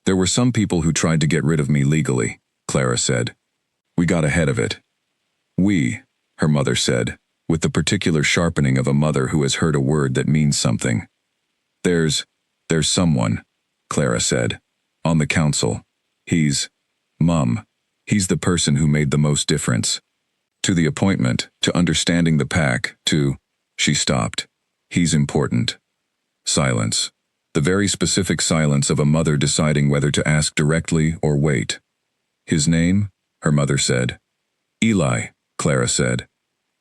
Speaker 1: There were some people who tried to get rid of me legally, Clara said. We got ahead of it. We, her mother said, with the particular sharpening of a mother who has heard a word that means something. There's someone, Clara said, on the council. Mum, he's the person who made the most difference. To the appointment, to understanding the PAC, she stopped. He's important. Silence. The very specific silence of a mother deciding whether to ask directly or wait. His name, her mother said. Eli, Clara said.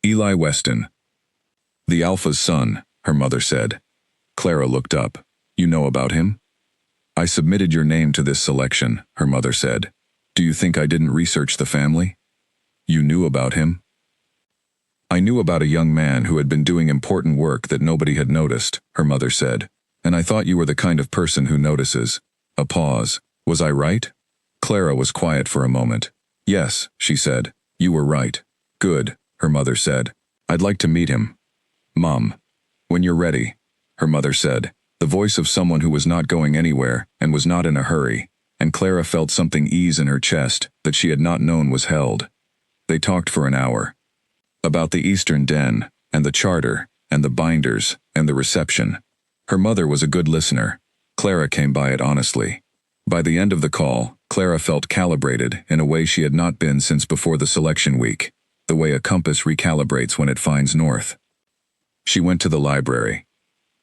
Speaker 1: Eli Weston. The Alpha's son, her mother said. Clara looked up. You know about him? I submitted your name to this selection, her mother said. Do you think I didn't research the family? You knew about him? I knew about a young man who had been doing important work that nobody had noticed, her mother said. And I thought you were the kind of person who notices. A pause. Was I right? Clara was quiet for a moment. Yes, she said. You were right. Good, her mother said. I'd like to meet him. Mom. When you're ready, her mother said. The voice of someone who was not going anywhere and was not in a hurry, and Clara felt something ease in her chest that she had not known was held. They talked for an hour. About the Eastern Den, and the charter, and the binders, and the reception. Her mother was a good listener. Clara came by it honestly. By the end of the call, Clara felt calibrated in a way she had not been since before the selection week, the way a compass recalibrates when it finds north. She went to the library.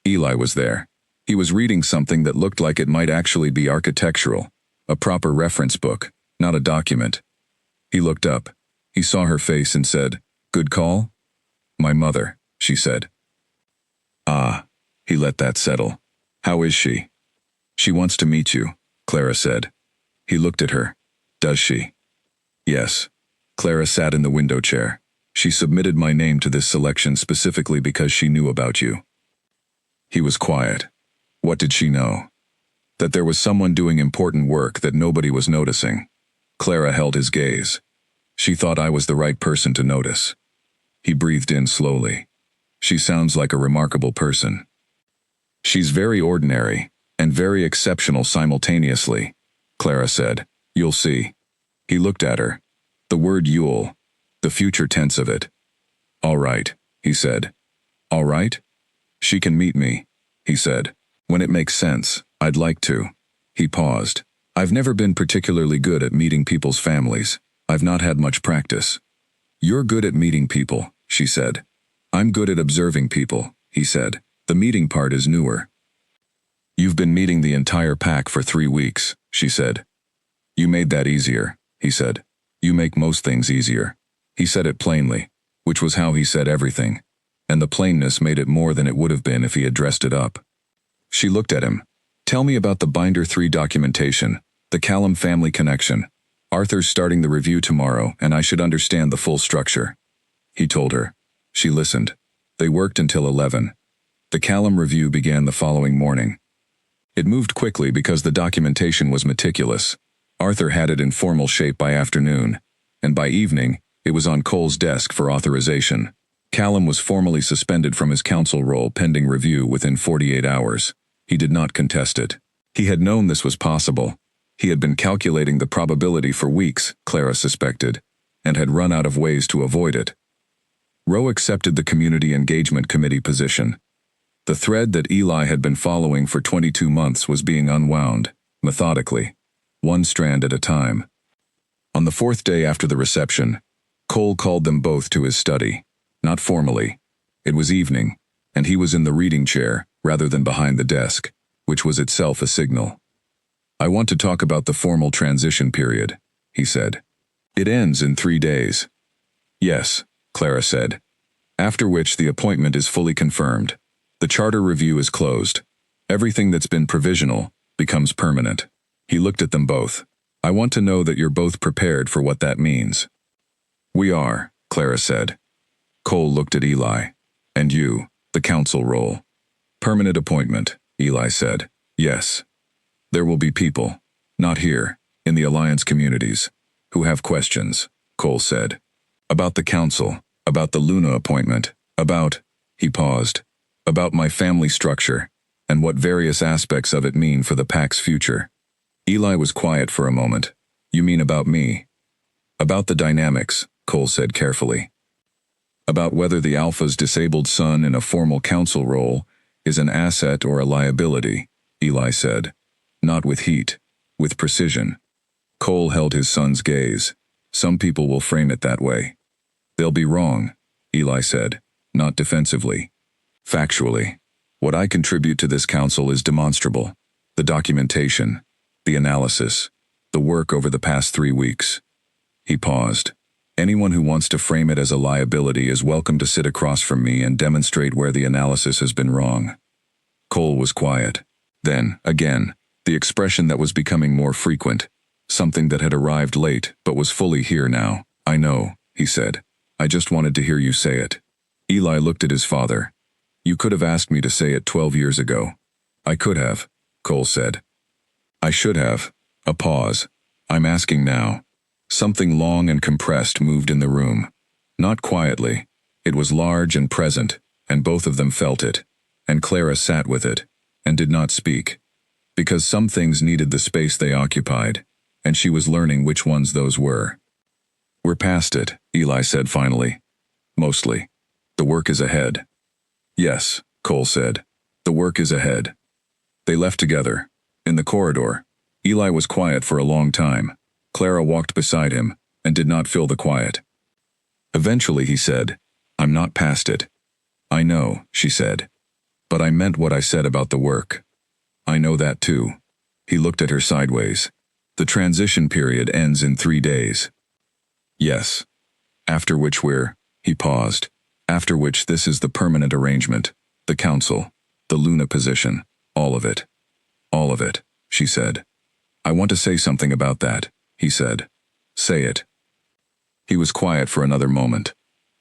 Speaker 1: Eli was there. He was reading something that looked like it might actually be architectural, a proper reference book, not a document. He looked up. He saw her face and said, Good call? My mother, she said. Ah, he let that settle. How is she? She wants to meet you, Clara said. He looked at her. Does she? Yes. Clara sat in the window chair. She submitted my name to this selection specifically because she knew about you. He was quiet. What did she know? That there was someone doing important work that nobody was noticing. Clara held his gaze. She thought I was the right person to notice. He breathed in slowly. She sounds like a remarkable person. She's very ordinary, and very exceptional simultaneously, Clara said. You'll see. He looked at her. The word you'll, the future tense of it. All right, he said. All right? She can meet me, he said. When it makes sense, I'd like to. He paused. I've never been particularly good at meeting people's families. I've not had much practice. You're good at meeting people, she said. I'm good at observing people, he said. The meeting part is newer. You've been meeting the entire pack for 3 weeks, she said. You made that easier, he said. You make most things easier. He said it plainly, which was how he said everything, and the plainness made it more than it would have been if he had dressed it up. She looked at him. Tell me about the Binder 3 documentation, the Callum family connection. Arthur's starting the review tomorrow, and I should understand the full structure. He told her. She listened. They worked until 11. The Callum review began the following morning. It moved quickly because the documentation was meticulous. Arthur had it in formal shape by afternoon, and by evening, it was on Cole's desk for authorization. Callum was formally suspended from his counsel role pending review within 48 hours. He did not contest it. He had known this was possible. He had been calculating the probability for weeks, Clara suspected, and had run out of ways to avoid it. Rowe accepted the Community Engagement Committee position. The thread that Eli had been following for 22 months was being unwound, methodically, one strand at a time. On the 4th day after the reception, Cole called them both to his study. Not formally. It was evening, and he was in the reading chair rather than behind the desk, which was itself a signal. I want to talk about the formal transition period, he said. It ends in 3 days. Yes, Clara said. After which the appointment is fully confirmed. The charter review is closed. Everything that's been provisional becomes permanent. He looked at them both. I want to know that you're both prepared for what that means. We are, Clara said. Cole looked at Eli. And you, the counsel role. Permanent appointment, Eli said. Yes. There will be people, not here, in the Alliance communities, who have questions, Cole said. About the council, about the Luna appointment, about, he paused, about my family structure, and what various aspects of it mean for the pack's future. Eli was quiet for a moment. You mean about me? About the dynamics, Cole said carefully. About whether the Alpha's disabled son in a formal council role is an asset or a liability, Eli said. Not with heat, with precision. Cole held his son's gaze. Some people will frame it that way. They'll be wrong, Eli said, not defensively. Factually, what I contribute to this council is demonstrable. The documentation, the analysis, the work over the past 3 weeks. He paused. Anyone who wants to frame it as a liability is welcome to sit across from me and demonstrate where the analysis has been wrong. Cole was quiet. Then, again, the expression that was becoming more frequent, something that had arrived late but was fully here now. I know, he said. I just wanted to hear you say it. Eli looked at his father. You could have asked me to say it 12 years ago. I could have, Cole said. I should have. A pause. I'm asking now. Something long and compressed moved in the room. Not quietly. It was large and present, and both of them felt it. And Clara sat with it, and did not speak. Because some things needed the space they occupied, and she was learning which ones those were. We're past it, Eli said finally. Mostly. The work is ahead. Yes, Cole said. The work is ahead. They left together. In the corridor. Eli was quiet for a long time. Clara walked beside him, and did not fill the quiet. Eventually he said, I'm not past it. I know, she said. But I meant what I said about the work. I know that too. He looked at her sideways. The transition period ends in 3 days. Yes. After which he paused. After which this is the permanent arrangement, the council, the Luna position, all of it. All of it, she said. I want to say something about that, he said. Say it. He was quiet for another moment.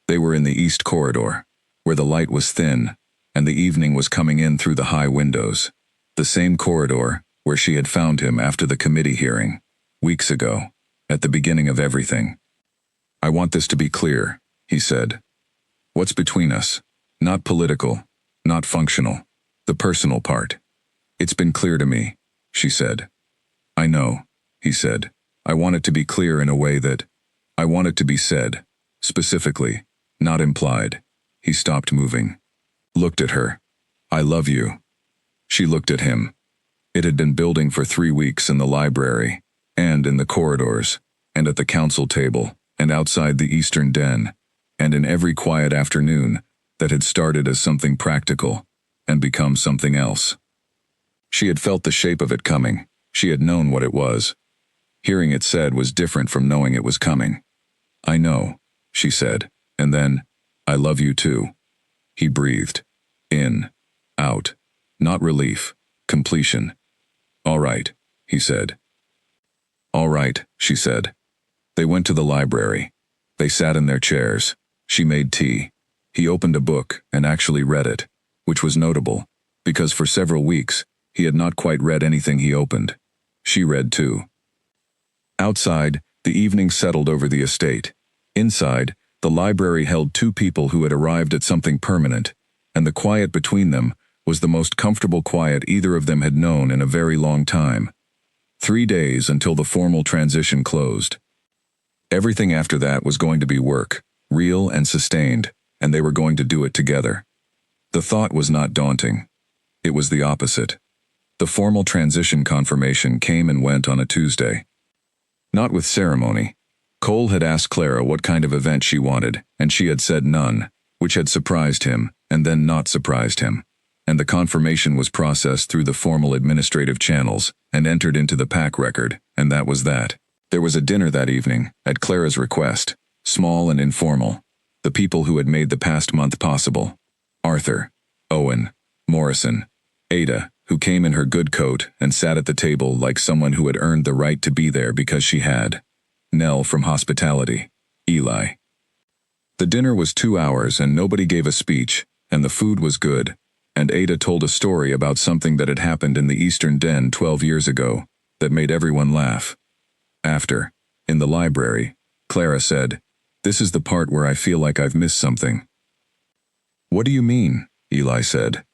Speaker 1: They were in the east corridor, where the light was thin, and the evening was coming in through the high windows. The same corridor where she had found him after the committee hearing, weeks ago, at the beginning of everything. I want this to be clear, he said. What's between us? Not political, not functional, the personal part. It's been clear to me, she said. I know, he said. I want it to be clear in a way that I want it to be said, specifically, not implied. He stopped moving. Looked at her. I love you. She looked at him. It had been building for 3 weeks in the library, and in the corridors, and at the council table, and outside the eastern den, and in every quiet afternoon that had started as something practical and become something else. She had felt the shape of it coming. She had known what it was. Hearing it said was different from knowing it was coming. "I know," she said, and then, "I love you too." He breathed. In. Out. Not relief. Completion. "All right," he said. "All right," she said. They went to the library. They sat in their chairs. She made tea. He opened a book and actually read it, which was notable, because for several weeks, he had not quite read anything he opened. She read too. Outside, the evening settled over the estate. Inside, the library held two people who had arrived at something permanent, and the quiet between them was the most comfortable quiet either of them had known in a very long time. 3 days until the formal transition closed. Everything after that was going to be work, real and sustained, and they were going to do it together. The thought was not daunting. It was the opposite. The formal transition confirmation came and went on a Tuesday. Not with ceremony. Cole had asked Clara what kind of event she wanted, and she had said none, which had surprised him, and then not surprised him. And the confirmation was processed through the formal administrative channels and entered into the PAC record, and that was that. There was a dinner that evening, at Clara's request, small and informal. The people who had made the past month possible. Arthur, Owen, Morrison, Ada, who came in her good coat and sat at the table like someone who had earned the right to be there because she had. Nell from hospitality. Eli. The dinner was 2 hours and nobody gave a speech, and the food was good, and Ada told a story about something that had happened in the Eastern Den 12 years ago that made everyone laugh. After, in the library, Clara said, "This is the part where I feel like I've missed something." "What do you mean?" Eli said.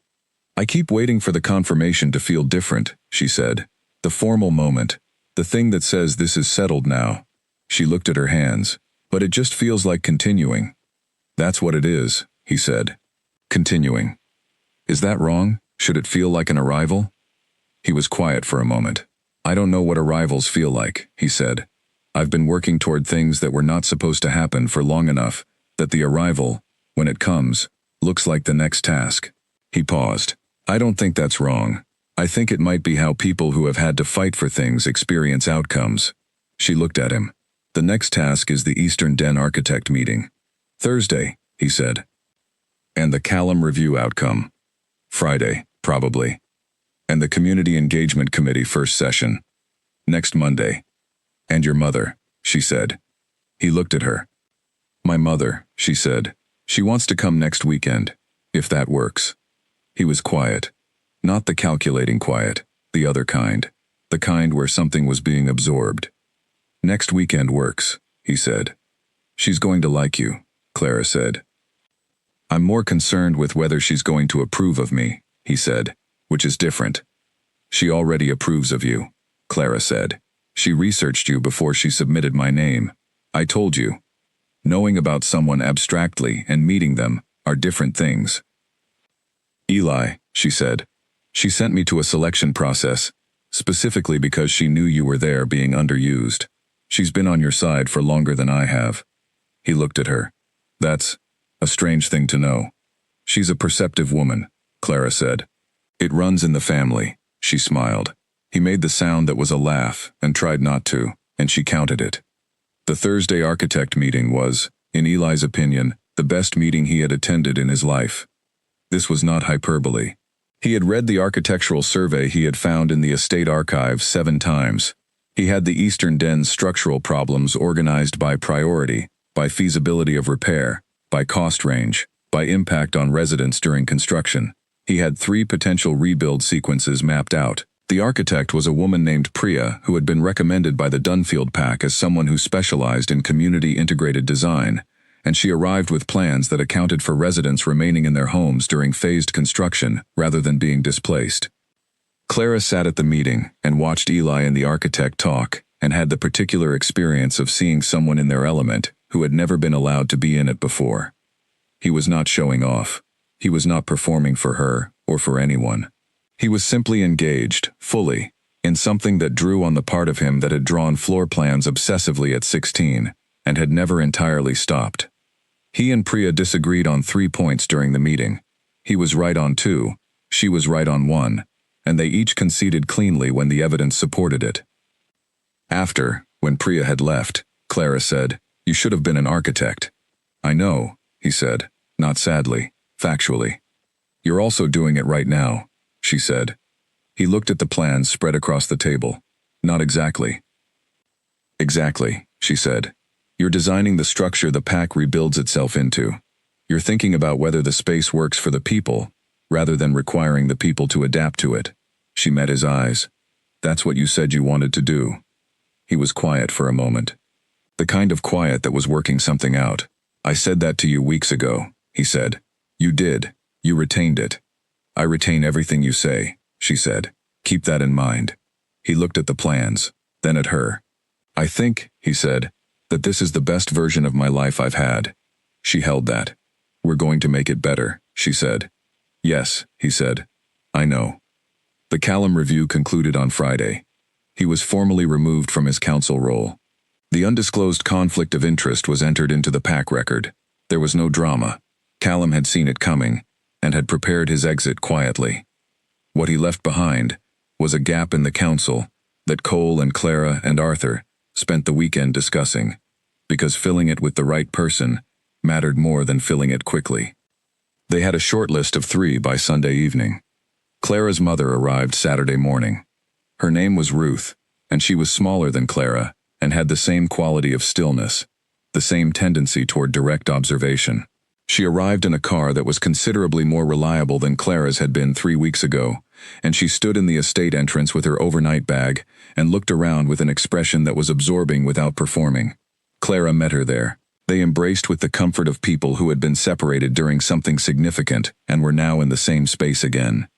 Speaker 1: "I keep waiting for the confirmation to feel different," she said. "The formal moment. The thing that says this is settled now." She looked at her hands. "But it just feels like continuing." "That's what it is," he said. "Continuing. Is that wrong? Should it feel like an arrival?" He was quiet for a moment. "I don't know what arrivals feel like," he said. "I've been working toward things that were not supposed to happen for long enough that the arrival, when it comes, looks like the next task." He paused. "I don't think that's wrong. I think it might be how people who have had to fight for things experience outcomes." She looked at him. "The next task is the Eastern Den Architect meeting." "Thursday," he said. "And the Callum Review outcome." "Friday, probably." "And the Community Engagement Committee first session." "Next Monday." "And your mother," she said. He looked at her. "My mother," she said. "She wants to come next weekend, if that works." He was quiet. Not the calculating quiet, the other kind. The kind where something was being absorbed. "Next weekend works," he said. "She's going to like you," Clara said. "I'm more concerned with whether she's going to approve of me," he said, "which is different." "She already approves of you," Clara said. "She researched you before she submitted my name. I told you. Knowing about someone abstractly and meeting them are different things." "Eli," she said. "She sent me to a selection process, specifically because she knew you were there being underused. She's been on your side for longer than I have." He looked at her. "That's a strange thing to know." "She's a perceptive woman," Clara said. "It runs in the family," she smiled. He made the sound that was a laugh and tried not to, and she counted it. The Thursday architect meeting was, in Eli's opinion, the best meeting he had attended in his life. This was not hyperbole. He had read the architectural survey he had found in the estate archives 7 times. He had the Eastern Den's structural problems organized by priority, by feasibility of repair, by cost range, by impact on residents during construction. He had 3 potential rebuild sequences mapped out. The architect was a woman named Priya who had been recommended by the Dunfield PAC as someone who specialized in community-integrated design, and she arrived with plans that accounted for residents remaining in their homes during phased construction rather than being displaced. Clara sat at the meeting and watched Eli and the architect talk, and had the particular experience of seeing someone in their element who had never been allowed to be in it before. He was not showing off. He was not performing for her or for anyone. He was simply engaged, fully, in something that drew on the part of him that had drawn floor plans obsessively at 16, and had never entirely stopped. He and Priya disagreed on 3 points during the meeting. He was right on 2, she was right on 1. and they each conceded cleanly when the evidence supported it. After, when Priya had left, Clara said, "You should have been an architect." "I know," he said, not sadly, factually. "You're also doing it right now," she said. He looked at the plans spread across the table. "Not exactly." "Exactly," she said. "You're designing the structure the pack rebuilds itself into. You're thinking about whether the space works for the people, rather than requiring the people to adapt to it." She met his eyes. "That's what you said you wanted to do." He was quiet for a moment. The kind of quiet that was working something out. "I said that to you weeks ago," he said. "You did. You retained it." "I retain everything you say," she said. "Keep that in mind." He looked at the plans, then at her. "I think," he said, "that this is the best version of my life I've had." She held that. "We're going to make it better," she said. "Yes," he said. "I know." The Callum review concluded on Friday. He was formally removed from his counsel role. The undisclosed conflict of interest was entered into the pack record. There was no drama. Callum had seen it coming, and had prepared his exit quietly. What he left behind was a gap in the council that Cole and Clara and Arthur spent the weekend discussing, because filling it with the right person mattered more than filling it quickly. They had a short list of 3 by Sunday evening. Clara's mother arrived Saturday morning. Her name was Ruth, and she was smaller than Clara and had the same quality of stillness, the same tendency toward direct observation. She arrived in a car that was considerably more reliable than Clara's had been 3 weeks ago, and she stood in the estate entrance with her overnight bag and looked around with an expression that was absorbing without performing. Clara met her there. They embraced with the comfort of people who had been separated during something significant and were now in the same space again.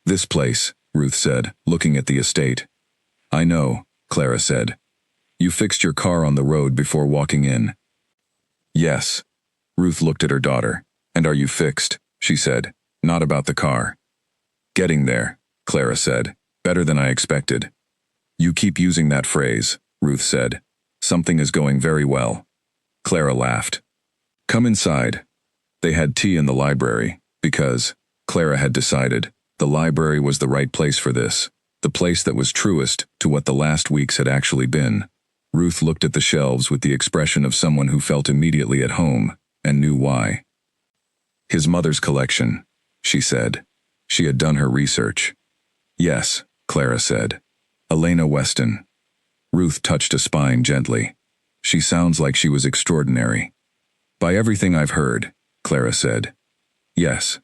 Speaker 1: "This place," Ruth said, looking at the estate. "I know," Clara said. "You fixed your car on the road before walking in." "Yes." Ruth looked at her daughter. "And are you fixed?" she said. "Not about the car." "Getting there," Clara said. "Better than I expected." "You keep using that phrase," Ruth said. "Something is going very well." Clara laughed. "Come inside." They had tea in the library, because, Clara had decided, the library was the right place for this, the place that was truest to what the last weeks had actually been. Ruth looked at the shelves with the expression of someone who felt immediately at home, and knew why. "His mother's collection," she said. She had done her research. "Yes," Clara said. "Elena Weston." Ruth touched a spine gently. "She sounds like she was extraordinary." "By everything I've heard," Clara said. "Yes."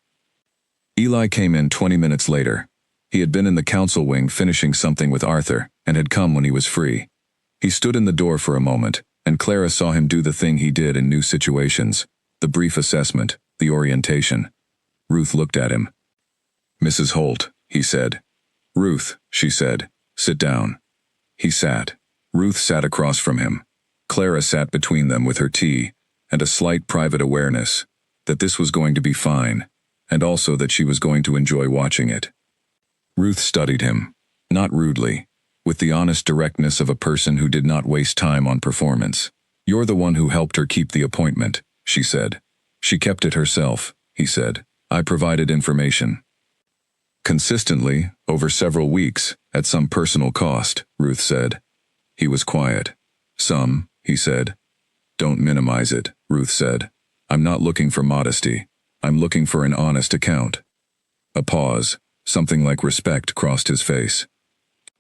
Speaker 1: Eli came in 20 minutes later. He had been in the council wing finishing something with Arthur, and had come when he was free. He stood in the door for a moment, and Clara saw him do the thing he did in new situations, the brief assessment, the orientation. Ruth looked at him. "Mrs. Holt," he said. "Ruth," she said, "sit down." He sat. Ruth sat across from him. Clara sat between them with her tea, and a slight private awareness that this was going to be fine, and also that she was going to enjoy watching it. Ruth studied him, not rudely, with the honest directness of a person who did not waste time on performance. "You're the one who helped her keep the appointment," she said. "She kept it herself," he said. "I provided information." "Consistently, over several weeks, at some personal cost," Ruth said. He was quiet. "Some," he said. "Don't minimize it," Ruth said. "I'm not looking for modesty. I'm looking for an honest account." A pause, something like respect crossed his face.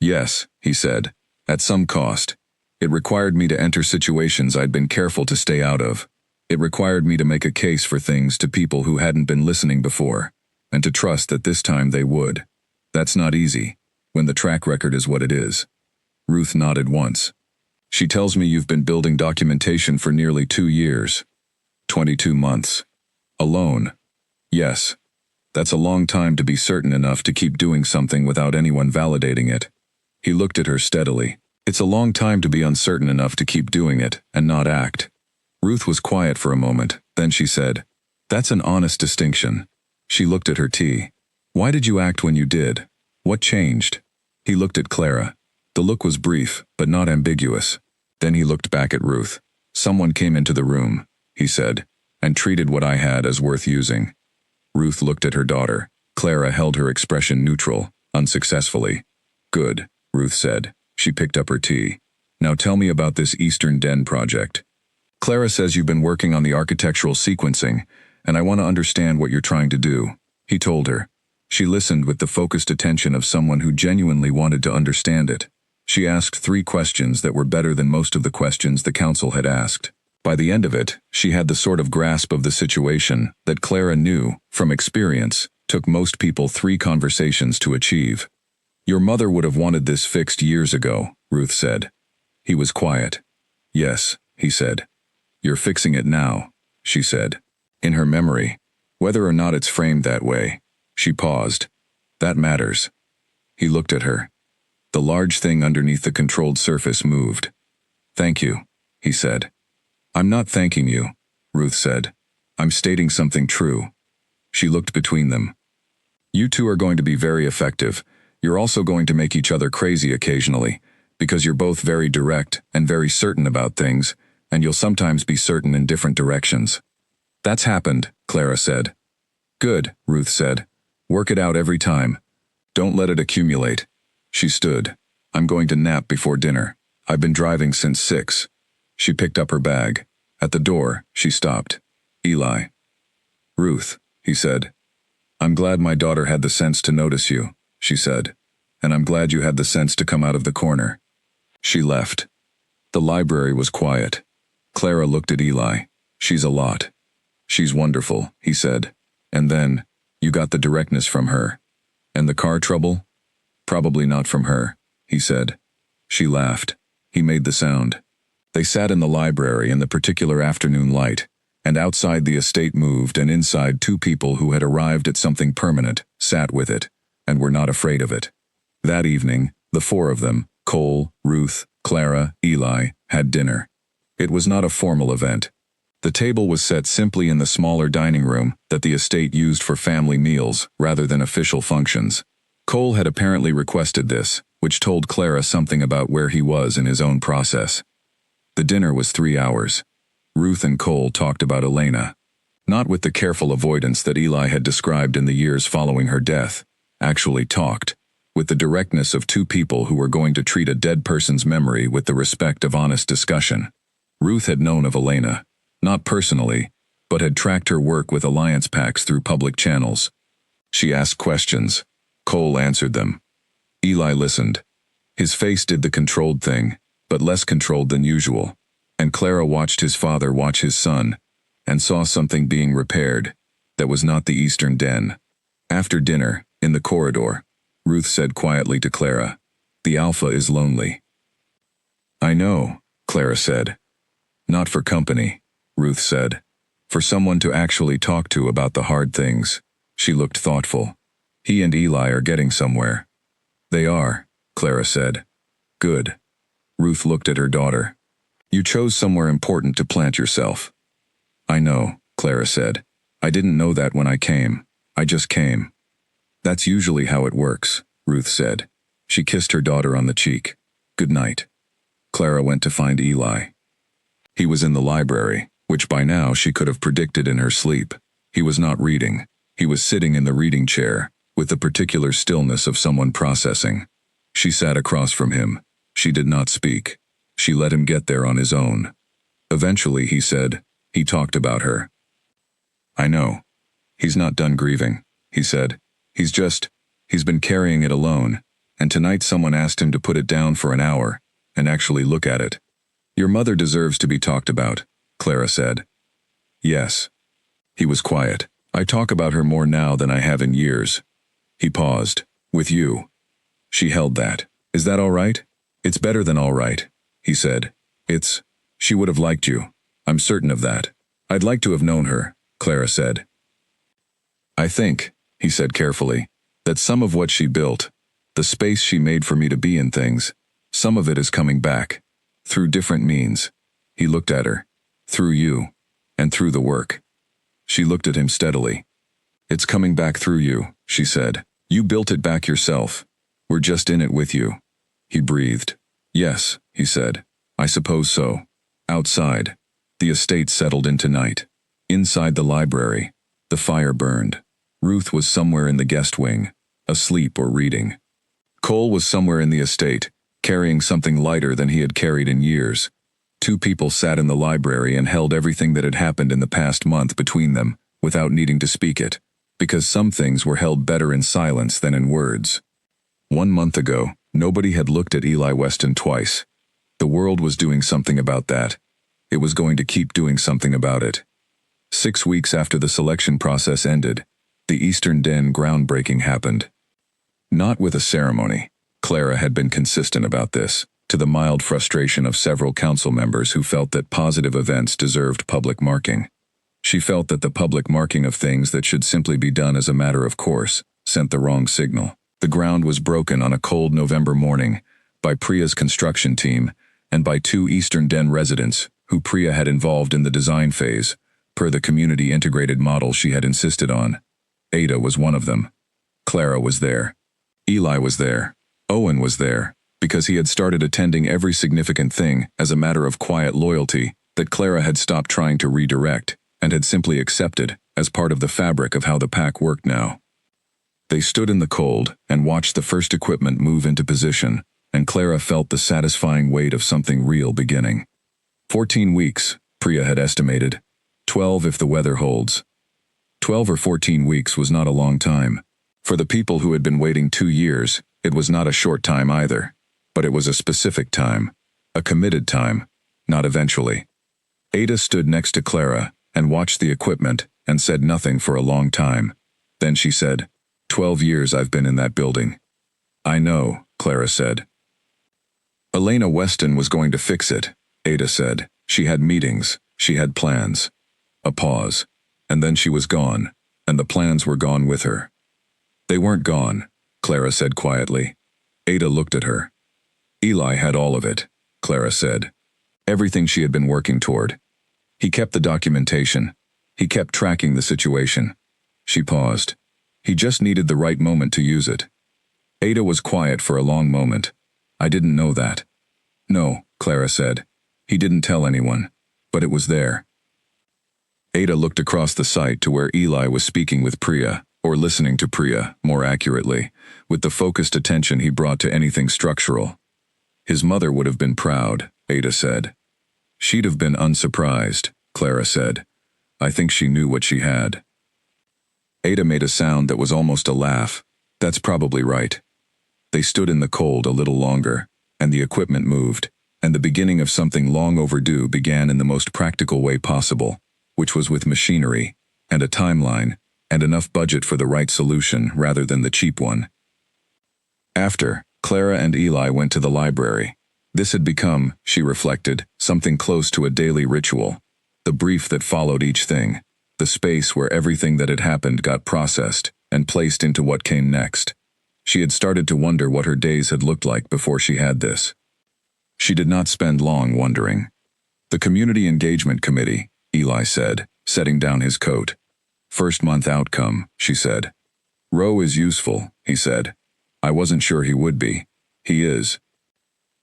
Speaker 1: "Yes," he said, "at some cost. It required me to enter situations I'd been careful to stay out of. It required me to make a case for things to people who hadn't been listening before, and to trust that this time they would. That's not easy, when the track record is what it is." Ruth nodded once. "She tells me you've been building documentation for nearly 2 years. 22 months. Alone." "Yes. That's a long time to be certain enough to keep doing something without anyone validating it." He looked at her steadily. "It's a long time to be uncertain enough to keep doing it and not act." Ruth was quiet for a moment, then she said, "That's an honest distinction." She looked at her tea. "Why did you act when you did? What changed?" He looked at Clara. The look was brief, but not ambiguous. Then he looked back at Ruth. "Someone came into the room," he said, "and treated what I had as worth using." Ruth looked at her daughter. Clara held her expression neutral, unsuccessfully. Good, Ruth said. She picked up her tea. Now tell me about this Eastern Den project. Clara says you've been working on the architectural sequencing, and I want to understand what you're trying to do, he told her. She listened with the focused attention of someone who genuinely wanted to understand it. She asked 3 questions that were better than most of the questions the council had asked. By the end of it, she had the sort of grasp of the situation that Clara knew, from experience, took most people 3 conversations to achieve. Your mother would have wanted this fixed years ago, Ruth said. He was quiet. Yes, he said. You're fixing it now, she said. In her memory, whether or not it's framed that way. She paused. That matters. He looked at her. The large thing underneath the controlled surface moved. Thank you, he said. I'm not thanking you, Ruth said. I'm stating something true. She looked between them. You two are going to be very effective. You're also going to make each other crazy occasionally, because you're both very direct and very certain about things, and you'll sometimes be certain in different directions. That's happened, Clara said. Good, Ruth said. Work it out every time. Don't let it accumulate. She stood. I'm going to nap before dinner. I've been driving since 6. She picked up her bag. At the door, she stopped. Eli. Ruth, he said. I'm glad my daughter had the sense to notice you, she said. And I'm glad you had the sense to come out of the corner. She left. The library was quiet. Clara looked at Eli. She's a lot. She's wonderful, he said. And then, you got the directness from her. And the car trouble? Probably not from her, he said. She laughed. He made the sound. They sat in the library in the particular afternoon light, and outside the estate moved, and inside 2 people who had arrived at something permanent, sat with it, and were not afraid of it. That evening, the 4 of them, Cole, Ruth, Clara, Eli, had dinner. It was not a formal event. The table was set simply in the smaller dining room that the estate used for family meals rather than official functions. Cole had apparently requested this, which told Clara something about where he was in his own process. The dinner was 3 hours. Ruth and Cole talked about Elena. Not with the careful avoidance that Eli had described in the years following her death. Actually talked. With the directness of 2 people who were going to treat a dead person's memory with the respect of honest discussion. Ruth had known of Elena. Not personally, but had tracked her work with alliance packs through public channels. She asked questions. Cole answered them. Eli listened. His face did the controlled thing, but less controlled than usual, and Clara watched his father watch his son, and saw something being repaired that was not the Eastern Den. After dinner, in the corridor, Ruth said quietly to Clara, "The Alpha is lonely." "I know," Clara said. "Not for company," Ruth said. "For someone to actually talk to about the hard things." She looked thoughtful. "He and Eli are getting somewhere." "They are," Clara said. "Good." Ruth looked at her daughter. "You chose somewhere important to plant yourself." "I know," Clara said. "I didn't know that when I came. I just came." "That's usually how it works," Ruth said. She kissed her daughter on the cheek. "Good night." Clara went to find Eli. He was in the library, which by now she could have predicted in her sleep. He was not reading. He was sitting in the reading chair, with the particular stillness of someone processing. She sat across from him. She did not speak. She let him get there on his own. Eventually, he said, he talked about her. "I know. He's not done grieving," he said. He's been carrying it alone, and tonight someone asked him to put it down for an hour, and actually look at it. "Your mother deserves to be talked about," Clara said. "Yes." He was quiet. "I talk about her more now than I have in years." He paused. "With you." She held that. "Is that all right?" "It's better than all right," he said. She would have liked you. I'm certain of that." "I'd like to have known her," Clara said. "I think," he said carefully, "that some of what she built, the space she made for me to be in things, some of it is coming back. Through different means." He looked at her. "Through you. And through the work." She looked at him steadily. "It's coming back through you," she said. "You built it back yourself. We're just in it with you." He breathed. "Yes," he said. "I suppose so." Outside, the estate settled into night. Inside the library, the fire burned. Ruth was somewhere in the guest wing, asleep or reading. Cole was somewhere in the estate, carrying something lighter than he had carried in years. Two people sat in the library and held everything that had happened in the past month between them, without needing to speak it, because some things were held better in silence than in words. 1 month ago, nobody had looked at Eli Weston twice. The world was doing something about that. It was going to keep doing something about it. 6 weeks after the selection process ended, the Eastern Den groundbreaking happened. Not with a ceremony. Clara had been consistent about this, to the mild frustration of several council members who felt that positive events deserved public marking. She felt that the public marking of things that should simply be done as a matter of course sent the wrong signal. The ground was broken on a cold November morning by Priya's construction team and by 2 Eastern Den residents who Priya had involved in the design phase, per the community integrated model she had insisted on. Ada was one of them. Clara was there. Eli was there. Owen was there, because he had started attending every significant thing as a matter of quiet loyalty that Clara had stopped trying to redirect and had simply accepted as part of the fabric of how the pack worked now. They stood in the cold and watched the first equipment move into position, and Clara felt the satisfying weight of something real beginning. 14 weeks, Priya had estimated. 12 if the weather holds. 12 or 14 weeks was not a long time. For the people who had been waiting 2 years, it was not a short time either. But it was a specific time. A committed time. Not eventually. Ada stood next to Clara and watched the equipment and said nothing for a long time. Then she said, 12 years I've been in that building. I know, Clara said. Elena Weston was going to fix it, Ada said. She had meetings. She had plans. A pause. And then she was gone, and the plans were gone with her. They weren't gone, Clara said quietly. Ada looked at her. Eli had all of it, Clara said. Everything she had been working toward. He kept the documentation. He kept tracking the situation. She paused. He just needed the right moment to use it. Ada was quiet for a long moment. I didn't know that. No, Clara said. He didn't tell anyone, but it was there. Ada looked across the site to where Eli was speaking with Priya, or listening to Priya, more accurately, with the focused attention he brought to anything structural. His mother would have been proud, Ada said. She'd have been unsurprised, Clara said. I think she knew what she had. Ada made a sound that was almost a laugh. That's probably right. They stood in the cold a little longer, and the equipment moved, and the beginning of something long overdue began in the most practical way possible, which was with machinery, and a timeline, and enough budget for the right solution rather than the cheap one. After, Clara and Eli went to the library. This had become, she reflected, something close to a daily ritual. The brief that followed each thing. The space where everything that had happened got processed and placed into what came next. She had started to wonder what her days had looked like before she had this. She did not spend long wondering. The Community Engagement Committee, Eli said, setting down his coat. First month outcome, she said. Roe is useful, he said. I wasn't sure he would be. He is.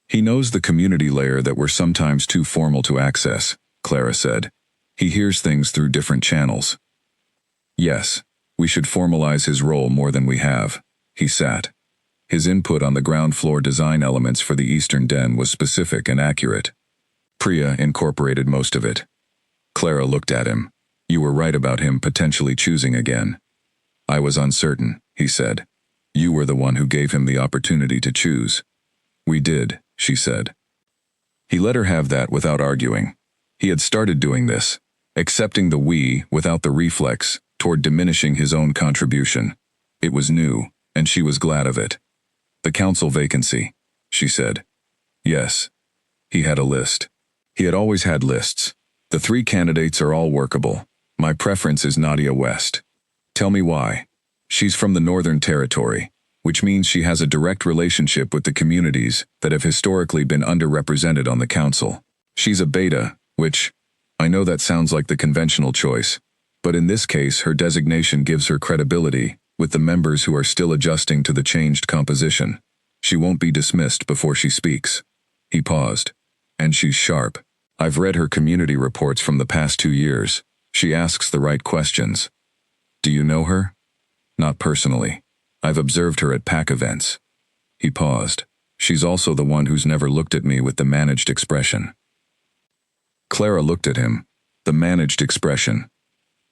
Speaker 1: He knows the community layer that we're sometimes too formal to access, Clara said. He hears things through different channels. Yes, we should formalize his role more than we have. He sat. His input on the ground floor design elements for the Eastern Den was specific and accurate. Priya incorporated most of it. Clara looked at him. You were right about him potentially choosing again. I was uncertain, he said. You were the one who gave him the opportunity to choose. We did, she said. He let her have that without arguing. He had started doing this, accepting the we without the reflex toward diminishing his own contribution. It was new, and she was glad of it. The council vacancy, she said. Yes. He had a list. He had always had lists. The 3 candidates are all workable. My preference is Nadia West. Tell me why. She's from the Northern Territory, which means she has a direct relationship with the communities that have historically been underrepresented on the council. She's a beta, which, I know that sounds like the conventional choice, but in this case her designation gives her credibility with the members who are still adjusting to the changed composition. She won't be dismissed before she speaks. He paused. And she's sharp. I've read her community reports from the past 2 years. She asks the right questions. Do you know her? Not personally. I've observed her at PAC events. He paused. She's also the one who's never looked at me with the managed expression. Clara looked at him. The managed expression.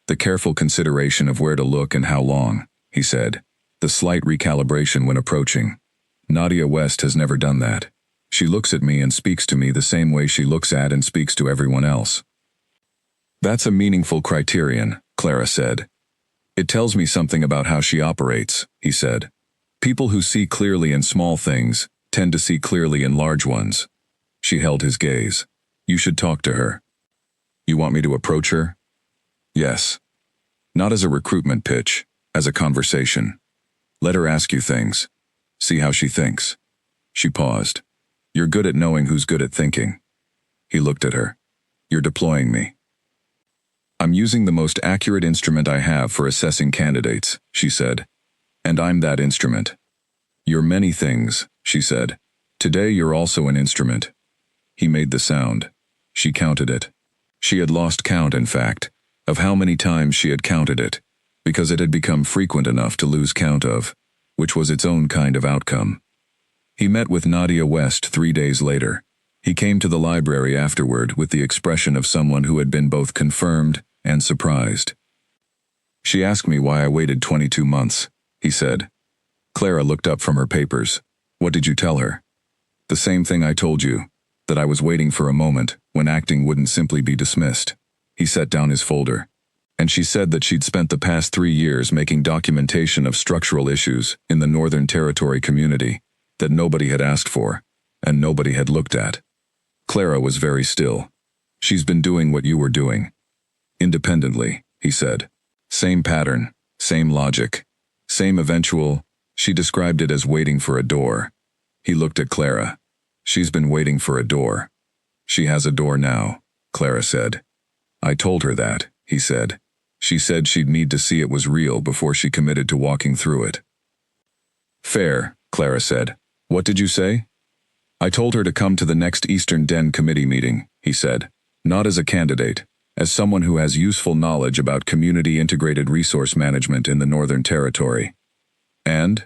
Speaker 1: The careful consideration of where to look and how long, he said. The slight recalibration when approaching. Nadia West has never done that. She looks at me and speaks to me the same way she looks at and speaks to everyone else. That's a meaningful criterion, Clara said. It tells me something about how she operates, he said. People who see clearly in small things tend to see clearly in large ones. She held his gaze. You should talk to her. You want me to approach her? Yes. Not as a recruitment pitch, as a conversation. Let her ask you things. See how she thinks. She paused. You're good at knowing who's good at thinking. He looked at her. You're deploying me. I'm using the most accurate instrument I have for assessing candidates, she said. And I'm that instrument. You're many things, she said. Today you're also an instrument. He made the sound. She counted it. She had lost count, in fact, of how many times she had counted it, because it had become frequent enough to lose count of, which was its own kind of outcome. He met with Nadia West 3 days later. He came to the library afterward with the expression of someone who had been both confirmed and surprised. She asked me why I waited 22 months, he said. Clara looked up from her papers. What did you tell her? The same thing I told you, that I was waiting for a moment when acting wouldn't simply be dismissed. He set down his folder. And she said that she'd spent the past 3 years making documentation of structural issues in the Northern Territory community that nobody had asked for, and nobody had looked at. Clara was very still. She's been doing what you were doing. Independently, he said. Same pattern, same logic, same eventual. She described it as waiting for a door. He looked at Clara. She's been waiting for a door. She has a door now, Clara said. I told her that, he said. She said she'd need to see it was real before she committed to walking through it. Fair, Clara said. What did you say? I told her to come to the next Eastern Den Committee meeting, he said. Not as a candidate, as someone who has useful knowledge about community integrated resource management in the Northern Territory. And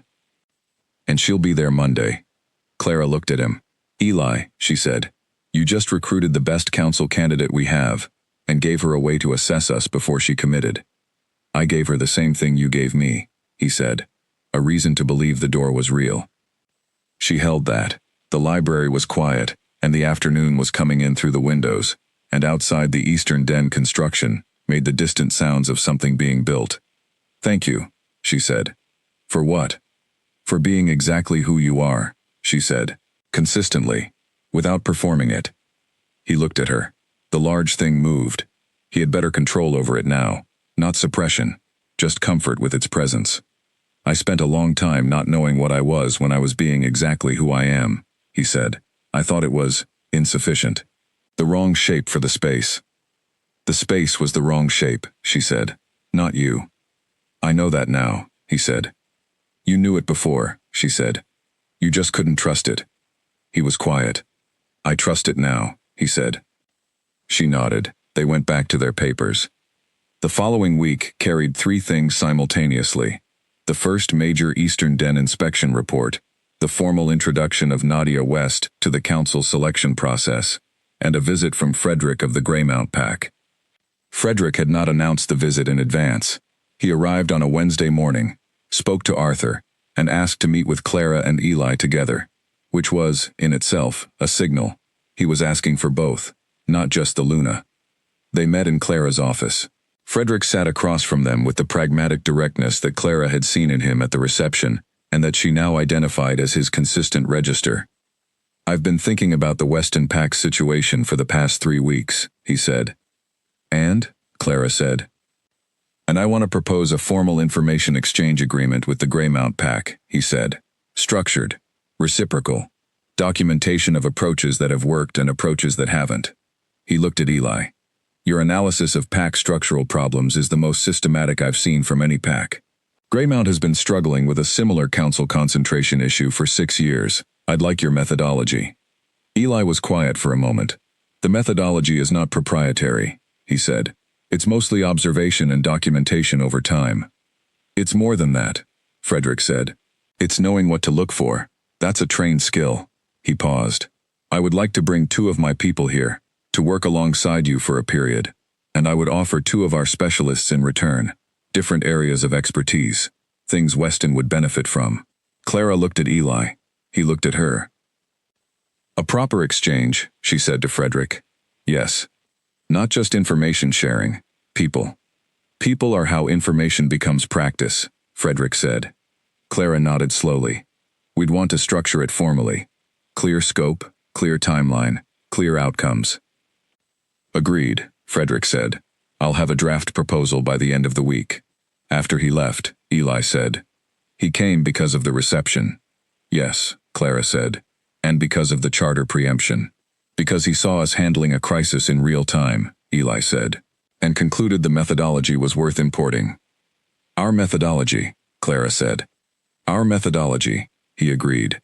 Speaker 1: she'll be there Monday. Clara looked at him. Eli, she said, you just recruited the best council candidate we have, and gave her a way to assess us before she committed. I gave her the same thing you gave me, he said, a reason to believe the door was real. She held that. The library was quiet, and the afternoon was coming in through the windows, and outside the Eastern Den construction made the distant sounds of something being built. Thank you, she said. For what? For being exactly who you are, she said, consistently, without performing it. He looked at her. The large thing moved. He had better control over it now, not suppression, just comfort with its presence. I spent a long time not knowing what I was when I was being exactly who I am, he said. I thought it was insufficient. The wrong shape for the space. The space was the wrong shape, she said. Not you. I know that now, he said. You knew it before, she said. You just couldn't trust it. He was quiet. I trust it now, he said. She nodded. They went back to their papers. The following week carried 3 things simultaneously. The first major Eastern Den inspection report, the formal introduction of Nadia West to the council selection process, and a visit from Frederick of the Greymount Pack. Frederick had not announced the visit in advance. He arrived on a Wednesday morning, spoke to Arthur, and asked to meet with Clara and Eli together, which was, in itself, a signal. He was asking for both, not just the Luna. They met in Clara's office. Frederick sat across from them with the pragmatic directness that Clara had seen in him at the reception, and that she now identified as his consistent register. I've been thinking about the Weston Pack situation for the past 3 weeks, he said. And? Clara said. And I want to propose a formal information exchange agreement with the Greymount Pack, he said. Structured, reciprocal, documentation of approaches that have worked and approaches that haven't. He looked at Eli. Your analysis of pack structural problems is the most systematic I've seen from any pack. Greymount has been struggling with a similar council concentration issue for 6 years. I'd like your methodology. Eli was quiet for a moment. The methodology is not proprietary, he said. It's mostly observation and documentation over time. It's more than that, Frederick said. It's knowing what to look for, That's a trained skill. He paused. I would like to bring 2 of my people here, to work alongside you for a period, and I would offer 2 of our specialists in return, different areas of expertise, things Weston would benefit from. Clara looked at Eli. He looked at her. A proper exchange, she said to Frederick. Yes. Not just information sharing, people. People are how information becomes practice, Frederick said. Clara nodded slowly. We'd want to structure it formally. Clear scope, clear timeline, clear outcomes. Agreed, Frederick said. I'll have a draft proposal by the end of the week. After he left, Eli said. He came because of the reception. Yes, Clara said. And because of the charter preemption. Because he saw us handling a crisis in real time, Eli said. And concluded the methodology was worth importing. Our methodology, Clara said. Our methodology, he agreed.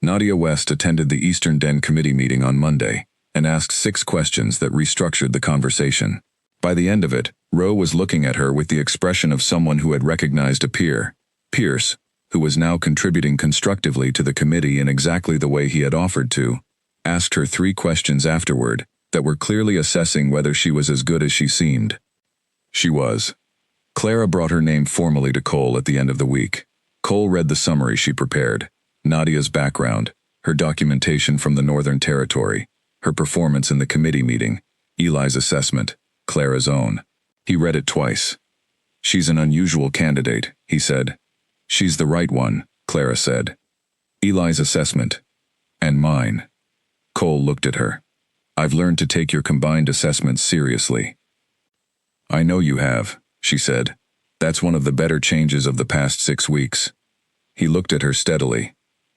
Speaker 1: Nadia West attended the Eastern Den Committee meeting on Monday and asked 6 questions that restructured the conversation. By the end of it, Rowe was looking at her with the expression of someone who had recognized a peer, Pierce, who was now contributing constructively to the committee in exactly the way he had offered to, asked her 3 questions afterward that were clearly assessing whether she was as good as she seemed. She was. Clara brought her name formally to Cole at the end of the week. Cole read the summary she prepared, Nadia's background, her documentation from the Northern Territory, her performance in the committee meeting, Eli's assessment, Clara's own. He read it twice. She's an unusual candidate, he said. She's the right one, Clara said. Eli's assessment. And mine. Cole looked at her. I've learned to take your combined assessments seriously. I know you have, she said. That's one of the better changes of the past 6 weeks. He looked at her steadily.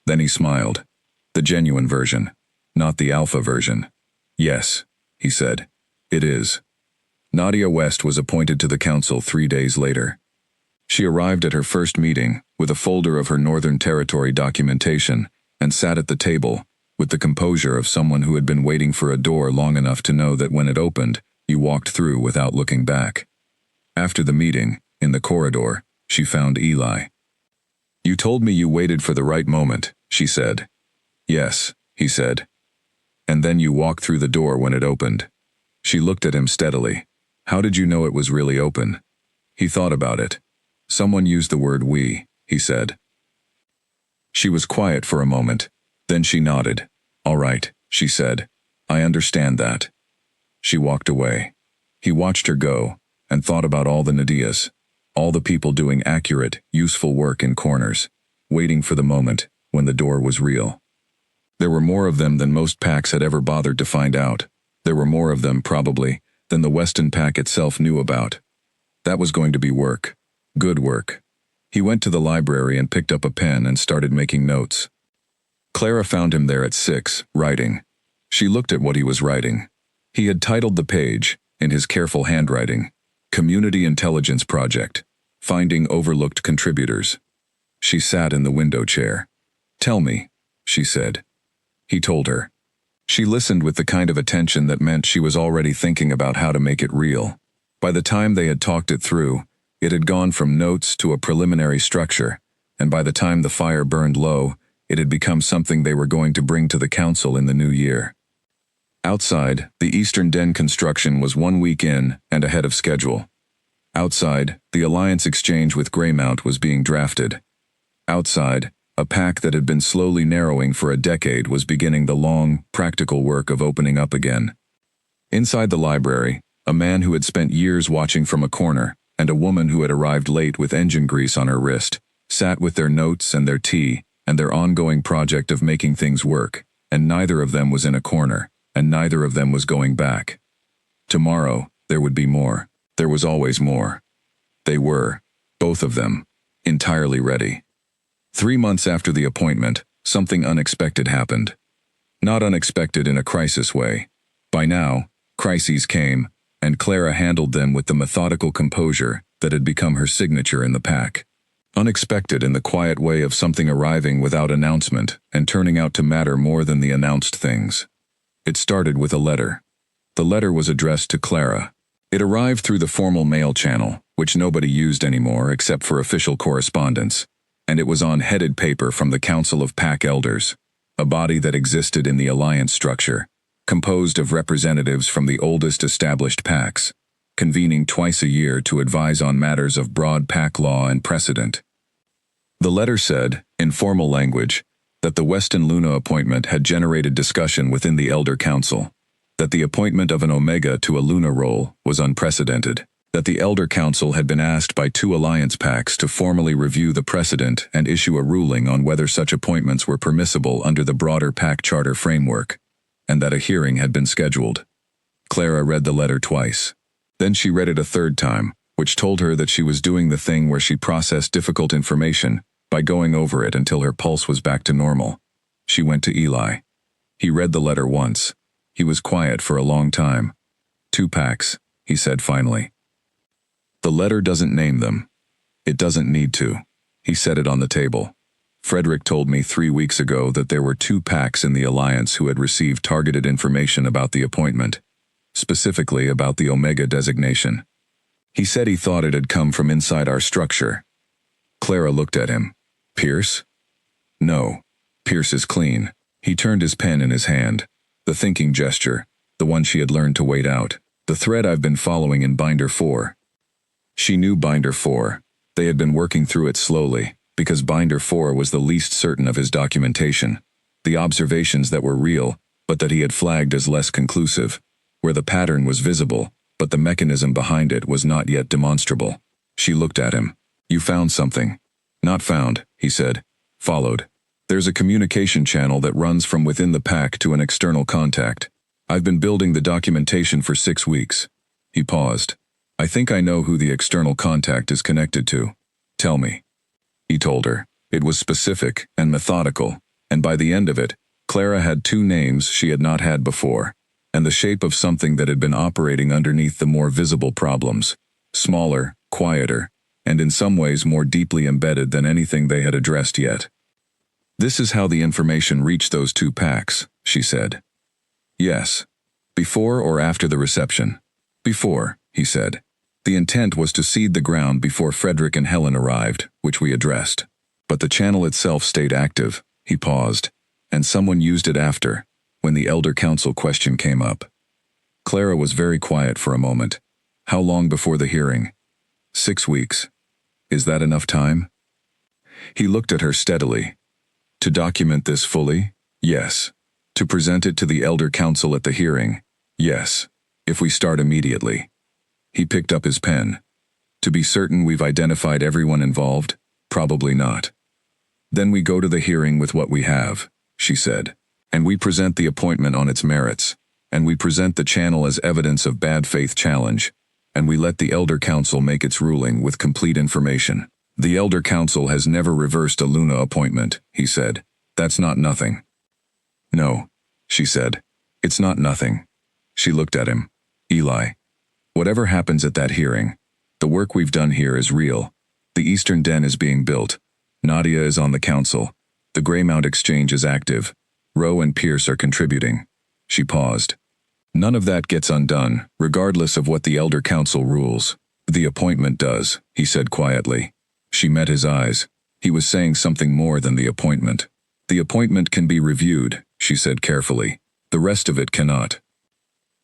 Speaker 1: Then he smiled. The genuine version, not the alpha version. Yes, he said. It is. Nadia West was appointed to the council 3 days later. She arrived at her first meeting with a folder of her Northern Territory documentation and sat at the table with the composure of someone who had been waiting for a door long enough to know that when it opened, you walked through without looking back. After the meeting, in the corridor, she found Eli. You told me you waited for the right moment, she said. Yes, he said. And then you walked through the door when it opened. She looked at him steadily. How did you know it was really open? He thought about it. Someone used the word we, he said. She was quiet for a moment. Then she nodded. All right, she said. I understand that. She walked away. He watched her go and thought about all the Nadias, all the people doing accurate, useful work in corners, waiting for the moment when the door was real. There were more of them than most PACs had ever bothered to find out. There were more of them, probably, than the Weston PAC itself knew about. That was going to be work. Good work. He went to the library and picked up a pen and started making notes. Clara found him there at 6, writing. She looked at what he was writing. He had titled the page, in his careful handwriting, Community Intelligence Project, Finding Overlooked Contributors. She sat in the window chair. Tell me, she said. He told her. She listened with the kind of attention that meant she was already thinking about how to make it real. By the time they had talked it through, it had gone from notes to a preliminary structure, and by the time the fire burned low, it had become something they were going to bring to the council in the new year. Outside, the Eastern Den construction was 1 week in and ahead of schedule. Outside, the alliance exchange with Greymount was being drafted. Outside, a PAC that had been slowly narrowing for a decade was beginning the long, practical work of opening up again. Inside the library, a man who had spent years watching from a corner and a woman who had arrived late with engine grease on her wrist sat with their notes and their tea and their ongoing project of making things work, and neither of them was in a corner, and neither of them was going back. Tomorrow, there would be more. There was always more. They were, both of them, entirely ready. 3 months after the appointment, something unexpected happened. Not unexpected in a crisis way. By now, crises came, and Clara handled them with the methodical composure that had become her signature in the PAC. Unexpected in the quiet way of something arriving without announcement and turning out to matter more than the announced things. It started with a letter. The letter was addressed to Clara. It arrived through the formal mail channel, which nobody used anymore except for official correspondence, and it was on headed paper from the Council of Pack Elders, a body that existed in the alliance structure, composed of representatives from the oldest established packs, convening twice a year to advise on matters of broad pack law and precedent. The letter said, in formal language, that the Weston Luna appointment had generated discussion within the Elder Council, that the appointment of an Omega to a Luna role was unprecedented, that the Elder Council had been asked by 2 alliance packs to formally review the precedent and issue a ruling on whether such appointments were permissible under the broader pack charter framework, and that a hearing had been scheduled. Clara read the letter twice. Then she read it a third time, which told her that she was doing the thing where she processed difficult information by going over it until her pulse was back to normal. She went to Eli. He read the letter once. He was quiet for a long time. 2 packs, he said finally. The letter doesn't name them. It doesn't need to. He set it on the table. Frederick told me 3 weeks ago that there were 2 packs in the alliance who had received targeted information about the appointment, specifically about the Omega designation. He said he thought it had come from inside our structure. Clara looked at him. Pierce? No. Pierce is clean. He turned his pen in his hand. The thinking gesture, the one she had learned to wait out. The thread I've been following in Binder 4. She knew Binder 4. They had been working through it slowly, because Binder 4 was the least certain of his documentation. The observations that were real, but that he had flagged as less conclusive, where the pattern was visible, but the mechanism behind it was not yet demonstrable. She looked at him. You found something. Not found, he said. Followed. There's a communication channel that runs from within the pack to an external contact. I've been building the documentation for 6 weeks. He paused. I think I know who the external contact is connected to. Tell me. He told her. It was specific and methodical, and by the end of it, Clara had 2 names she had not had before, and the shape of something that had been operating underneath the more visible problems. Smaller, quieter, and in some ways more deeply embedded than anything they had addressed yet. This is how the information reached those 2 packs, she said. Yes. Before or after the reception? Before, he said. The intent was to seed the ground before Frederick and Helen arrived, which we addressed. But the channel itself stayed active. He paused, and someone used it after, when the Elder Council question came up. Clara was very quiet for a moment. How long before the hearing? 6 weeks. Is that enough time? He looked at her steadily. To document this fully? Yes. To present it to the Elder Council at the hearing? Yes. If we start immediately. He picked up his pen. To be certain we've identified everyone involved? Probably not. Then we go to the hearing with what we have, she said. And we present the appointment on its merits. And we present the channel as evidence of bad faith challenge. And we let the Elder Council make its ruling with complete information. The Elder Council has never reversed a Luna appointment, he said. That's not nothing. No, she said. It's not nothing. She looked at him. Eli. Whatever happens at that hearing, the work we've done here is real. The Eastern Den is being built. Nadia is on the council. The Greymount Exchange is active. Rowe and Pierce are contributing. She paused. None of that gets undone, regardless of what the Elder Council rules. The appointment does, he said quietly. She met his eyes. He was saying something more than the appointment. The appointment can be reviewed, she said carefully. The rest of it cannot.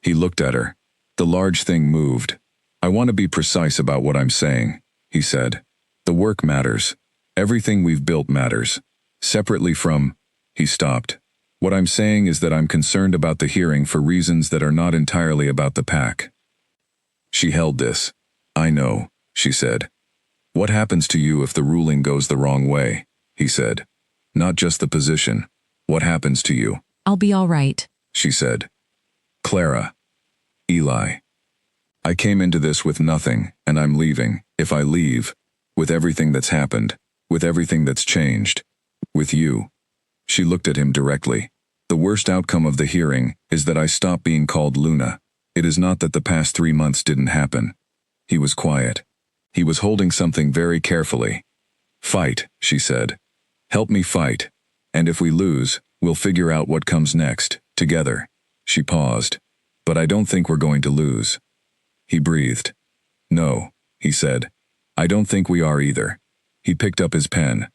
Speaker 1: He looked at her. The large thing moved. I want to be precise about what I'm saying, he said. The work matters. Everything we've built matters. Separately from... He stopped. What I'm saying is that I'm concerned about the hearing for reasons that are not entirely about the pack. She held this. I know, she said. What happens to you if the ruling goes the wrong way? He said. Not just the position. What happens to you?
Speaker 2: I'll be all right,
Speaker 1: she said. Clara. Eli. I came into this with nothing, and I'm leaving, if I leave, with everything that's happened, with everything that's changed, with you. She looked at him directly. The worst outcome of the hearing is that I stop being called Luna. It is not that the past 3 months didn't happen. He was quiet. He was holding something very carefully. Fight, she said. Help me fight. And if we lose, we'll figure out what comes next, together. She paused. But I don't think we're going to lose. He breathed. No, he said. I don't think we are either. He picked up his pen.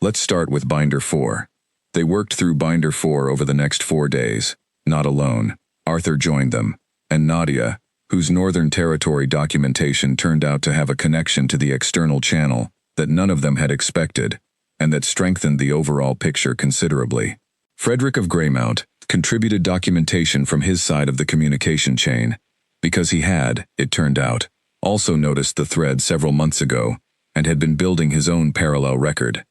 Speaker 1: Let's start with Binder 4. They worked through Binder 4 over the next 4 days, not alone. Arthur joined them, and Nadia, whose Northern Territory documentation turned out to have a connection to the external channel that none of them had expected, and that strengthened the overall picture considerably. Frederick of Greymount contributed documentation from his side of the communication chain, because he had, it turned out, also noticed the thread several months ago, and had been building his own parallel record.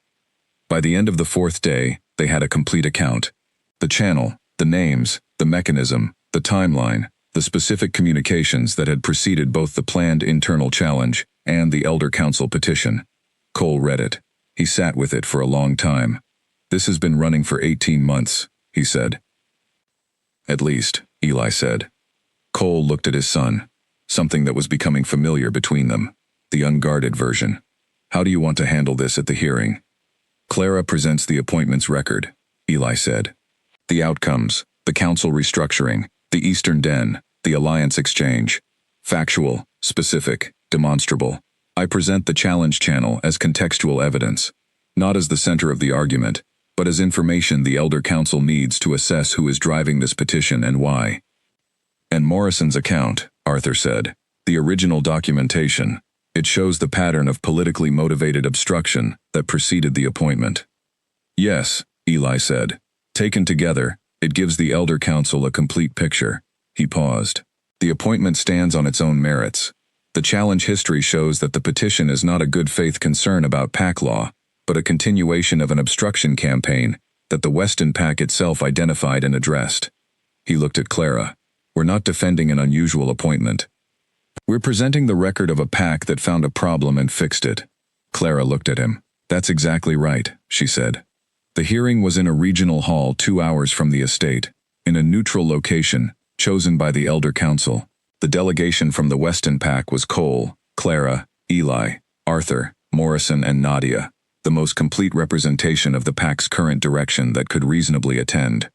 Speaker 1: By the end of the 4th day, they had a complete account. The channel, the names, the mechanism, the timeline, the specific communications that had preceded both the planned internal challenge and the Elder Council petition. Cole read it. He sat with it for a long time. This has been running for 18 months, he said. At least, Eli said. Cole looked at his son, something that was becoming familiar between them, the unguarded version. How do you want to handle this at the hearing? Clara presents the appointments record, Eli said. The outcomes, the council restructuring, the Eastern Den, the alliance exchange. Factual, specific, demonstrable. I present the challenge channel as contextual evidence, not as the center of the argument, but as information the Elder Council needs to assess who is driving this petition and why. And Morrison's account, Arthur said, the original documentation, it shows the pattern of politically motivated obstruction that preceded the appointment. Yes, Eli said. Taken together, it gives the Elder Council a complete picture. He paused. The appointment stands on its own merits. The challenge history shows that the petition is not a good faith concern about PAC law, but a continuation of an obstruction campaign that the Weston PAC itself identified and addressed. He looked at Clara. We're not defending an unusual appointment. We're presenting the record of a PAC that found a problem and fixed it. Clara looked at him. That's exactly right, she said. The hearing was in a regional hall 2 hours from the estate, in a neutral location, chosen by the Elder Council. The delegation from the Weston PAC was Cole, Clara, Eli, Arthur, Morrison, and Nadia, the most complete representation of the PAC's current direction that could reasonably attend.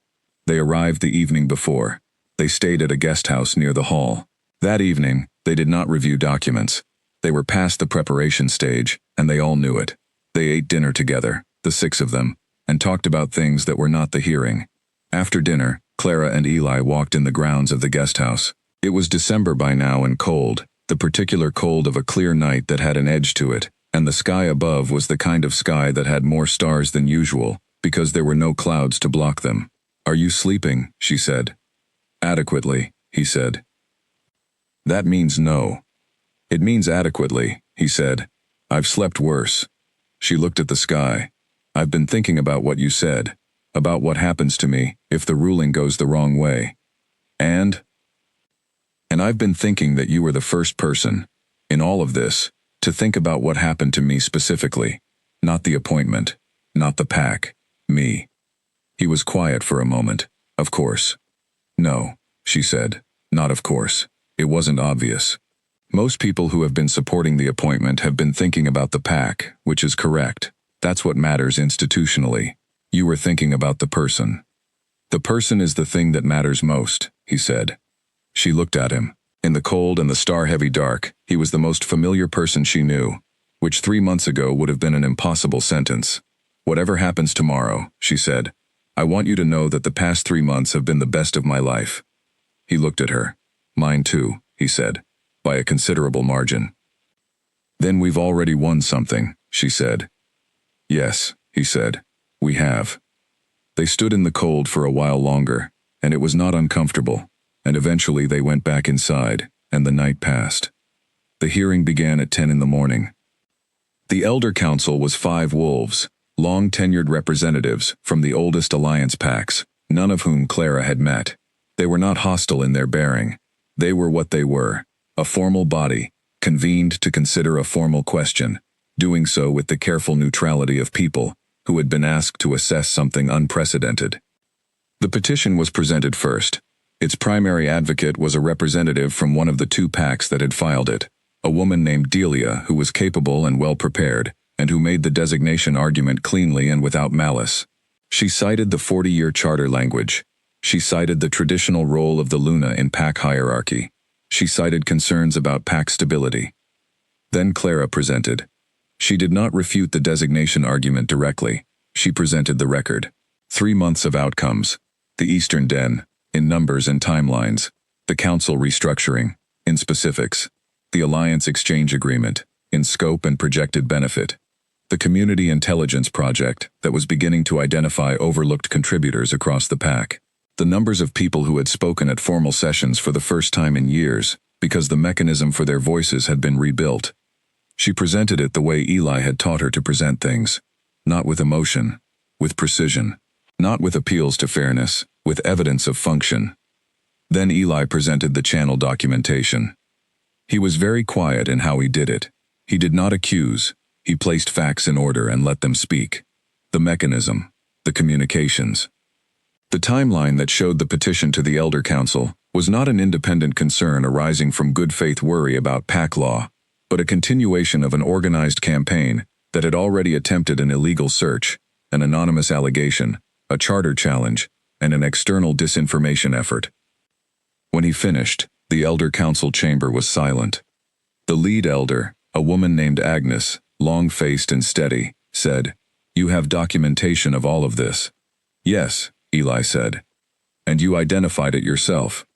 Speaker 1: They arrived the evening before. They stayed at a guest house near the hall. That evening, they did not review documents. They were past the preparation stage, and they all knew it. They ate dinner together, the 6 of them, and talked about things that were not the hearing. After dinner, Clara and Eli walked in the grounds of the guest house. It was December by now and cold, the particular cold of a clear night that had an edge to it, and the sky above was the kind of sky that had more stars than usual, because there were no clouds to block them. Are you sleeping? She said. Adequately, he said. That means no. It means adequately, he said. I've slept worse. She looked at the sky. I've been thinking about what you said, about what happens to me if the ruling goes the wrong way. And I've been thinking that you were the first person, in all of this, to think about what happened to me specifically, not the appointment, not the PAC, me. He was quiet for a moment. Of course. No, she said, not of course. It wasn't obvious. Most people who have been supporting the appointment have been thinking about the PAC, which is correct. That's what matters institutionally. You were thinking about the person. The person is the thing that matters most, he said. She looked at him. In the cold and the star-heavy dark, he was the most familiar person she knew, which 3 months ago would have been an impossible sentence. Whatever happens tomorrow, she said, I want you to know that the past 3 months have been the best of my life. He looked at her. Mine too, he said, by a considerable margin. Then we've already won something, she said. Yes, he said, we have. They stood in the cold for a while longer, and it was not uncomfortable, and eventually they went back inside, and the night passed. The hearing began at 10 in the morning. The Elder Council was 5 wolves, long-tenured representatives from the oldest alliance PACs, none of whom Clara had met. They were not hostile in their bearing. They were what they were, a formal body, convened to consider a formal question, doing so with the careful neutrality of people who had been asked to assess something unprecedented. The petition was presented first. Its primary advocate was a representative from one of the 2 PACs that had filed it, a woman named Delia who was capable and well-prepared, and who made the designation argument cleanly and without malice. She cited the 40-year charter language. She cited the traditional role of the Luna in PAC hierarchy. She cited concerns about PAC stability. Then Clara presented. She did not refute the designation argument directly. She presented the record. 3 months of outcomes. The Eastern Den, in numbers and timelines. The Council restructuring, in specifics. The Alliance Exchange Agreement, in scope and projected benefit. The Community Intelligence Project that was beginning to identify overlooked contributors across the pack. The numbers of people who had spoken at formal sessions for the first time in years, because the mechanism for their voices had been rebuilt. She presented it the way Eli had taught her to present things. Not with emotion, with precision. Not with appeals to fairness, with evidence of function. Then Eli presented the channel documentation. He was very quiet in how he did it. He did not accuse. He placed facts in order and let them speak. The mechanism, the communications. The timeline that showed the petition to the Elder Council was not an independent concern arising from good faith worry about PAC law, but a continuation of an organized campaign that had already attempted an illegal search, an anonymous allegation, a charter challenge, and an external disinformation effort. When he finished, the Elder Council chamber was silent. The lead elder, a woman named Agnes, long-faced and steady, said, "You have documentation of all of this." "Yes," Eli said. "And you identified it yourself."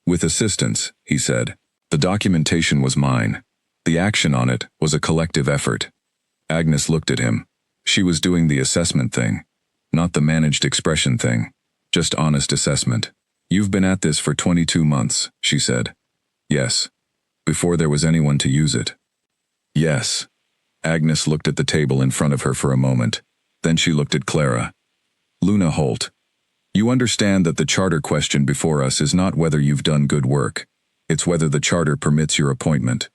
Speaker 1: "With assistance," he said. "The documentation was mine. The action on it was a collective effort." Agnes looked at him. She was doing the assessment thing, not the managed expression thing, just honest assessment. "You've been at this for 22 months, she said. "Yes." "Before there was anyone to use it." "Yes." Agnes looked at the table in front of her for a moment. Then she looked at Clara. "Luna Holt, you understand that the charter question before us is not whether you've done good work. It's whether the charter permits your appointment."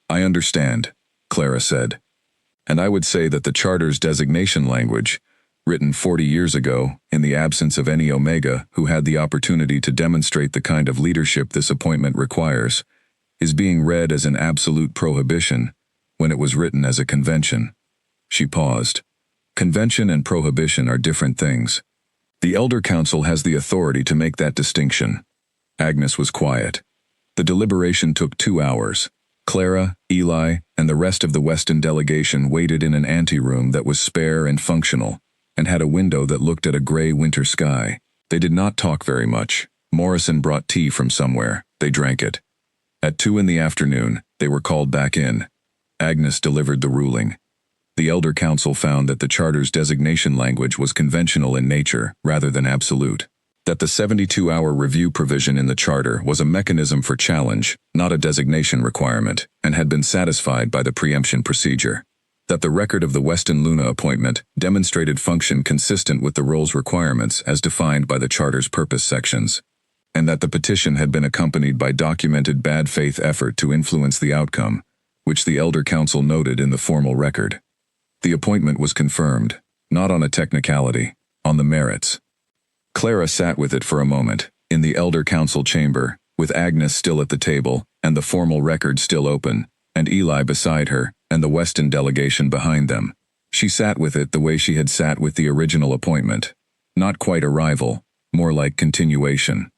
Speaker 1: "I understand," Clara said. "And I would say that the charter's designation language, written 40 years ago, in the absence of any Omega who had the opportunity to demonstrate the kind of leadership this appointment requires, is being read as an absolute prohibition when it was written as a convention." She paused. Convention and prohibition are different things. The Elder Council has the authority to make that distinction. Agnes was quiet. The deliberation took 2 hours. Clara, Eli, and the rest of the Weston delegation waited in an anteroom that was spare and functional, and had a window that looked at a gray winter sky. They did not talk very much. Morrison brought tea from somewhere. They drank it. At 2 in the afternoon, they were called back in. Agnes delivered the ruling. The Elder Council found that the Charter's designation language was conventional in nature rather than absolute. That the 72-hour review provision in the Charter was a mechanism for challenge, not a designation requirement, and had been satisfied by the preemption procedure. That the record of the Weston Luna appointment demonstrated function consistent with the role's requirements as defined by the Charter's purpose sections. And that the petition had been accompanied by documented bad faith effort to influence the outcome, which the Elder Council noted in the formal record. The appointment was confirmed, not on a technicality, on the merits. Clara sat with it for a moment, in the Elder Council chamber, with Agnes still at the table, and the formal record still open, and Eli beside her, and the Weston delegation behind them. She sat with it the way she had sat with the original appointment. Not quite a rival, more like continuation.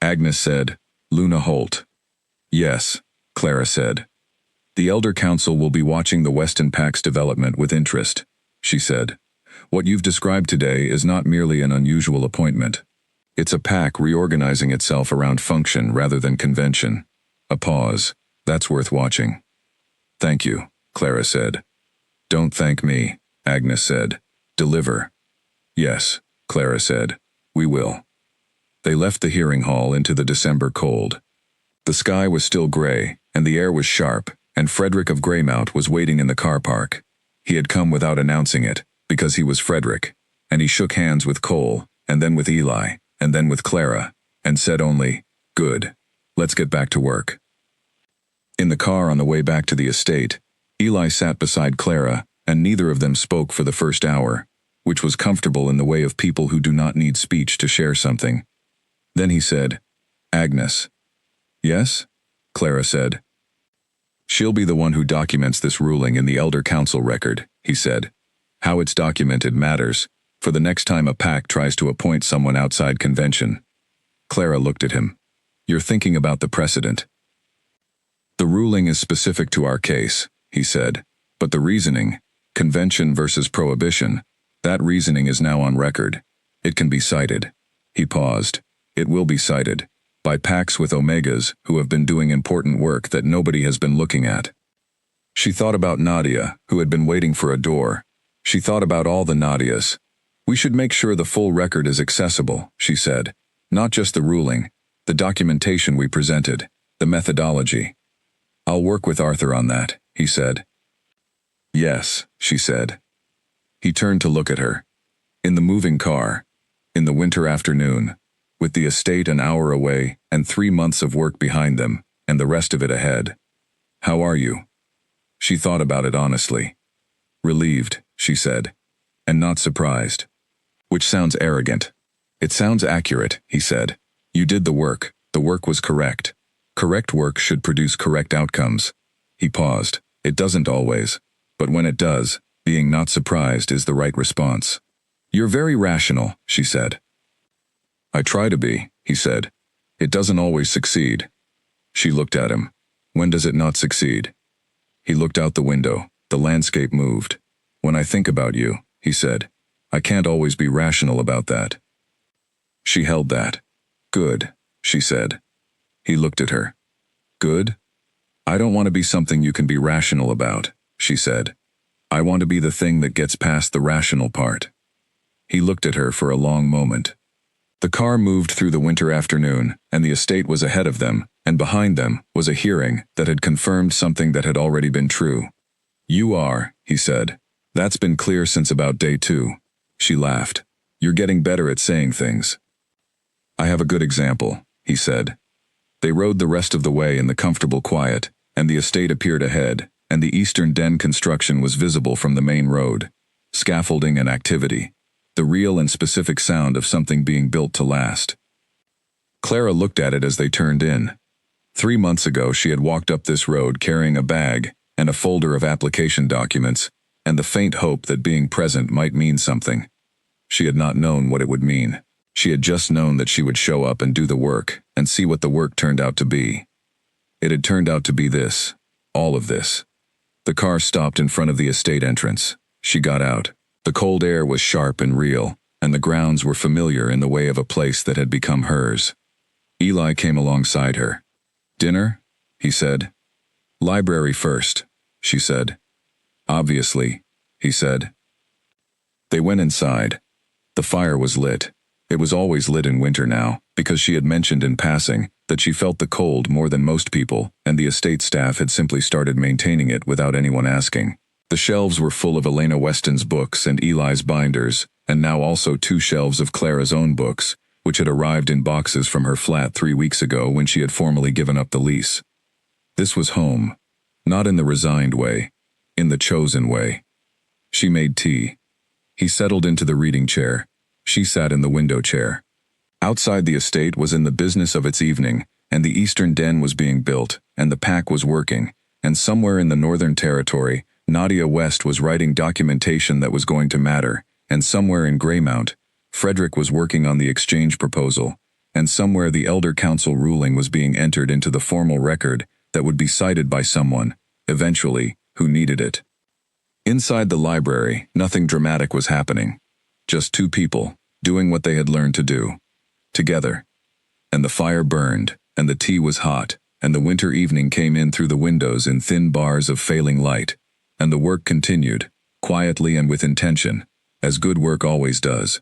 Speaker 1: Agnes said, "Luna Holt." "Yes," Clara said. "The Elder Council will be watching the Weston PAC's development with interest," she said. "What you've described today is not merely an unusual appointment. It's a PAC reorganizing itself around function rather than convention." A pause. "That's worth watching." "Thank you," Clara said. "Don't thank me," Agnes said. "Deliver." "Yes," Clara said. "We will." They left the hearing hall into the December cold. The sky was still gray, and the air was sharp, and Frederick of Greymount was waiting in the car park. He had come without announcing it, because he was Frederick, and he shook hands with Cole, and then with Eli, and then with Clara, and said only, "Good. Let's get back to work." In the car on the way back to the estate, Eli sat beside Clara, and neither of them spoke for the first hour, which was comfortable in the way of people who do not need speech to share something. Then he said, "Agnes." "Yes?" Clara said. "She'll be the one who documents this ruling in the Elder Council record," he said. "How it's documented matters, for the next time a PAC tries to appoint someone outside convention." Clara looked at him. "You're thinking about the precedent." "The ruling is specific to our case," he said, "but the reasoning, convention versus prohibition, That reasoning is now on record. It can be cited. He paused. It will be cited. By Pax with Omegas who have been doing important work that nobody has been looking at. She thought about Nadia, who had been waiting for a door. She thought about all the Nadias. We should make sure the full record is accessible, she said. Not just the ruling, the documentation we presented, the methodology. I'll work with Arthur on that, he said. Yes, she said. He turned to look at her. In the moving car, in the winter afternoon, with the estate an hour away and 3 months of work behind them, and the rest of it ahead. How are you? She thought about it honestly. Relieved, she said, and not surprised. Which sounds arrogant. It sounds accurate, he said. You did the work was correct. Correct work should produce correct outcomes. He paused. It doesn't always, but when it does, being not surprised is the right response. You're very rational, she said. I try to be, he said. It doesn't always succeed. She looked at him. When does it not succeed? He looked out the window. The landscape moved. When I think about you, he said, I can't always be rational about that. She held that. Good, she said. He looked at her. Good? I don't want to be something you can be rational about, she said. I want to be the thing that gets past the rational part. He looked at her for a long moment. The car moved through the winter afternoon, and the estate was ahead of them, and behind them was a hearing that had confirmed something that had already been true. You are, he said. That's been clear since about day 2. She laughed. You're getting better at saying things. I have a good example, he said. They rode the rest of the way in the comfortable quiet, and the estate appeared ahead, and the eastern den construction was visible from the main road. Scaffolding and activity. The real and specific sound of something being built to last. Clara looked at it as they turned in. 3 months ago she had walked up this road carrying a bag and a folder of application documents, and the faint hope that being present might mean something. She had not known what it would mean. She had just known that she would show up and do the work, and see what the work turned out to be. It had turned out to be this. All of this. The car stopped in front of the estate entrance. She got out. The cold air was sharp and real, and the grounds were familiar in the way of a place that had become hers. Eli came alongside her. Dinner? He said. Library first, she said. Obviously, he said. They went inside. The fire was lit. It was always lit in winter now, because she had mentioned in passing that she felt the cold more than most people, and the estate staff had simply started maintaining it without anyone asking. The shelves were full of Elena Weston's books and Eli's binders, and now also 2 shelves of Clara's own books, which had arrived in boxes from her flat 3 weeks ago when she had formally given up the lease. This was home. Not in the resigned way, in the chosen way. She made tea. He settled into the reading chair. She sat in the window chair. Outside the estate was in the business of its evening, and the eastern den was being built, and the pack was working, and somewhere in the Northern Territory, Nadia West was writing documentation that was going to matter, and somewhere in Greymount, Frederick was working on the exchange proposal, and somewhere the Elder Council ruling was being entered into the formal record that would be cited by someone, eventually, who needed it. Inside the library, nothing dramatic was happening. Just 2 people, doing what they had learned to do. Together. And the fire burned, and the tea was hot, and the winter evening came in through the windows in thin bars of failing light, and the work continued, quietly and with intention, as good work always does.